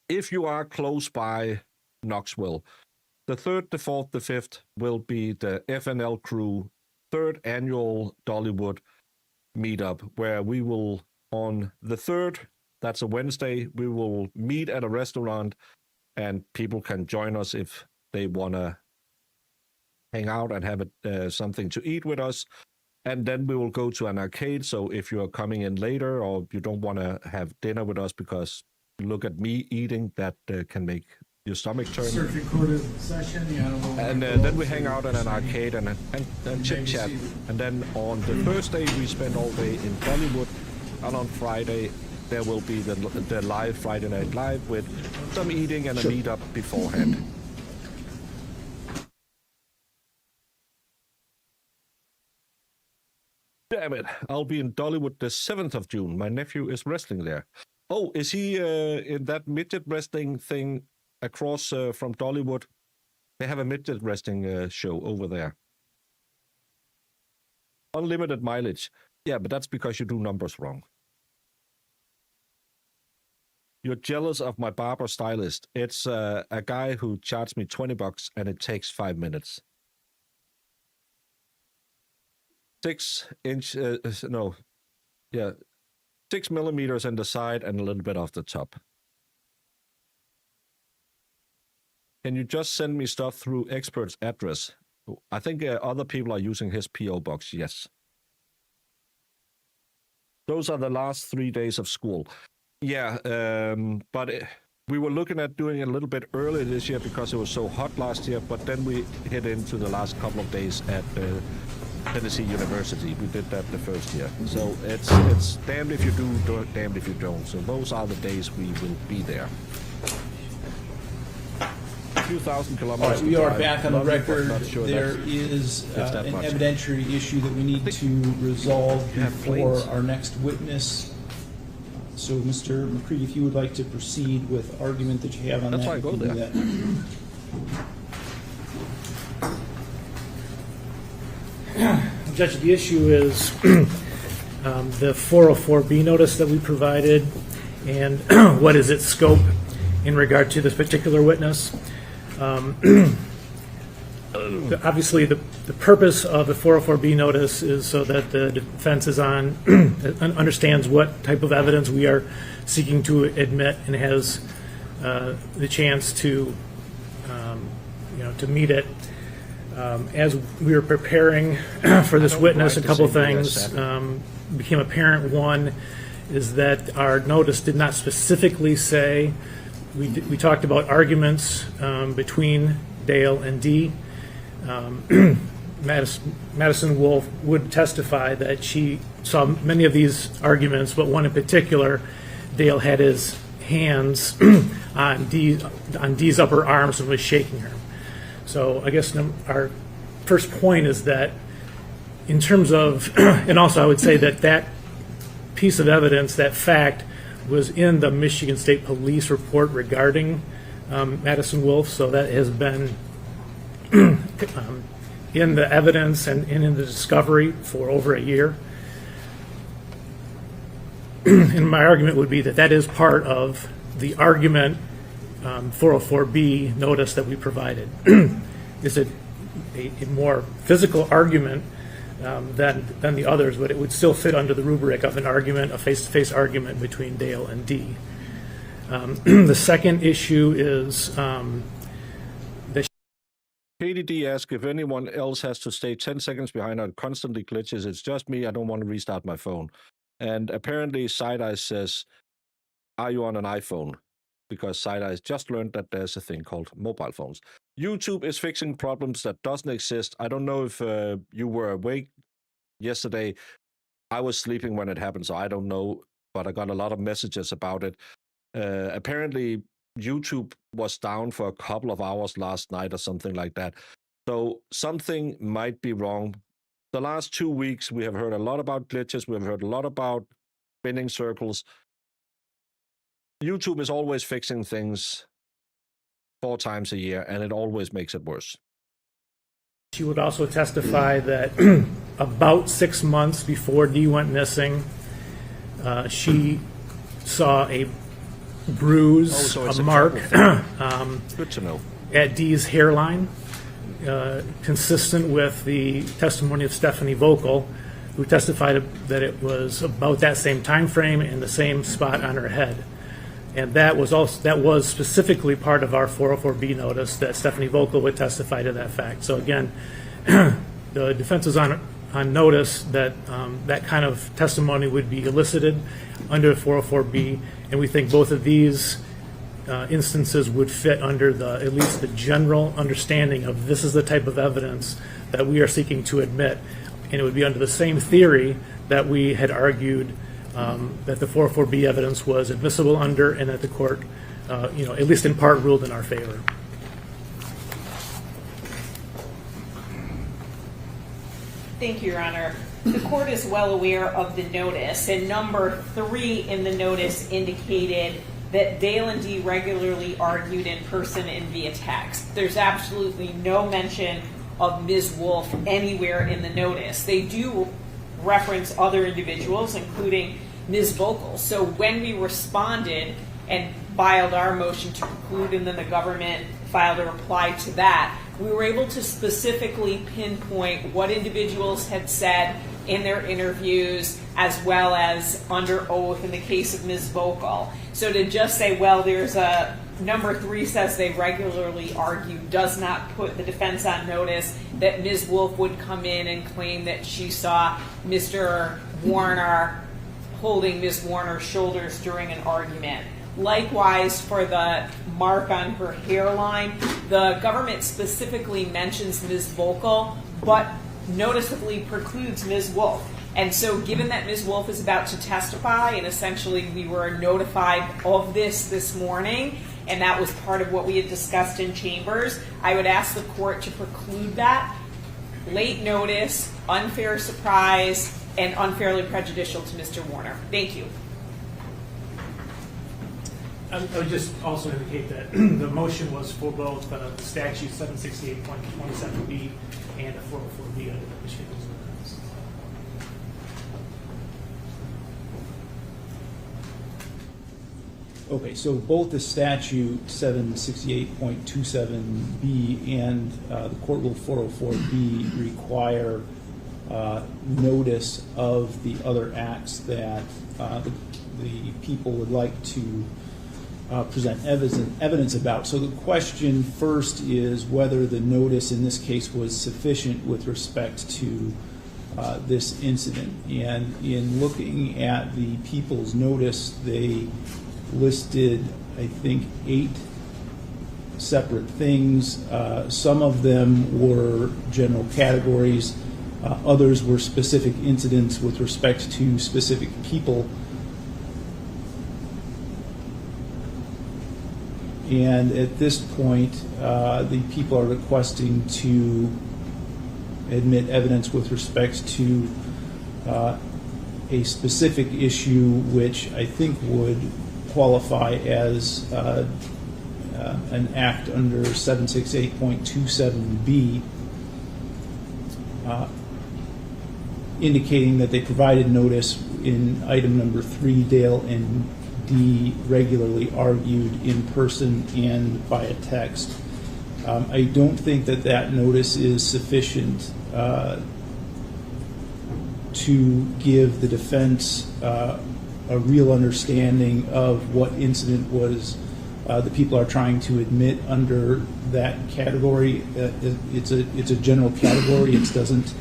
If you are close by Knoxville, the 3rd, the 4th, the 5th will be the FNL Crew 3rd annual Dollywood meetup, where we will, on the 3rd, that's a Wednesday, we will meet at a restaurant, and people can join us if they want to hang out and have something to eat with us. And then we will go to an arcade. So if you're coming in later, or you don't want to have dinner with us because look at me eating, that can make your stomach turn. Recorded session, and then we hang out in an arcade and chit chat. And then on the Thursday, we spend all day in Bollywood. And on Friday, there will be the live Friday Night Live with some eating and a meetup beforehand. Damn it, I'll be in Dollywood the 7th of June. My nephew is wrestling there. Oh, is he in that midget wrestling thing across from Dollywood? They have a midget wrestling show over there. Unlimited mileage. Yeah, but that's because you do numbers wrong. You're jealous of my barber stylist. It's a guy who charged me $20 and it takes 5 minutes. 6 millimeters in the side and a little bit off the top. Can you just send me stuff through expert's address? I think other people are using his P.O. box, yes. Those are the last 3 days of school. Yeah, but we were looking at doing it a little bit earlier this year because it was so hot last year, but then we hit into the last couple of days at Tennessee University. We did that the first year. So it's damned if you do, damned if you don't. So those are the days we will be there. A few thousand kilometers. All right, we are back on the record. Sure there is an evidentiary issue that we need to resolve before our next witness. So, Mr. McCready, if you would like to proceed with argument that you have on That's that, why I go you can do there. that. Judge, the issue is the 404B notice that we provided and what is its scope in regard to this particular witness. Obviously, the purpose of the 404B notice is so that the defense is understands what type of evidence we are seeking to admit and has the chance to, to meet it. As we were preparing for this witness, a couple things became apparent. One is that our notice did not specifically say, we talked about arguments between Dale and Dee. Madison Wolf would testify that she saw many of these arguments, but one in particular, Dale had his hands on Dee's upper arms and was shaking her. So I guess our first point is that in terms of, and also I would say that that piece of evidence, that fact, was in the Michigan State Police report regarding Madison Wolf, so that has been in the evidence and in the discovery for over a year. And my argument would be that that is part of the argument 404B notice that we provided. Is it a more physical argument than the others, but it would still fit under the rubric of an argument, a face-to-face argument between Dale and Dee. The second issue is KDD asked if anyone else has to stay 10 seconds behind or constantly glitches. It's just me. I don't want to restart my phone. And apparently Side-Eye says, are you on an iPhone? Because Side-Eye just learned that there's a thing called mobile phones. YouTube is fixing problems that doesn't exist. I don't know if you were awake yesterday. I was sleeping when it happened, so I don't know. But I got a lot of messages about it. Apparently, YouTube was down for a couple of hours last night or something like that. So something might be wrong. The last 2 weeks, we have heard a lot about glitches. We've heard a lot about spinning circles. YouTube is always fixing things 4 times a year, and it always makes it worse. She would also testify that about 6 months before Dee went missing, she saw a bruise, a mark good to know, at Dee's hairline, consistent with the testimony of Stephanie Vocal, who testified that it was about that same time frame and the same spot on her head. And that was specifically part of our 404B notice, that Stephanie Vocal would testify to that fact. So again, the defense is on notice that that kind of testimony would be elicited under 404B, and we think both of these instances would fit under at least the general understanding of this is the type of evidence that we are seeking to admit, and it would be under the same theory that we had argued that the 404B evidence was admissible under, and that the court, at least in part, ruled in our favor. Thank you, Your Honor. The court is well aware of the notice, and number 3 in the notice indicated that Dale and Dee regularly argued in person and via text. There's absolutely no mention of Ms. Wolf anywhere in the notice. They do reference other individuals, including Ms. Vocal. So when we responded and filed our motion to preclude, and then the government filed a reply to that, we were able to specifically pinpoint what individuals had said in their interviews, as well as under oath in the case of Ms. Vocal. So to just say, well, there's a number 3 says they regularly argue, does not put the defense on notice that Ms. Wolf would come in and claim that she saw Mr. Warner holding Ms. Warner's shoulders during an argument. Likewise, for the mark on her hairline, the government specifically mentions Ms. Vocal, but noticeably precludes Ms. Wolf. And so given that Ms. Wolf is about to testify, and essentially we were notified of this morning, and that was part of what we had discussed in chambers, I would ask the court to preclude that. Late notice, unfair surprise, and unfairly prejudicial to Mr. Warner. Thank you. I would just also indicate that the motion was for both the statute 768.27B and a 404B under the Michigan Rules of Evidence. Okay, so both the statute 768.27B and the Court Rule 404B require notice of the other acts that the people would like to present evidence about. So the question first is whether the notice in this case was sufficient with respect to this incident. And in looking at the people's notice, they listed, I think, 8 separate things. Some of them were general categories. Others were specific incidents with respect to specific people. And at this point, the people are requesting to admit evidence with respect to a specific issue, which I think would qualify as an act under 768.27B, indicating that they provided notice in item number 3, Dale and Dee regularly argued in person and by a text. I don't think that that notice is sufficient to give the defense a real understanding of what incident was the people are trying to admit under that category. It's a general category. It doesn't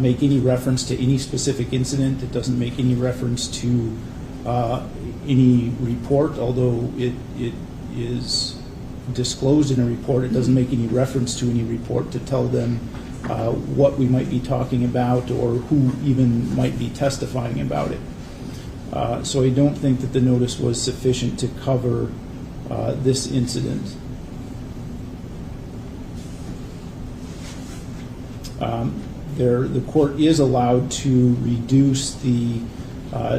make any reference to any specific incident. It doesn't make any reference to any report, although it is disclosed in a report. It doesn't make any reference to any report to tell them what we might be talking about or who even might be testifying about it. So I don't think that the notice was sufficient to cover this incident. The court is allowed to reduce the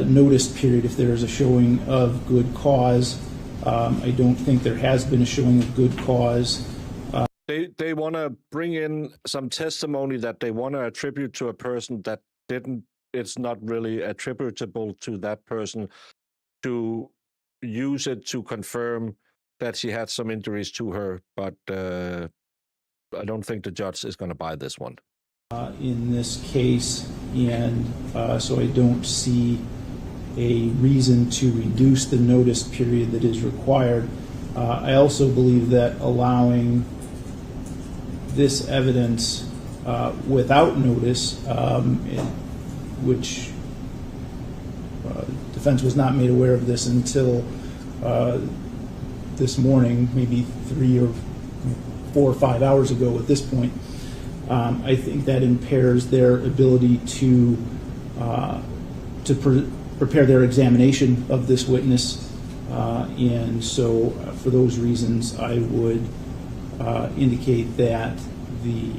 notice period if there is a showing of good cause. I don't think there has been a showing of good cause. They want to bring in some testimony that they want to attribute to a person that didn't. It's not really attributable to that person, to use it to confirm that she had some injuries to her. But I don't think the judge is going to buy this one. In this case, and so I don't see a reason to reduce the notice period that is required. I also believe that allowing this evidence without notice, which defense was not made aware of this until this morning, maybe 3 or 4 or 5 hours ago at this point, I think that impairs their ability to prepare their examination of this witness, and so for those reasons, I would indicate that the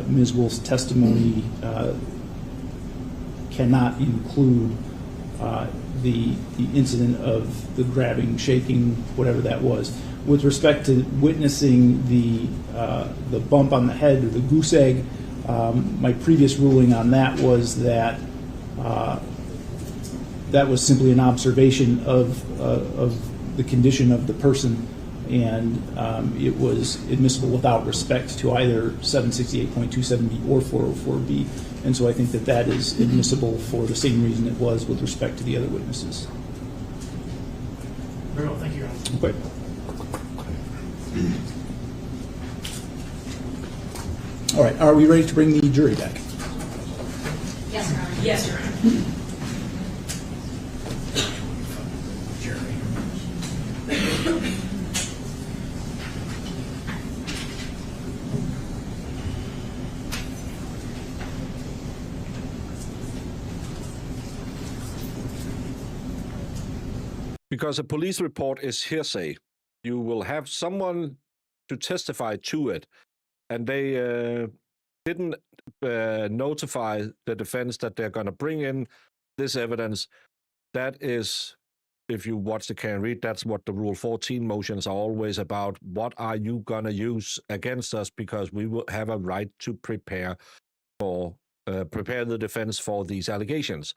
Ms. Wolf's testimony cannot include the incident of the grabbing, shaking, whatever that was. With respect to witnessing the bump on the head or the goose egg, my previous ruling on that was that that was simply an observation of the condition of the person, and it was admissible without respect to either 768.27B or 404B, and so I think that that is admissible for the same reason it was with respect to the other witnesses. Very well, thank you, Your Honor. Okay. All right, are we ready to bring the jury back? Yes, Your Honor. Yes, Your Honor. Because a police report is hearsay, you will have someone to testify to it, and they didn't notify the defense that they're going to bring in this evidence. That is if you watch the can read, that's what the Rule 14 motions are always about. What are you gonna use against us? Because we will have a right to prepare the defense for these allegations.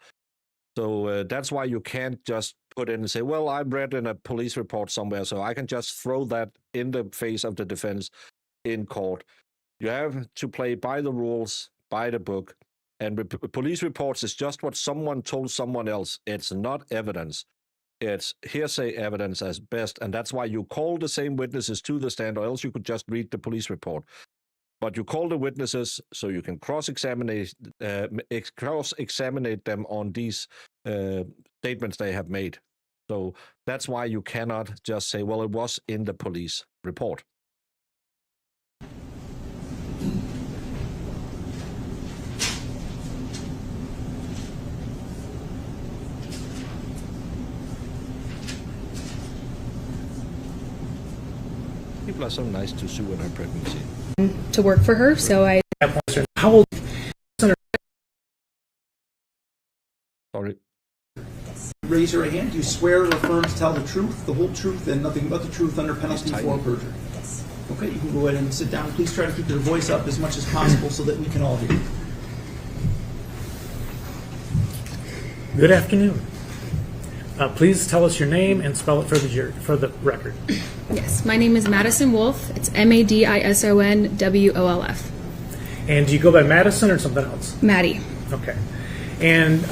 So that's why you can't just put in and say, well, I read in a police report somewhere, so I can just throw that in the face of the defense in court. You have to play by the rules, by the book, and police reports is just what someone told someone else. It's not evidence. It's hearsay evidence at best, and that's why you call the same witnesses to the stand, or else you could just read the police report. But you call the witnesses so you can cross-examine them on these statements they have made. So that's why you cannot just say, well, it was in the police report. People are so nice to Sue in her pregnancy. To work for her, so I... How old? Sorry. Raise your right hand. Do you swear or affirm to tell the truth, the whole truth, and nothing but the truth under penalty for perjury? Yes. Okay, you can go ahead and sit down. Please try to keep your voice up as much as possible so that we can all hear you. Good afternoon. Please tell us your name and spell it for the record. Yes, my name is Madison Wolf. It's MADISONWOLF. And do you go by Madison or something else? Maddie. Okay. And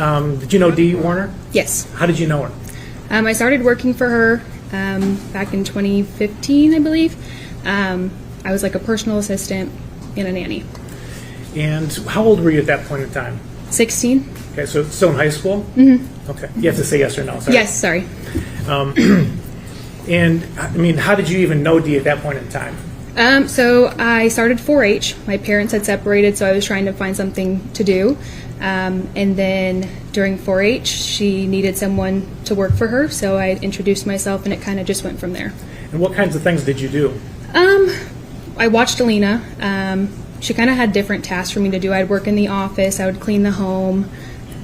did you know Dee Warner? Yes. How did you know her? I started working for her back in 2015, I believe. I was like a personal assistant and a nanny. And how old were you at that point in time? 16. Okay, so still in high school? Mm-hmm. Okay. You have to say yes or no. Sorry. Yes, sorry. And, I mean, how did you even know Dee at that point in time? So I started 4-H. My parents had separated, so I was trying to find something to do. And then during 4-H, she needed someone to work for her, so I introduced myself, and it kind of just went from there. And what kinds of things did you do? I watched Alina. She kind of had different tasks for me to do. I'd work in the office, I would clean the home,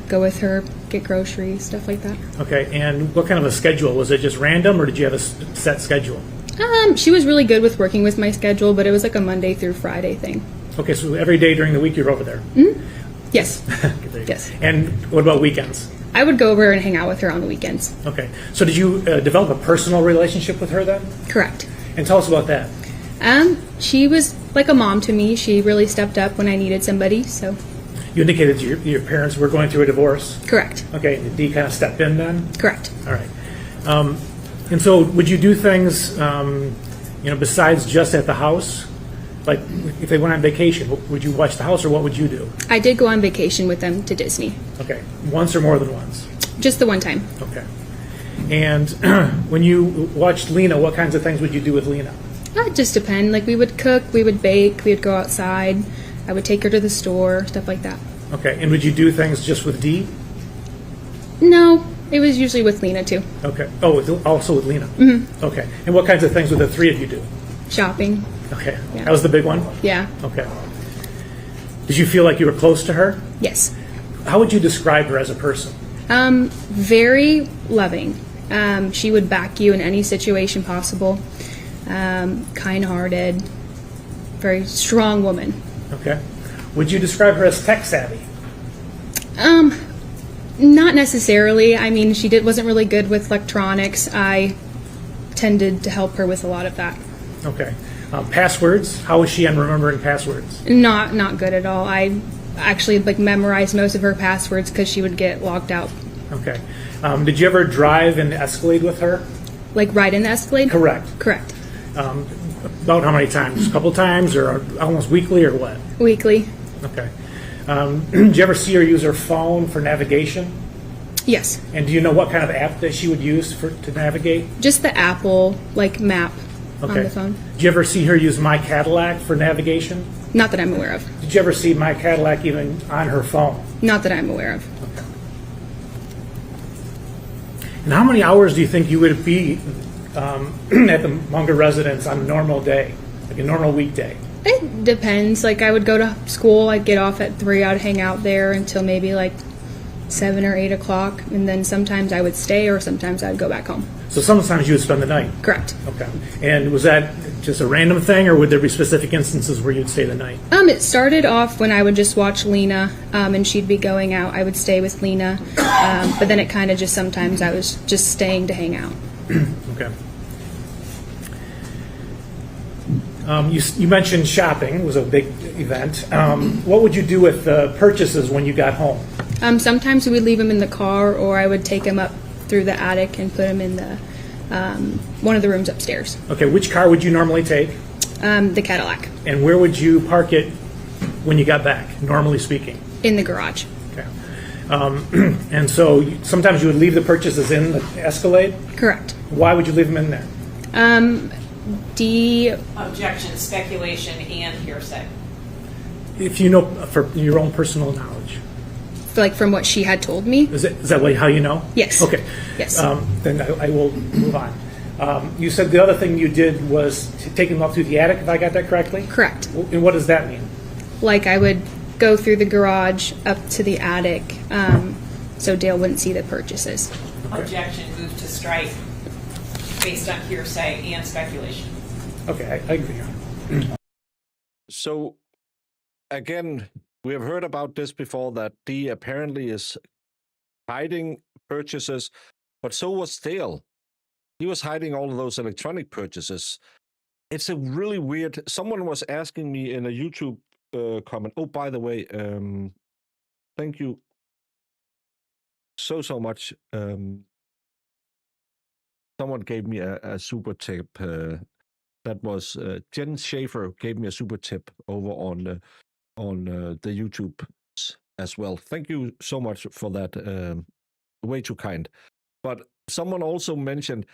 go with her, get groceries, stuff like that. Okay, and what kind of a schedule? Was it just random, or did you have a set schedule? She was really good with working with my schedule, but it was like a Monday through Friday thing. Okay, so every day during the week you're over there? Mm-hmm. Yes. Yes. And what about weekends? I would go over and hang out with her on the weekends. Okay, so did you develop a personal relationship with her then? Correct. And tell us about that. She was like a mom to me. She really stepped up when I needed somebody, so. You indicated your parents were going through a divorce? Correct. Okay, did Dee kind of step in then? Correct. All right. And so would you do things, besides just at the house? Like if they went on vacation, would you watch the house, or what would you do? I did go on vacation with them to Disney. Okay, once or more than once? Just the one time. Okay. And when you watched Lena, what kinds of things would you do with Lena? It just depend. Like we would cook, we would bake, we would go outside. I would take her to the store, stuff like that. Okay, and would you do things just with Dee? No, it was usually with Lena too. Okay. Oh, also with Lena? Mm-hmm. Okay. And what kinds of things would the three of you do? Shopping. Okay. Yeah. That was the big one? Yeah. Okay. Did you feel like you were close to her? Yes. How would you describe her as a person? Very loving. She would back you in any situation possible. Kind-hearted. Very strong woman. Okay. Would you describe her as tech savvy? Not necessarily. I mean, she wasn't really good with electronics. I tended to help her with a lot of that. Okay. Passwords. How was she on remembering passwords? Not good at all. I actually memorized most of her passwords because she would get logged out. Okay. Did you ever drive in the Escalade with her? Like ride in the Escalade? Correct. Correct. About how many times? A couple times, or almost weekly, or what? Weekly. Okay. Did you ever see her use her phone for navigation? Yes. And do you know what kind of app that she would use to navigate? Just the Apple map on the phone. Did you ever see her use My Cadillac for navigation? Not that I'm aware of. Did you ever see My Cadillac even on her phone? Not that I'm aware of. Okay. And how many hours do you think you would be at the Munger residence on a normal day, like a normal weekday? It depends. I would go to school, I'd get off at 3, I'd hang out there until maybe 6 7 or 8 o'clock, and then sometimes I would stay or sometimes I would go back home. So sometimes you would spend the night? Correct. Okay. And was that just a random thing, or would there be specific instances where you'd stay the night? It started off when I would just watch Lena, and she'd be going out. I would stay with Lena, but then it kind of just sometimes I was just staying to hang out. Okay. You mentioned shopping was a big event. What would you do with the purchases when you got home? Sometimes we would leave them in the car, or I would take them up through the attic and put them in the one of the rooms upstairs. Okay, which car would you normally take? The Cadillac. And where would you park it when you got back, normally speaking? In the garage. Okay. And so sometimes you would leave the purchases in the Escalade? Correct. Why would you leave them in there? Objection, speculation, and hearsay. If you know, for your own personal knowledge. Like from what she had told me? Is that how you know? Yes. Okay. Yes. Then I will move on. You said the other thing you did was to take them up through the attic, if I got that correctly? Correct. And what does that mean? Like I would go through the garage up to the attic, so Dale wouldn't see the purchases. Okay. Objection, move to strike based on hearsay and speculation. Okay, I agree. So, again, we have heard about this before, that Dee apparently is hiding purchases, but so was Dale. He was hiding all of those electronic purchases. It's a really weird... Someone was asking me in a YouTube comment, oh, by the way, thank you so much. Someone gave me a super tip. That was Jen Schaefer gave me a super tip over on the YouTube as well. Thank you so much for that. Way too kind. But someone also mentioned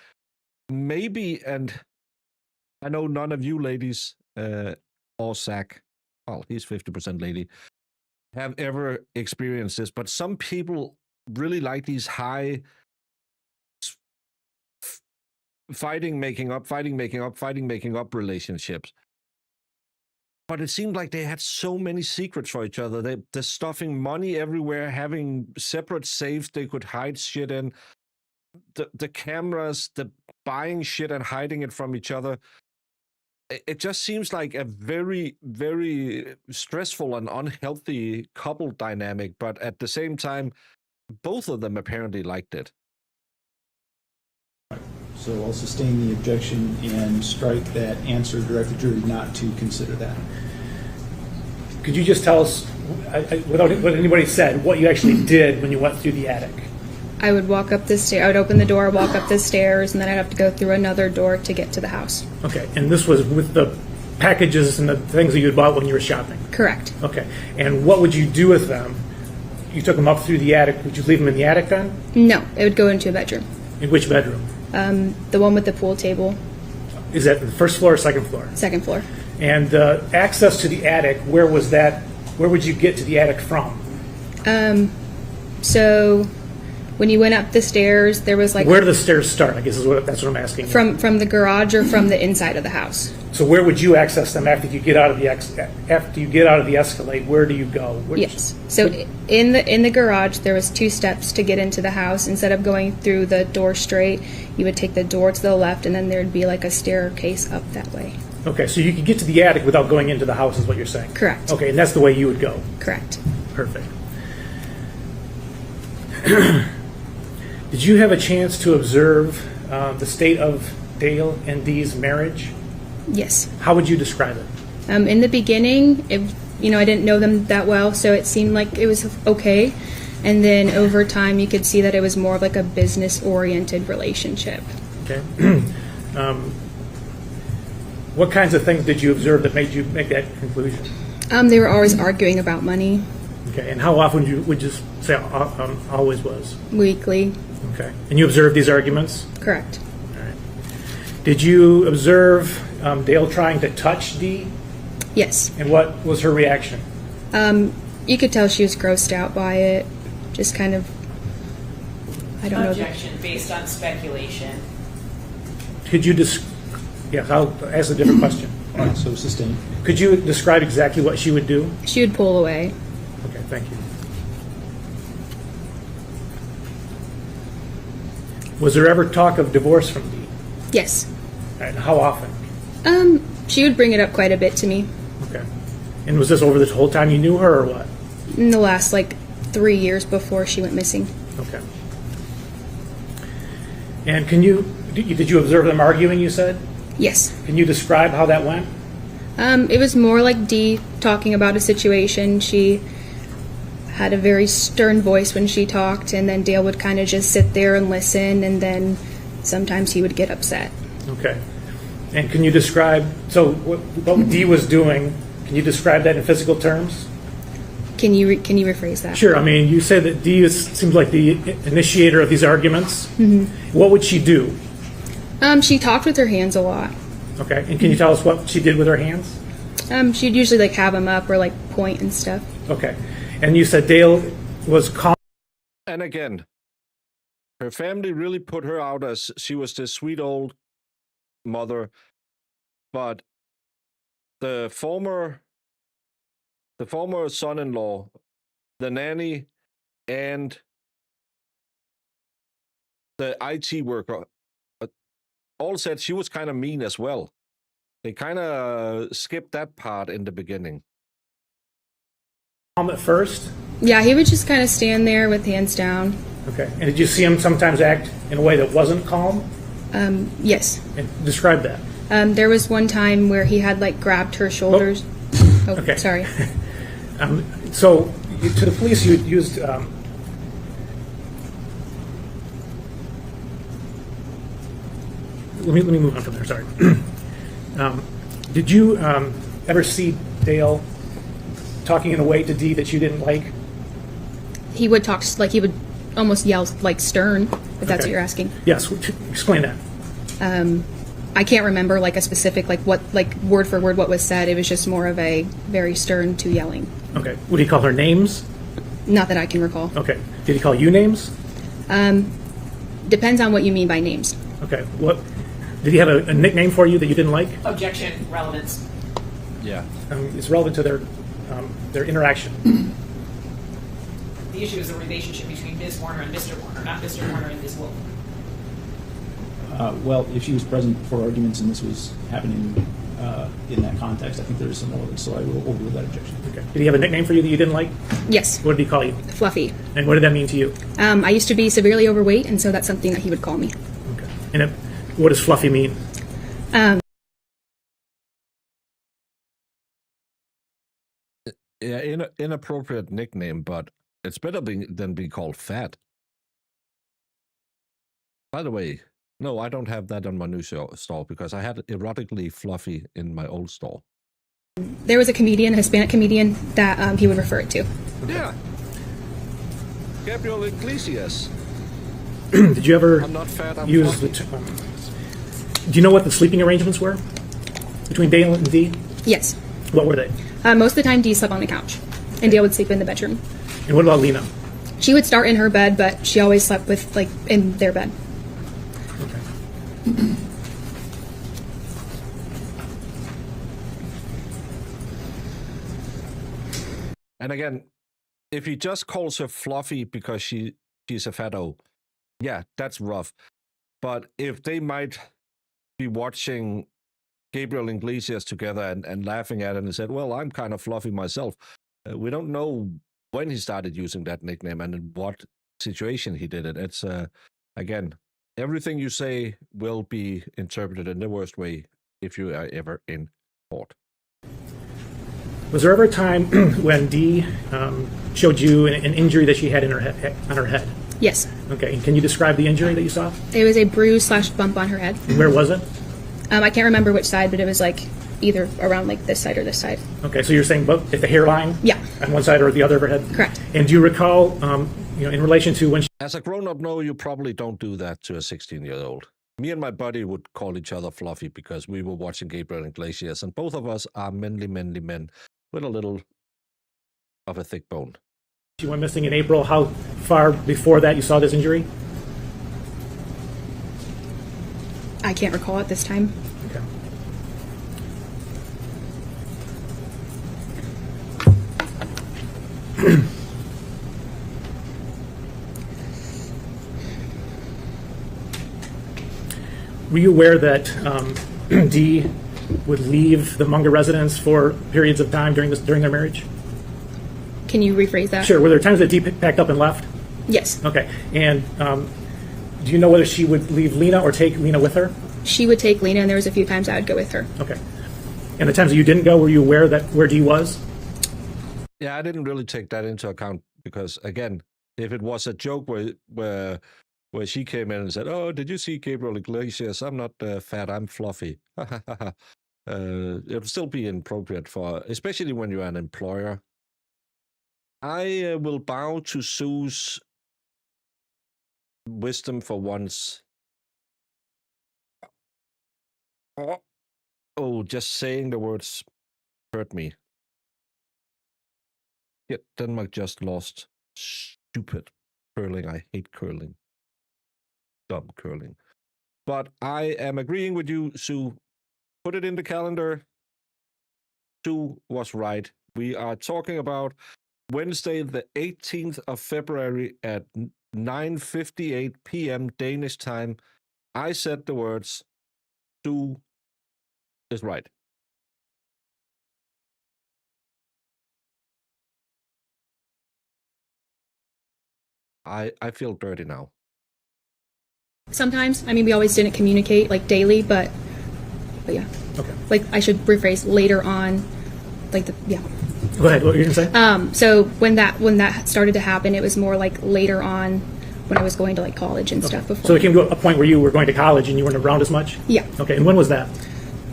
maybe, and I know none of you ladies or Zach, well, he's 50% lady, have ever experienced this, but some people really like these high fighting, making up relationships. But it seemed like they had so many secrets for each other. They're stuffing money everywhere, having separate safes they could hide shit in. The cameras, the buying shit and hiding it from each other. It just seems like a very, very stressful and unhealthy couple dynamic. But at the same time, both of them apparently liked it. So I'll sustain the objection and strike that answer, direct the jury not to consider that. Could you just tell us, without what anybody said, what you actually did when you went through the attic? I would walk up the stairs. I would open the door, walk up the stairs, and then I'd have to go through another door to get to the house. Okay, and this was with the packages and the things that you had bought when you were shopping? Correct. Okay, and what would you do with them? You took them up through the attic. Would you leave them in the attic then? No, it would go into a bedroom. In which bedroom? The one with the pool table. Is that the first floor or second floor? Second floor. And access to the attic, where was that? Where would you get to the attic from? So when you went up the stairs, there was like... Where do the stairs start? I guess that's what I'm asking. From the garage or from the inside of the house? So where would you access them after you get out of the Escalade? Where do you go? Yes. So in the garage, there was 2 steps to get into the house. Instead of going through the door straight, you would take the door to the left, and then there'd be like a staircase up that way. Okay, so you could get to the attic without going into the house, is what you're saying? Correct. Okay, and that's the way you would go? Correct. Perfect. Did you have a chance to observe the state of Dale and Dee's marriage? Yes. How would you describe it? In the beginning, I didn't know them that well, so it seemed like it was okay. And then over time, you could see that it was more of like a business-oriented relationship. Okay. What kinds of things did you observe that made you make that conclusion? They were always arguing about money. Okay, and how often would you say always was? Weekly. Okay, and you observed these arguments? Correct. All right. Did you observe Dale trying to touch Dee? Yes. And what was her reaction? You could tell she was grossed out by it. Just kind of, I don't know. Objection based on speculation. Could you yes, I'll ask a different question. All right, so sustain. Could you describe exactly what she would do? She would pull away. Okay, thank you. Was there ever talk of divorce from Dee? Yes. And how often? She would bring it up quite a bit to me. Okay. And was this over the whole time you knew her, or what? In the last, 3 years before she went missing. Okay. And did you observe them arguing, you said? Yes. Can you describe how that went? It was more like Dee talking about a situation. She had a very stern voice when she talked, and then Dale would kind of just sit there and listen, and then sometimes he would get upset. Okay. And can you describe, so what Dee was doing, can you describe that in physical terms? Can you rephrase that? Sure. I mean, you say that Dee seems like the initiator of these arguments. Mm-hmm. What would she do? She talked with her hands a lot. Okay. And can you tell us what she did with her hands? She'd usually have them up or point and stuff. Okay. And you said Dale was calm. And again, her family really put her out as she was this sweet old mother, but the former son-in-law, the nanny, and the IT worker all said she was kind of mean as well. They kind of skipped that part in the beginning. At first? Yeah, he would just kind of stand there with hands down. Okay. And did you see him sometimes act in a way that wasn't calm? Yes. And describe that. There was one time where he had grabbed her shoulders. Oh, okay. Sorry. So to the police, you used. Let me move on from there. Sorry. Did you ever see Dale talking in a way to Dee that you didn't like? He would talk he would almost yell stern, if that's what you're asking. Yes. Explain that. I can't remember a specific what word for word what was said. It was just more of a very stern to yelling. Okay. Would he call her names? Not that I can recall. Okay. Did he call you names? Depends on what you mean by names. Okay. What did he have a nickname for you that you didn't like? Objection. Relevance. Yeah. It's relevant to their interaction. The issue is the relationship between Ms. Warner and Mr. Warner, not Mr. Warner and Ms. Wolf. Well, if she was present for arguments and this was happening in that context, I think there is some relevance, so I will overrule that objection. Okay. Did he have a nickname for you that you didn't like? Yes. What did he call you? Fluffy. And what did that mean to you? I used to be severely overweight, and so that's something that he would call me. Okay. And what does fluffy mean? Yeah, inappropriate nickname, but it's better than being called fat. By the way, no, I don't have that on my new store because I had erotically fluffy in my old store. There was a comedian, a Hispanic comedian, that he would refer it to. Yeah. Gabriel Iglesias. Did you ever I'm not fat, I'm use fluffy. Do you know what the sleeping arrangements were between Dale and Dee? Yes. What were they? Most of the time, Dee slept on the couch, and Dale would sleep in the bedroom. And what about Lena? She would start in her bed, but she always slept with in their bed. Okay. And again, if he just calls her fluffy because she's a fatto, yeah, that's rough. But if they might be watching Gabriel Iglesias together and laughing at it and said, well, I'm kind of fluffy myself. We don't know when he started using that nickname and in what situation he did it. It's, again, everything you say will be interpreted in the worst way if you are ever in court. Was there ever a time when Dee showed you an injury that she had in her on her head? Yes. Okay. And can you describe the injury that you saw? It was a bruise/bump on her head. And where was it? I can't remember which side, but it was either around this side or this side. Okay, so you're saying both at the hairline? Yeah. On one side or the other of her head? Correct. And do you recall, in relation to when she... As a grown-up, no, you probably don't do that to a 16-year-old. Me and my buddy would call each other fluffy because we were watching Gabriel Iglesias, and both of us are manly men with a little of a thick bone. She went missing in April. How far before that you saw this injury? I can't recall at this time. Okay. Were you aware that Dee would leave the Munger residence for periods of time during their marriage? Can you rephrase that? Sure. Were there times that Dee packed up and left? Yes. Okay. And do you know whether she would leave Lena or take Lena with her? She would take Lena, and there was a few times I would go with her. Okay. And the times that you didn't go, were you aware that where Dee was? Yeah, I didn't really take that into account because, again, if it was a joke where she came in and said, "Oh, did you see Gabriel Iglesias? I'm not fat, I'm fluffy." It would still be inappropriate especially when you're an employer. I will bow to Sue's wisdom for once. Oh, just saying the words hurt me. Yet Denmark just lost. Stupid curling. I hate curling. Dumb curling. But I am agreeing with you, Sue. Put it in the calendar. Sue was right. We are talking about Wednesday, the 18th of February at 9:58 p.m. Danish time. I said the words. Sue is right. I feel dirty now. Sometimes, I mean, we always didn't communicate like daily, but yeah. Okay. Like I should rephrase later on, yeah. Go ahead. What were you gonna say? So when that started to happen, it was more like later on when I was going to like college and stuff. Before. So it came to a point where you were going to college and you weren't around as much? Yeah. Okay. And when was that?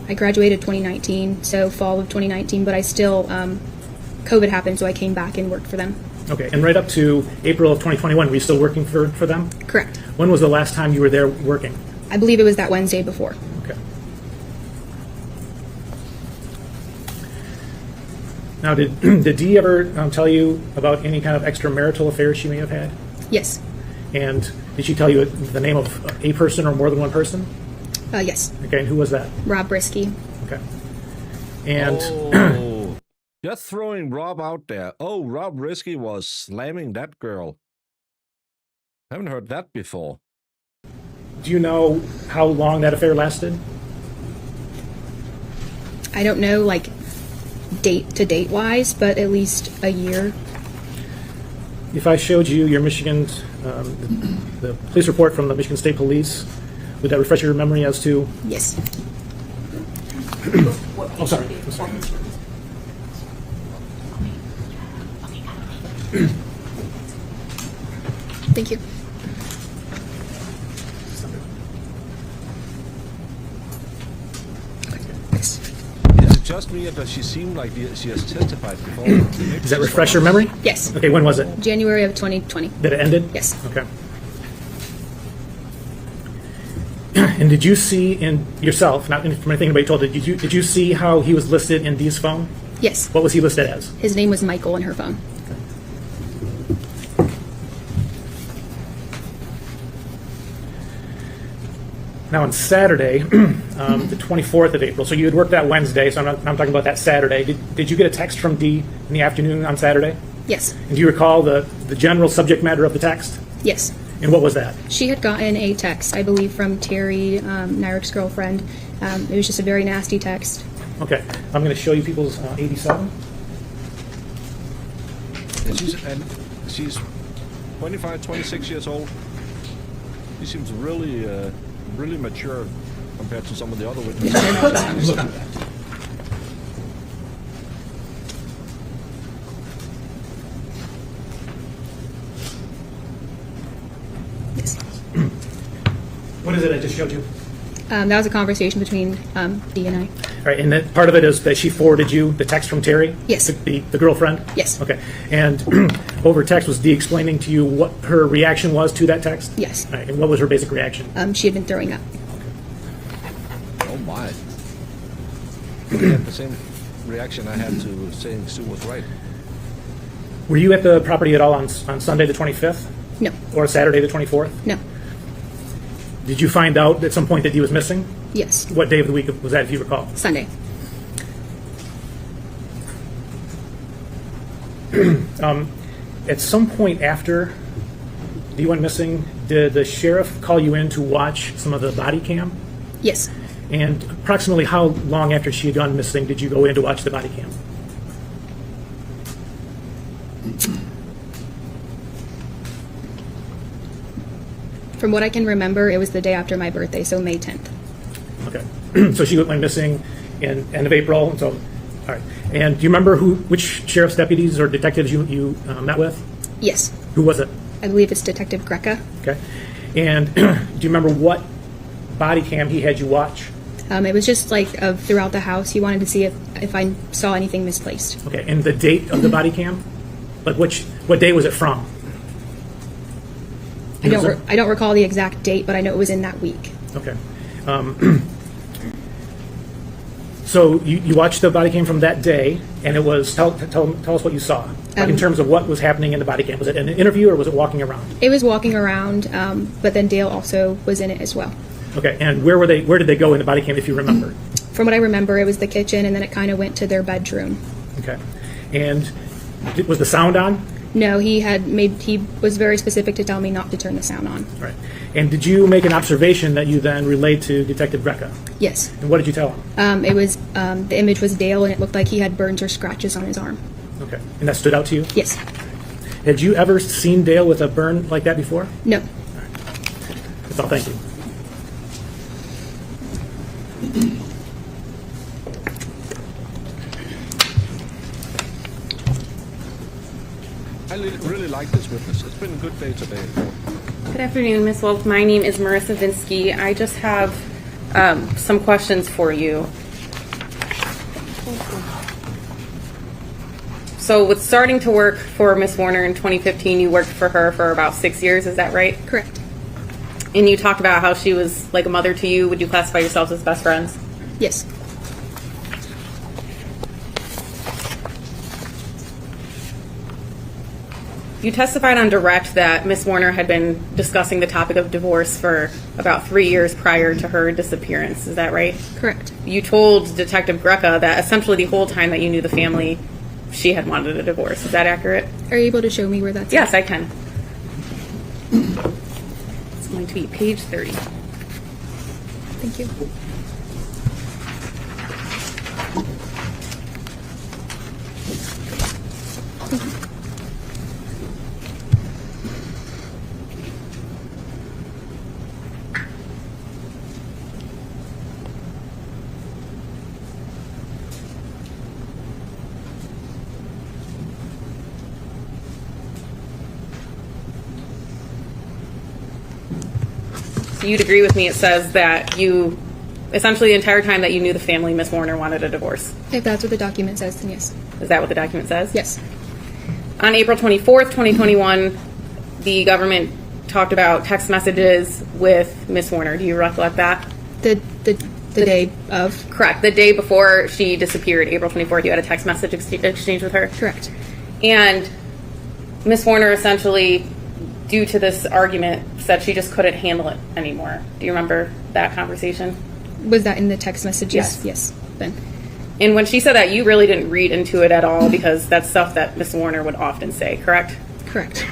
I graduated 2019, so fall of 2019. But I still, COVID happened, so I came back and worked for them. Okay. And right up to April of 2021, were you still working for them? Correct. When was the last time you were there working? I believe it was that Wednesday before. Okay. Now, did Dee ever tell you about any kind of extramarital affairs she may have had? Yes. And did she tell you the name of a person or more than one person? Yes. Okay, and who was that? Rob Brisky. Okay. And you're throwing Rob out there. Oh, Rob Risky was slamming that girl. I haven't heard that before. Do you know how long that affair lasted? I don't know, like date to date wise, but at least a year. If I showed you your Michigan's the police report from the Michigan State Police, would that refresh your memory as to? Yes. Oh, sorry. I'm sorry. Thank you. Is it just me, or does she seem like she has testified before? Does that refresh your memory? Yes. Okay, when was it? January of 2020. That it ended? Yes. Okay. And did you see in yourself, not from anything anybody told you, did you see how he was listed in Dee's phone? Yes. What was he listed as? His name was Michael in her phone. Now on Saturday, the 24th of April, so you had worked that Wednesday, so I'm talking about that Saturday. Did you get a text from Dee in the afternoon on Saturday? Yes. And do you recall the general subject matter of the text? Yes. And what was that? She had gotten a text, I believe, from Terry, Nyrik's girlfriend. It was just a very nasty text. Okay. I'm going to show you people's 87. And she's 25, 26 years old. She seems really mature compared to some of the other witnesses. Look on that. Yes. What is it I just showed you? That was a conversation between Dee and I. All right, and that part of it is that she forwarded you the text from Terry? Yes. The girlfriend? Yes. Okay. And over text, was Dee explaining to you what her reaction was to that text? Yes. All right, and what was her basic reaction? She had been throwing up. Oh my. I had the same reaction I had to saying Sue was right. Were you at the property at all on Sunday the 25th? No. Or Saturday the 24th? No. Did you find out at some point that he was missing? Yes. What day of the week was that, if you recall? Sunday. At some point after Dee went missing, did the sheriff call you in to watch some of the body cam Yes. And approximately how long after she had gone missing did you go in to watch the body cam? From what I can remember, it was the day after my birthday, so May 10th. Okay. So she went missing in end of April. And so, all right. And do you remember which sheriff's deputies or detectives you met with? Yes. Who was it? I believe it's Detective Greca. Okay. And do you remember what body cam he had you watch? It was just like throughout the house. He wanted to see if I saw anything misplaced. Okay. And the date of the body cam? Like what day was it from? I don't recall the exact date, but I know it was in that week. Okay. So you watched the body cam from that day, and it was tell us what you saw in terms of what was happening in the body cam. Was it an interview or was it walking around? It was walking around, but then Dale also was in it as well. Okay. And where did they go in the body cam, if you remember? From what I remember, it was the kitchen, and then it kind of went to their bedroom. Okay. And was the sound on? No, he was very specific to tell me not to turn the sound on. Right. And did you make an observation that you then relayed to Detective Greca? Yes. And what did you tell him? It was the image was Dale, and it looked like he had burns or scratches on his arm. Okay. And that stood out to you? Yes. Had you ever seen Dale with a burn like that before? No. That's all. Thank you. I really like this witness. It's been a good day today. Good afternoon, Ms. Wolf. My name is Marissa Vinsky. I just have some questions for you. So with starting to work for Ms. Warner in 2015, you worked for her for about 6 years, is that right? Correct. And you talked about how she was like a mother to you. Would you classify yourselves as best friends? Yes. You testified on direct that Ms. Warner had been discussing the topic of divorce for about 3 years prior to her disappearance. Is that right? Correct. You told Detective Greca that essentially the whole time that you knew the family, she had wanted a divorce. Is that accurate? Are you able to show me where that's Yes, at? I can. It's going to be page 30. Thank you. So you'd agree with me, it says that you, essentially the entire time that you knew the family, Ms. Warner wanted a divorce. If that's what the document says, then yes. Is that what the document says? Yes. On April 24th, 2021, the government talked about text messages with Ms. Warner. Do you recollect that? The day of? Correct. The day before she disappeared, April 24th, you had a text message exchange with her? Correct. And Ms. Warner essentially, due to this argument, said she just couldn't handle it anymore. Do you remember that conversation? Was that in the text messages? Yes. Yes. Then. And when she said that, you really didn't read into it at all because that's stuff that Ms. Warner would often say, correct? Correct.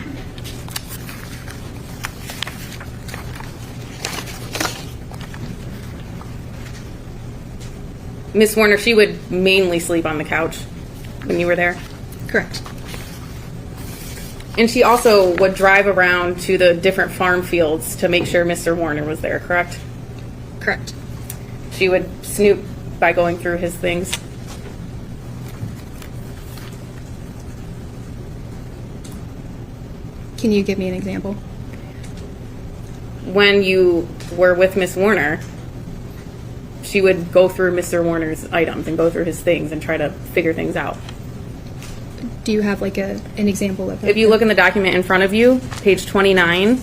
Ms. Warner, she would mainly sleep on the couch when you were there? Correct. And she also would drive around to the different farm fields to make sure Mr. Warner was there, correct? Correct. She would snoop by going through his things? Can you give me an example? When you were with Ms. Warner, she would go through Mr. Warner's items and go through his things and try to figure things out. Do you have like an example of it? If you look in the document in front of you, page 29,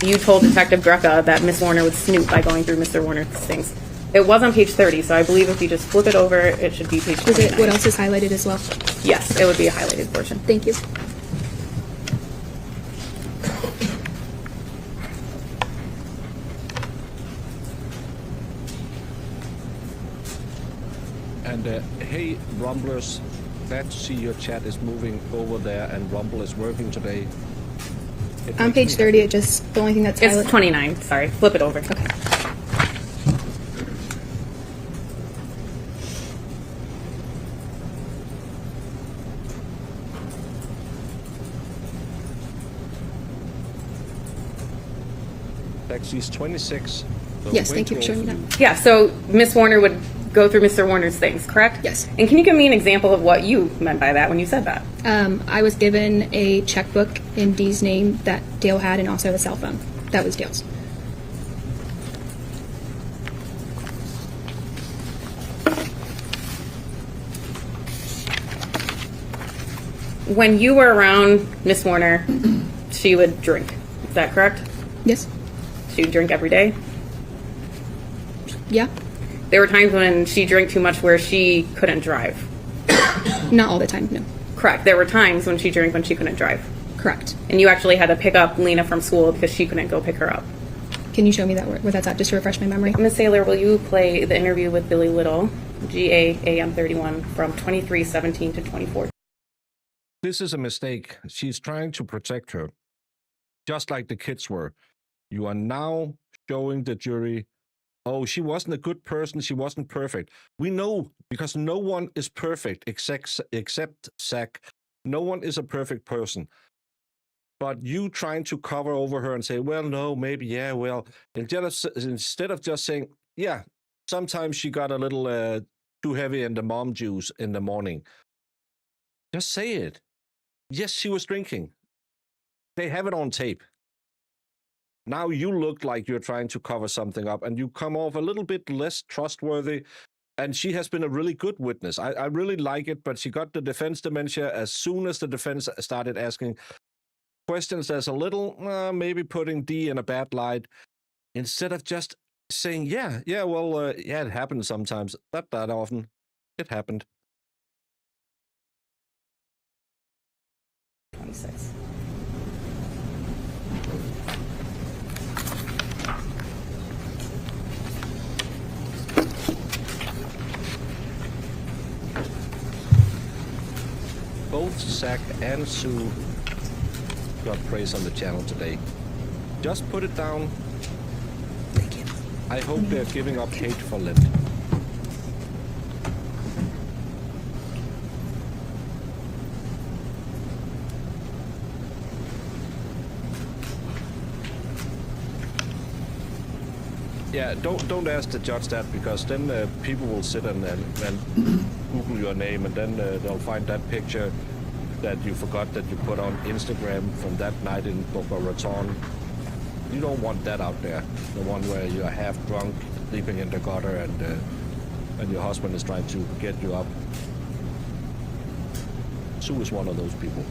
you told Detective Greca that Ms. Warner would snoop by going through Mr. Warner's things. It was on page 30, so I believe if you just flip it over, it should be page 29. Is it what else is highlighted as well? Yes, it would be a highlighted portion. Thank you. And hey, Rumblers, glad to see your chat is moving over there and Rumble is working today. On page 30, the only thing that's highlighted. It's 29, sorry. Flip it over. Okay. She's 26. So Yes, way thank you too for showing old me for that. you. Yeah, so Miss Warner would go through Mr. Warner's things, correct? Yes. And can you give me an example of what you meant by that when you said that? I was given a checkbook in Dee's name that Dale had and also a cell phone. That was Dale's. When you were around Miss Warner, she would drink. Is that correct? Yes. She would drink every day? Yeah. There were times when she drank too much where she couldn't drive. Not all the time, no. Correct. There were times when she drank when she couldn't drive. Correct. And you actually had to pick up Lena from school because she couldn't go pick her up. Can you show me that where that's at, just to refresh my memory? Ms. Saylor, will you play the interview with Billy Little, GAAM 31, from 23:17 to 24? This is a mistake. She's trying to protect her, just like the kids were. You are now showing the jury, oh, she wasn't a good person, she wasn't perfect. We know, because no one is perfect except Zach. No one is a perfect person. But you trying to cover over her and say, well, no, maybe, yeah, well, instead of just saying, yeah, sometimes she got a little too heavy in the mom juice in the morning. Just say it. Yes, she was drinking. They have it on tape. Now you look like you're trying to cover something up and you come off a little bit less trustworthy. And she has been a really good witness. I really like it, but she got the defense dementia as soon as the defense started asking questions that's a little, maybe putting Dee in a bad light, instead of just saying, yeah, well, yeah, it happens sometimes. Not that often. It happened. 26. Both Zach and Sue got praise on the channel today. Just put it down. Thank you. I hope they're giving up hate for Lent. Yeah, don't ask the judge that, because then people will sit and Google your name, and then they'll find that picture that you forgot that you put on Instagram from that night in Boca Raton. You don't want that out there. The one where you're half drunk, sleeping in the gutter, and your husband is trying to get you up. Sue is one of those people.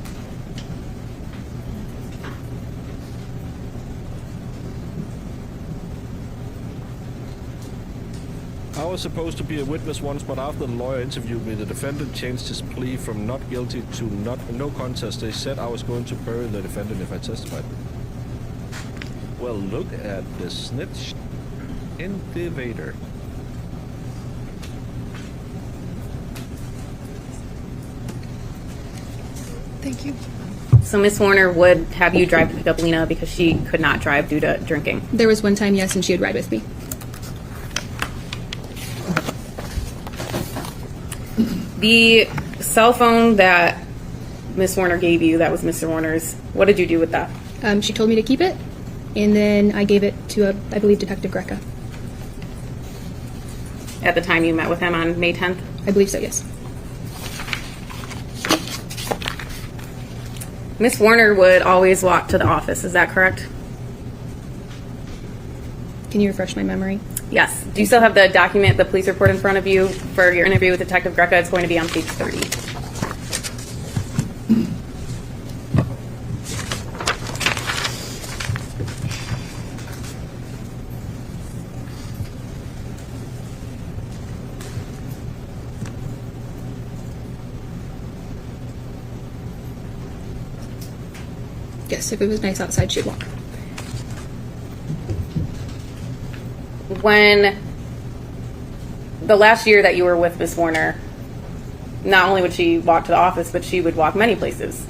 I was supposed to be a witness once, but after the lawyer interviewed me, the defendant changed his plea from not guilty to no contest. They said I was going to bury the defendant if I testified. Well, look at the snitch innovator. Thank you. So Miss Warner would have you drive to pick up Lena because she could not drive due to drinking. There was one time, yes, and she would ride with me. The cell phone that Miss Warner gave you, that was Mr. Warner's, what did you do with that? She told me to keep it, and then I gave it to, I believe, Detective Greca. At the time you met with him on May 10th? I believe so, yes. Miss Warner would always walk to the office, is that correct? Can you refresh my memory? Yes. Do you still have the document, the police report in front of you for your interview with Detective Greca? It's going to be on page 30. Yes, if it was nice outside, she'd walk. When the last year that you were with Miss Warner, not only would she walk to the office, but she would walk many places.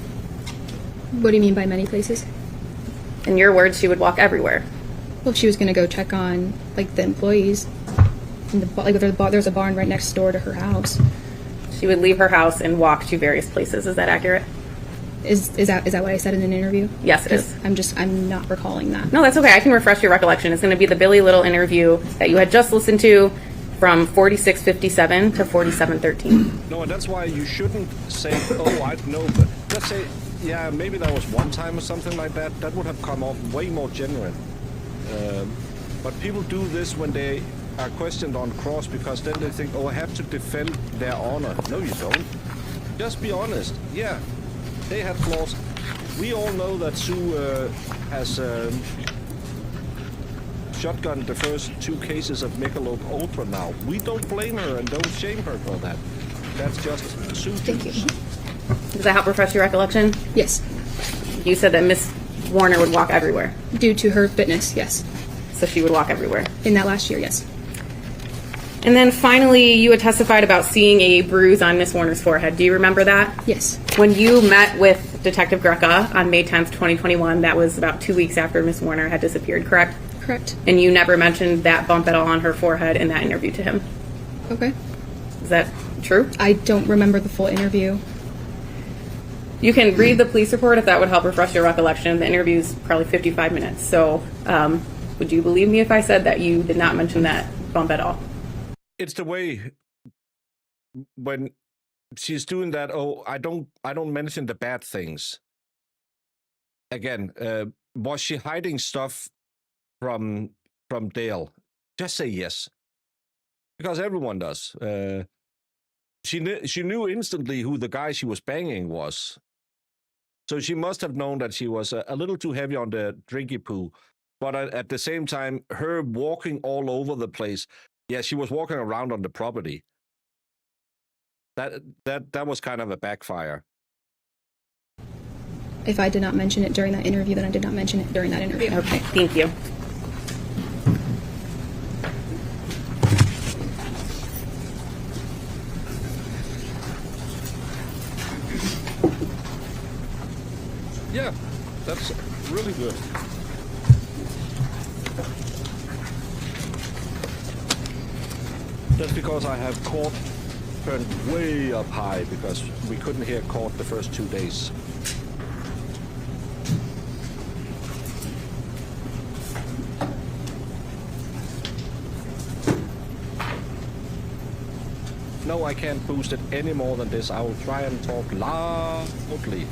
What do you mean by many places? In your words, she would walk everywhere. Well, if she was going to go check on, like, the employees, and there's a barn right next door to her house. She would leave her house and walk to various places. Is that accurate? Is that what I said in an interview? Yes, it is. I'm not recalling that. No, that's okay. I can refresh your recollection. It's going to be the Billy Little interview that you had just listened to from 4657 to 4713. No, and that's why you shouldn't say, oh, I know, but just say, yeah, maybe that was one time or something like that. That would have come off way more genuine. But people do this when they are questioned on cross because then they think, oh, I have to defend their honor. No, you don't. Just be honest. Yeah, they had flaws. We all know that Sue has shotgunned the first 2 cases of Michelob Ultra now. We don't blame her and don't shame her for that. That's just Sue. Thank you. Does that help refresh your recollection? Yes. You said that Miss Warner would walk everywhere. Due to her fitness, yes. So she would walk everywhere. In that last year, yes. And then finally, you had testified about seeing a bruise on Miss Warner's forehead. Do you remember that? Yes. When you met with Detective Greca on May 10th, 2021, that was about 2 weeks after Miss Warner had disappeared, correct? Correct. And you never mentioned that bump at all on her forehead in that interview to him. Okay. Is that true? I don't remember the full interview. You can read the police report if that would help refresh your recollection. The interview is probably 55 minutes. So would you believe me if I said that you did not mention that bump at all? It's the way when she's doing that. Oh, I don't mention the bad things. Again, was she hiding stuff from Dale? Just say yes, because everyone does. She knew instantly who the guy she was banging was, so she must have known that she was a little too heavy on the drinky poo. But at the same time, her walking all over the place. Yeah, she was walking around on the property. That was kind of a backfire. If I did not mention it during that interview, then I did not mention it during that interview. Okay, thank you. Yeah, that's really good. That's because I have court turned way up high because we couldn't hear court the first 2 days. No, I can't boost it any more than this. I will try and talk loudly.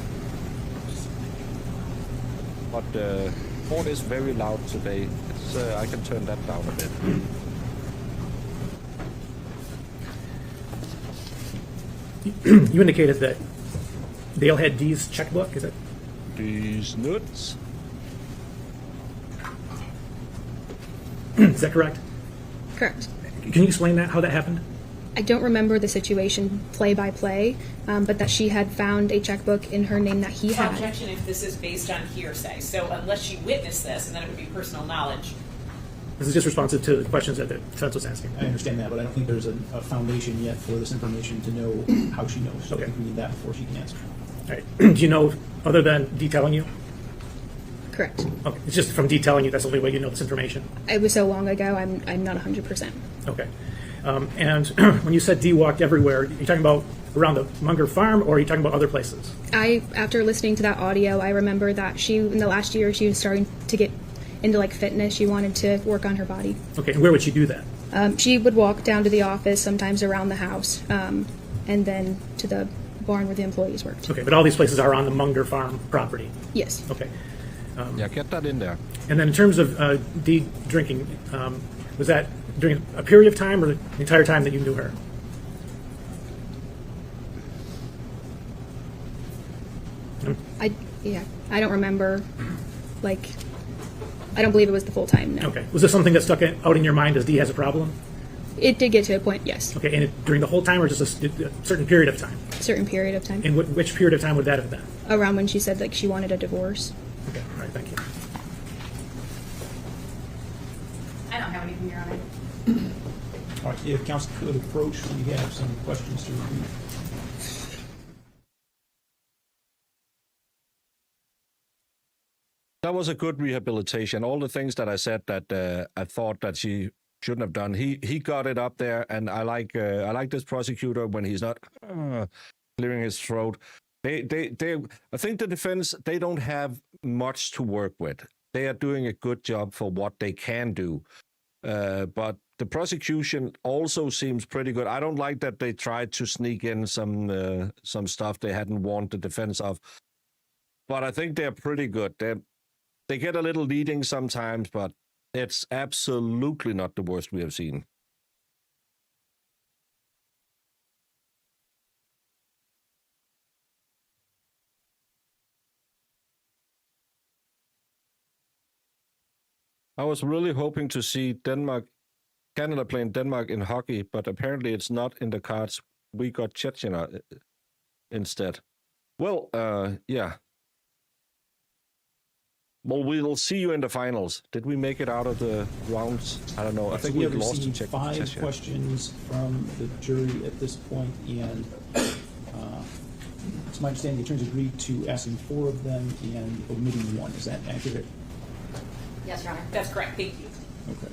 But court is very loud today. I can turn that down a bit. You indicated that Dale had Dee's checkbook, is it? Dee's nuts. Is that correct? Correct. Can you explain that, how that happened? I don't remember the situation play by play, but that she had found a checkbook in her name that he had. Objection if this is based on hearsay. So unless she witnessed this, and then it would be personal knowledge. This is just responsive to the questions that the defense was asking. I understand that, but I don't think there's a foundation yet for this information to know how she knows. So Okay. I think we need that before she can answer. All right. Do you know, other than Dee telling you? Correct. Okay. It's just from Dee telling you that's the only way you know this information? It was so long ago, I'm not 100%. Okay. And when you said Dee walked everywhere, are you talking about around the Munger farm, or are you talking about other places? After listening to that audio, I remember that in the last year, she was starting to get into like fitness. She wanted to work on her body. Okay, and where would she do that? She would walk down to the office, sometimes around the house, and then to the barn where the employees worked. Okay, but all these places are on the Munger farm property? Yes. Okay. Yeah, get that in there. And then in terms of Dee drinking, was that during a period of time or the entire time that you knew her? I don't remember, I don't believe it was the full time, no. Okay. Was this something that stuck out in your mind as Dee has a problem? It did get to a point, yes. Okay, and during the whole time or just a certain period of time? A certain period of time. And which period of time would that have been? Around when she said she wanted a divorce. Okay, all right, thank you. I don't have anything, Your Honor. All right, if counsel could approach, we have some questions to review. That was a good rehabilitation. All the things that I said that I thought that she shouldn't have done, he got it up there, and I like this prosecutor when he's not clearing his throat. I think the defense, they don't have much to work with. They are doing a good job for what they can do. But the prosecution also seems pretty good. I don't like that they tried to sneak in some stuff they hadn't warned the defense of. But I think they're pretty good. They get a little leading sometimes, but it's absolutely not the worst we have seen. I was really hoping to see Canada playing Denmark in hockey, but apparently it's not in the cards. We got Chechnya instead. Well, yeah. Well, we'll see you in the finals. Did we make it out of the rounds? I don't know. I think we we have lost to received 5 Chechnya. questions from the jury at this point, and it's my understanding the attorneys agreed to asking 4 of them and omitting 1. Is that accurate? Yes, Your Honor. That's correct. Thank you. Okay.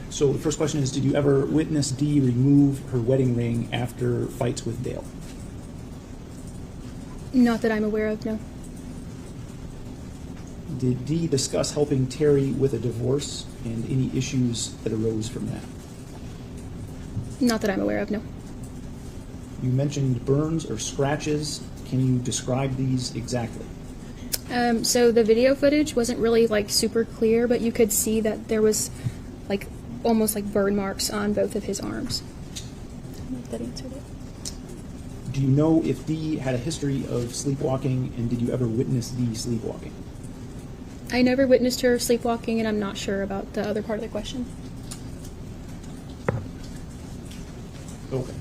So the first question is, did you ever witness Dee remove her wedding ring after fights with Dale? Not that I'm aware of, no. Did Dee discuss helping Terry with a divorce and any issues that arose from that? Not that I'm aware of, no. You mentioned burns or scratches. Can you describe these exactly? So the video footage wasn't really like super clear, but you could see that there was like almost like burn marks on both of his arms. I don't know if that answered it. Do you know if Dee had a history of sleepwalking, and did you ever witness Dee sleepwalking? I never witnessed her sleepwalking, and I'm not sure about the other part of the question. Okay.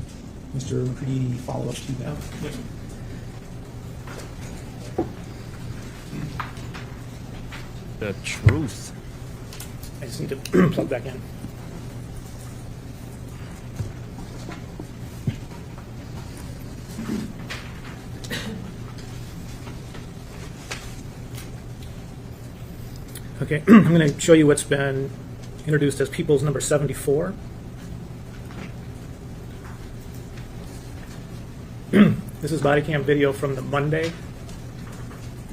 Mr. McCready, follow up to that? Yes. The truth. I just need to plug back in. Okay, I'm going to show you what's been introduced as People's number 74. This is body cam video from the Monday.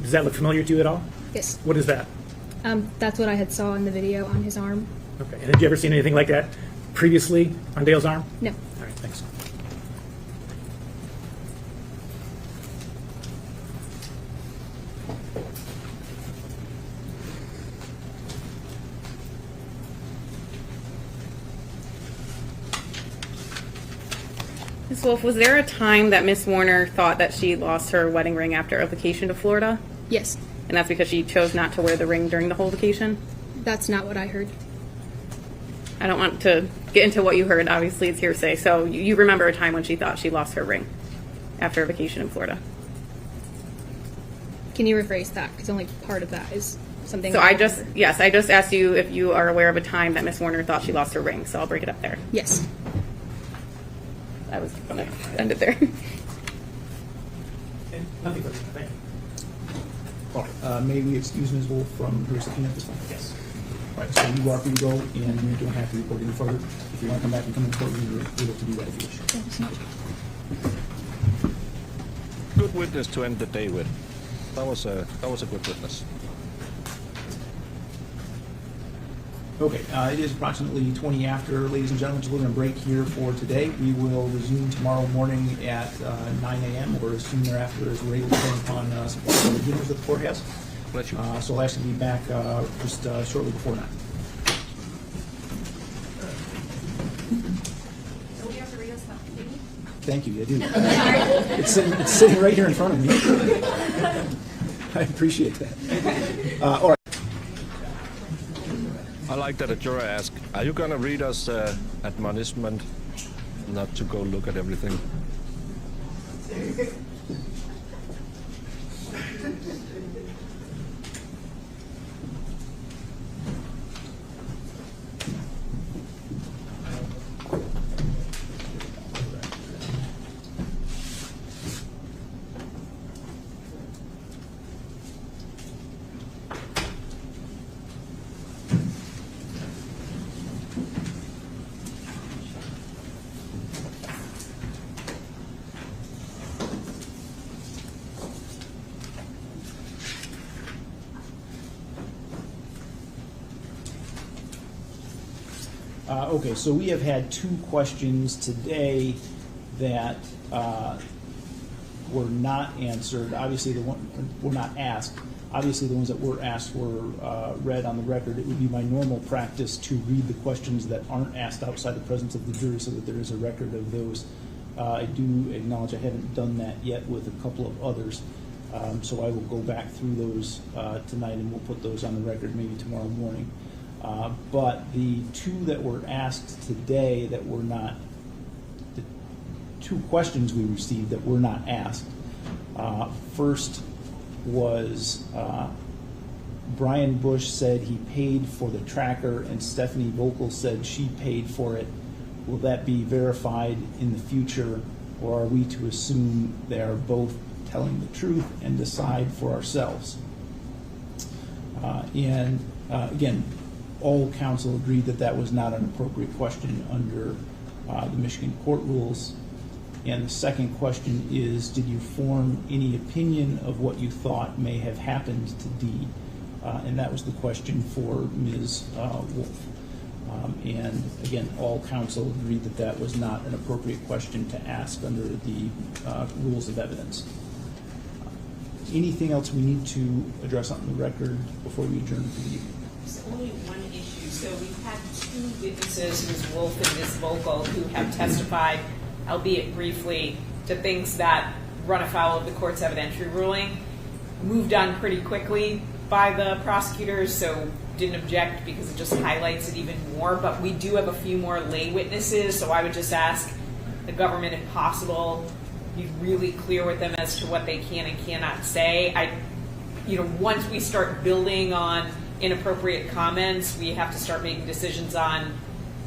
Does that look familiar to you at all? Yes. What is that? That's what I had saw in the video on his arm. Okay, and had you ever seen anything like that previously on Dale's arm? No. All right, thanks. Ms. Wolf, was there a time that Miss Warner thought that she lost her wedding ring after a vacation to Florida? Yes. And that's because she chose not to wear the ring during the whole vacation? That's not what I heard. I don't want to get into what you heard. Obviously, it's hearsay. So you remember a time when she thought she lost her ring after a vacation in Florida? Can you rephrase that? Because only part of that is something. So I just asked you if you are aware of a time that Miss Warner thought she lost her ring. So I'll break it up there. Yes. I was going to end it there. Nothing further. Thank you. All right. May we excuse Ms. Wolf from her subpoena at this point? Yes. All right. So you are free to go, and you don't have to report any further. If you want to come back and come in court, you're able to do that if you wish. Thank you so much. Good witness to end the day with. That was a good witness. Okay, it is approximately 20 after, ladies and gentlemen, so we're going to break here for today. We will resume tomorrow morning at 9 a.m. or as soon thereafter as we're able to depend upon some other dinners that the court has. Bless you. So I'll actually be back just shortly before 9. So we have to read us about pleaded? Thank you, I do. It's sitting right here in front of me. I appreciate that. All right. I like that a juror asked, are you going to read us admonishment not to go look at everything? Okay, so we have had 2 questions today that were not answered. Obviously, were not asked. Obviously, the ones that were asked were read on the record. It would be my normal practice to read the questions that aren't asked outside the presence of the jury so that there is a record of those. I do acknowledge I haven't done that yet with a couple of others. So I will go back through those tonight, and we'll put those on the record maybe tomorrow morning. But the 2 that were asked today that were not, the 2 questions we received that were not asked. First was Brian Bush said he paid for the tracker, and Stephanie Vocal said she paid for it. Will that be verified in the future, or are we to assume they are both telling the truth and decide for ourselves? Again, all counsel agreed that that was not an appropriate question under the Michigan court rules. And the second question is, did you form any opinion of what you thought may have happened to Dee? And that was the question for Ms. Wolf. And again, all counsel agreed that that was not an appropriate question to ask under the rules of evidence. Anything else we need to address on the record before we adjourn for the evening? There's only one issue. So we've had 2 witnesses, Ms. Wolf and Ms. Vogel, who have testified, albeit briefly, to things that run afoul of the court's evidentiary ruling. Moved on pretty quickly by the prosecutors, so didn't object because it just highlights it even more. But we do have a few more lay witnesses, so I would just ask the government, if possible, be really clear with them as to what they can and cannot say. Once we start building on inappropriate comments, we have to start making decisions on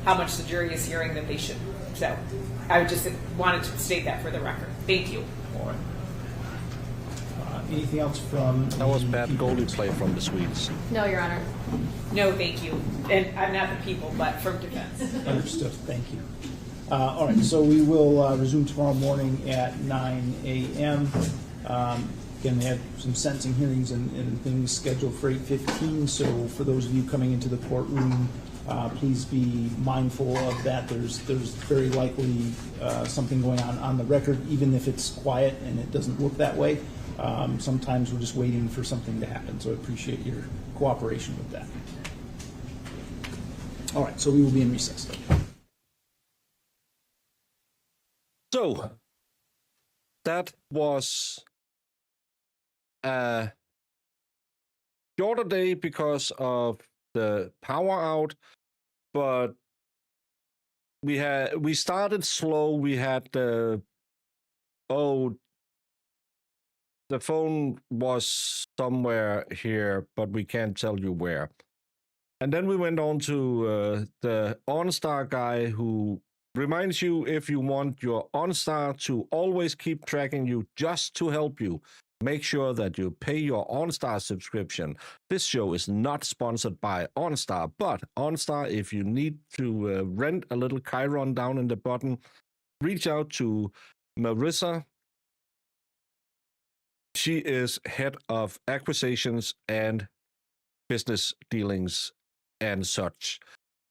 how much the jury is hearing that they should. So I would just wanted to state that for the record. Thank you. All right. Anything else from? That was bad goalie play from the Swedes. No, Your Honor. No, thank you. And I'm not the people, but from defense. Understood. Thank you. All right, so we will resume tomorrow morning at 9 a.m. Again, they have some sentencing hearings and things scheduled for 8:15. So for those of you coming into the courtroom, please be mindful of that. There's very likely something going on the record, even if it's quiet and it doesn't look that way. Sometimes we're just waiting for something to happen. So I appreciate your cooperation with that. All right, so we will be in recess. So that was a shorter day because of the power out, but we started slow. We had the phone was somewhere here, but we can't tell you where. And then we went on to the OnStar guy, who reminds you, if you want your OnStar to always keep tracking you just to help you, make sure that you pay your OnStar subscription. This show is not sponsored by OnStar, but OnStar, if you need to rent a little Chiron down in the bottom, reach out to Marissa. She is head of acquisitions and business dealings and such.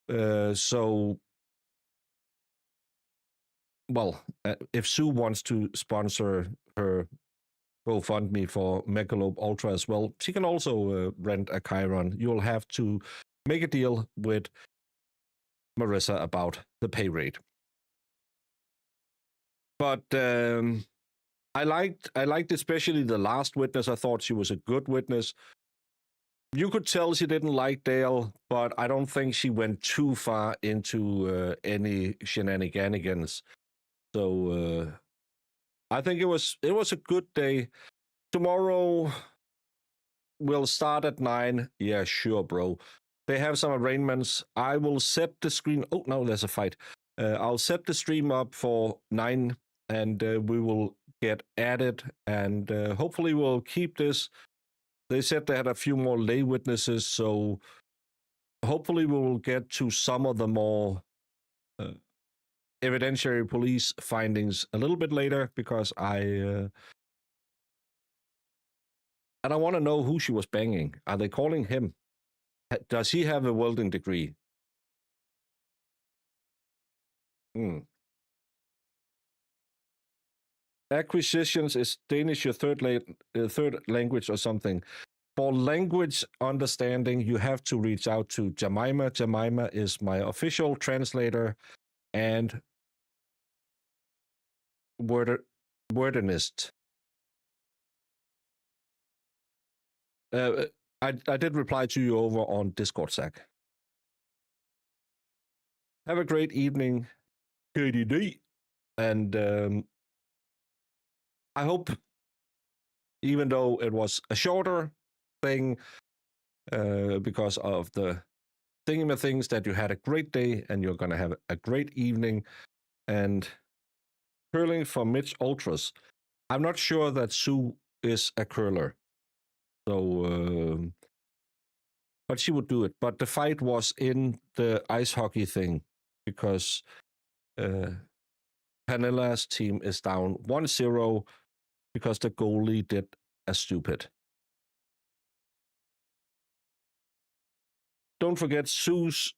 If Sue wants to sponsor her GoFundMe for Megalope Ultra as well, she can also rent a Chiron. You'll have to make a deal with Marissa about the pay rate. But I liked especially the last witness. I thought she was a good witness. You could tell she didn't like Dale, but I don't think she went too far into any shenanigans. So I think it was a good day. Tomorrow we'll start at 9. Yeah, sure, bro. They have some arrangements. I will set the screen. Oh, no, there's a fight. I'll set the stream up for 9, and we will get at it, and hopefully we'll keep this. They said they had a few more lay witnesses, so hopefully we will get to some of the more evidentiary police findings a little bit later, because I want to know who she was banging. Are they calling him? Does he have a welding degree? Acquisitions, is Danish your third language or something? For language understanding, you have to reach out to Jemima. Jemima is my official translator and wordinist. I did reply to you over on Discord, Zach. Have a great evening, KDD. And I hope, even though it was a shorter thing, because of the things, that you had a great day and you're going to have a great evening. And curling for Mitch Ultras. I'm not sure that Sue is a curler. So, but she would do it. But the fight was in the ice hockey thing because Panilla's team is down 1-0 because the goalie did a stupid. Don't forget, Sue's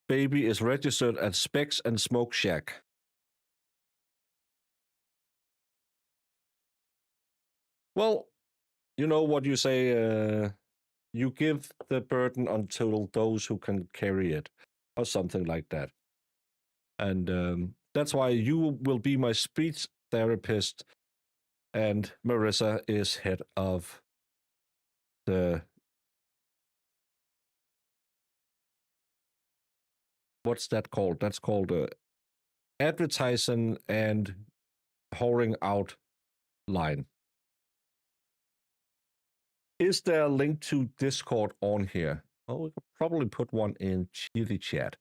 baby is registered at Specs and Smoke Shack. Well, you know what you say, you give the burden until those who can carry it, or something like that. And that's why you will be my speech therapist, and Marissa is head of the... What's that called? That's called advertising and whoring out line. Is there a link to Discord on here? Oh, we could probably put one in the chat.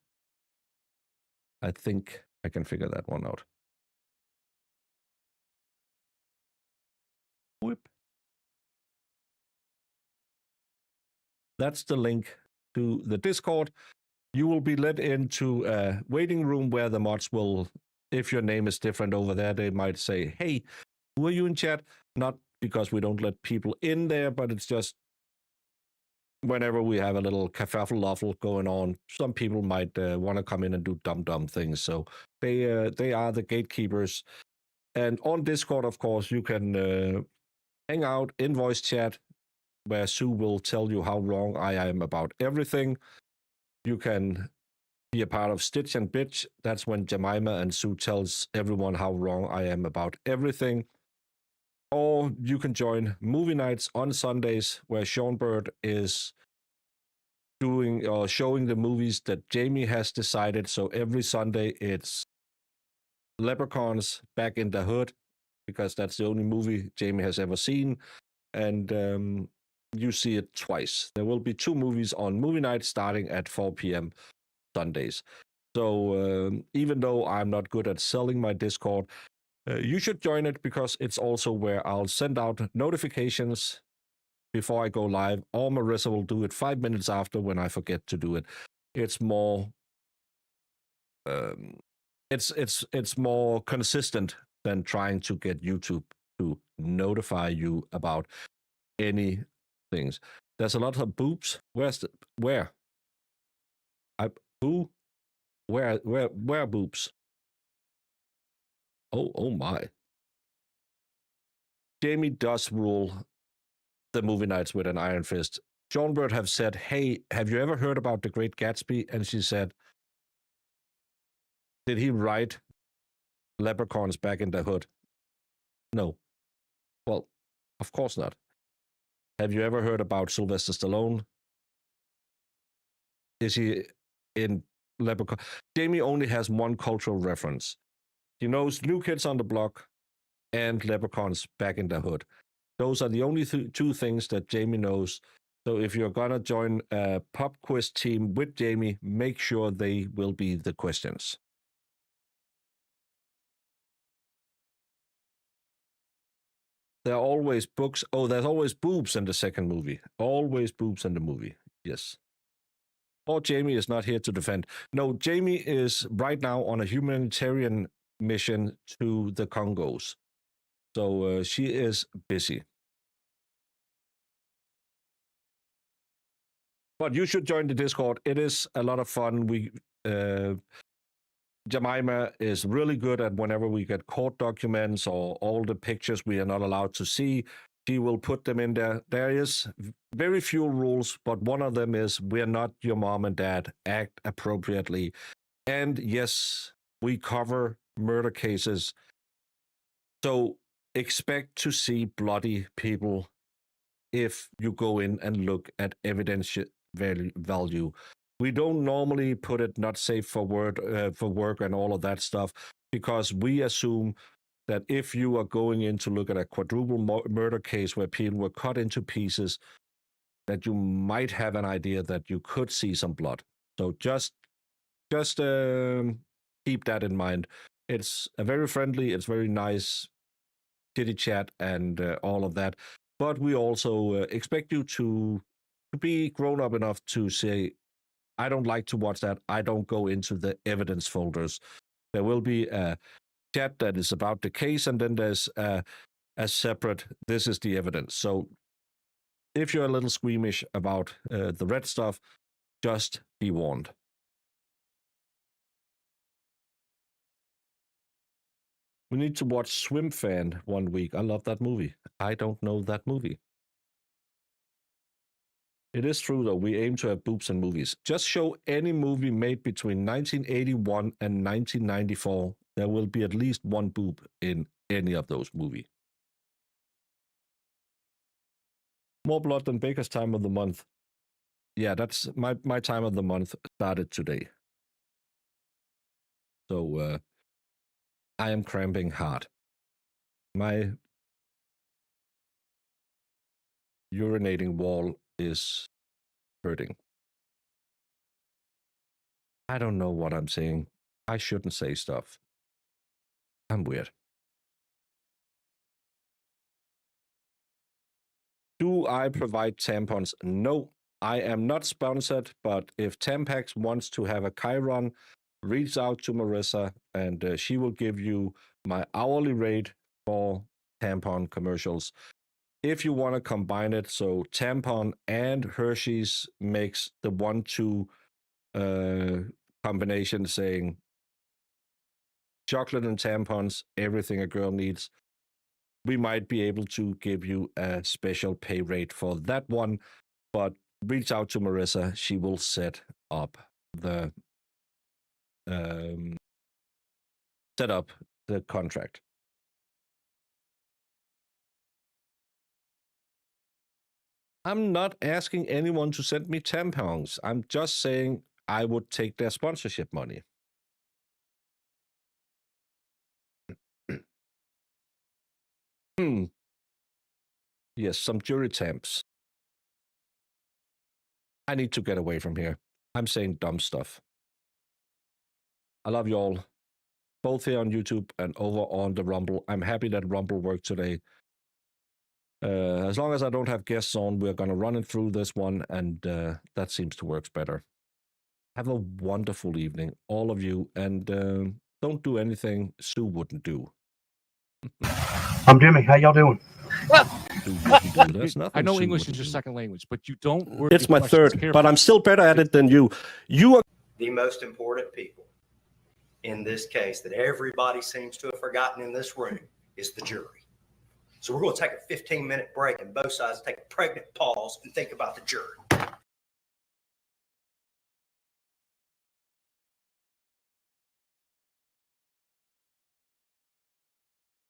I think I can figure that one out. Whip. That's the link to the Discord. You will be led into a waiting room where the mods will, if your name is different over there, they might say, hey, who are you in chat? Not because we don't let people in there, but it's just whenever we have a little kerfuffle going on, some people might want to come in and do dumb things. So they are the gatekeepers. And on Discord, of course, you can hang out in voice chat where Sue will tell you how wrong I am about everything. You can be a part of Stitch and Bitch. That's when Jemima and Sue tells everyone how wrong I am about everything. Or you can join movie nights on Sundays where Sean Bird is doing or showing the movies that Jamie has decided. So every Sunday it's Leprechauns Back in the Hood, because that's the only movie Jamie has ever seen. And you see it twice. There will be 2 movies on movie night starting at 4 p.m. Sundays. So even though I'm not good at selling my Discord, you should join it, because it's also where I'll send out notifications before I go live, or Marissa will do it 5 minutes after when I forget to do it. It's more it's more consistent than trying to get YouTube to notify you about any things. There's a lot of boobs. Where? Who? Where boobs? Oh my. Jamie does rule the movie nights with an iron fist. John Bird have said, hey, have you ever heard about The Great Gatsby? And she said, did he write Leprechauns Back in the Hood? No. Well, of course not. Have you ever heard about Sylvester Stallone? Is he in Leprechaun? Jamie only has one cultural reference. He knows New Kids on the Block and Leprechauns Back in the Hood. Those are the only 2 things that Jamie knows. So if you're going to join a pop quiz team with Jamie, make sure they will be the questions. There are always books. Oh, there's always boobs in the second movie. Always boobs in the movie. Yes. Or Jamie is not here to defend. No, Jamie is right now on a humanitarian mission to the Congos. So she is busy. But you should join the Discord. It is a lot of fun. We Jemima is really good at whenever we get court documents or all the pictures we are not allowed to see, she will put them in there. There is very few rules, but one of them is we're not your mom and dad. Act appropriately. And yes, we cover murder cases. So expect to see bloody people if you go in and look at evidence value. We don't normally put it not safe for work and all of that stuff, because we assume that if you are going in to look at a quadruple murder case where people were cut into pieces, that you might have an idea that you could see some blood. So just keep that in mind. It's a very friendly, it's very nice kitty chat and all of that. But we also expect you to be grown up enough to say, I don't like to watch that. I don't go into the evidence folders. There will be a chat that is about the case, and then there's a separate, this is the evidence. So if you're a little squeamish about the red stuff, just be warned. We need to watch Swim Fan one week. I love that movie. I don't know that movie. It is true, though, we aim to have boobs in movies. Just show any movie made between 1981 and 1994. There will be at least one boob in any of those movies. More blood than Baker's time of the month. Yeah, that's my time of the month started today. So I am cramping hard. My urinating wall is hurting. I don't know what I'm saying. I shouldn't say stuff. I'm weird. Do I provide tampons? No, I am not sponsored, but if Tampax wants to have a Chiron, reach out to Marissa and she will give you my hourly rate for tampon commercials. If you want to combine it, so tampon and Hershey's makes the 1-2 combination, saying chocolate and tampons, everything a girl needs, we might be able to give you a special pay rate for that one, but reach out to Marissa. She will set up the contract. I'm not asking anyone to send me tampons. I'm just saying I would take their sponsorship money. Yes, some jury tamps. I need to get away from here. I'm saying dumb stuff. I love you all, both here on YouTube and over on the Rumble. I'm happy that Rumble worked today. As long as I don't have guests on, we're going to run it through this one, and that seems to work better. Have a wonderful evening, all of you, and don't do anything Sue wouldn't do. I'm Jimmy. How y'all doing? I know Sue English wouldn't is your do. second language, but you don't work. It's my third, but I'm still better at it than you. You are The most important people in this case that everybody seems to have forgotten in this room is the jury. So we're going to take a 15-minute break and both sides take a pregnant pause and think about the jury.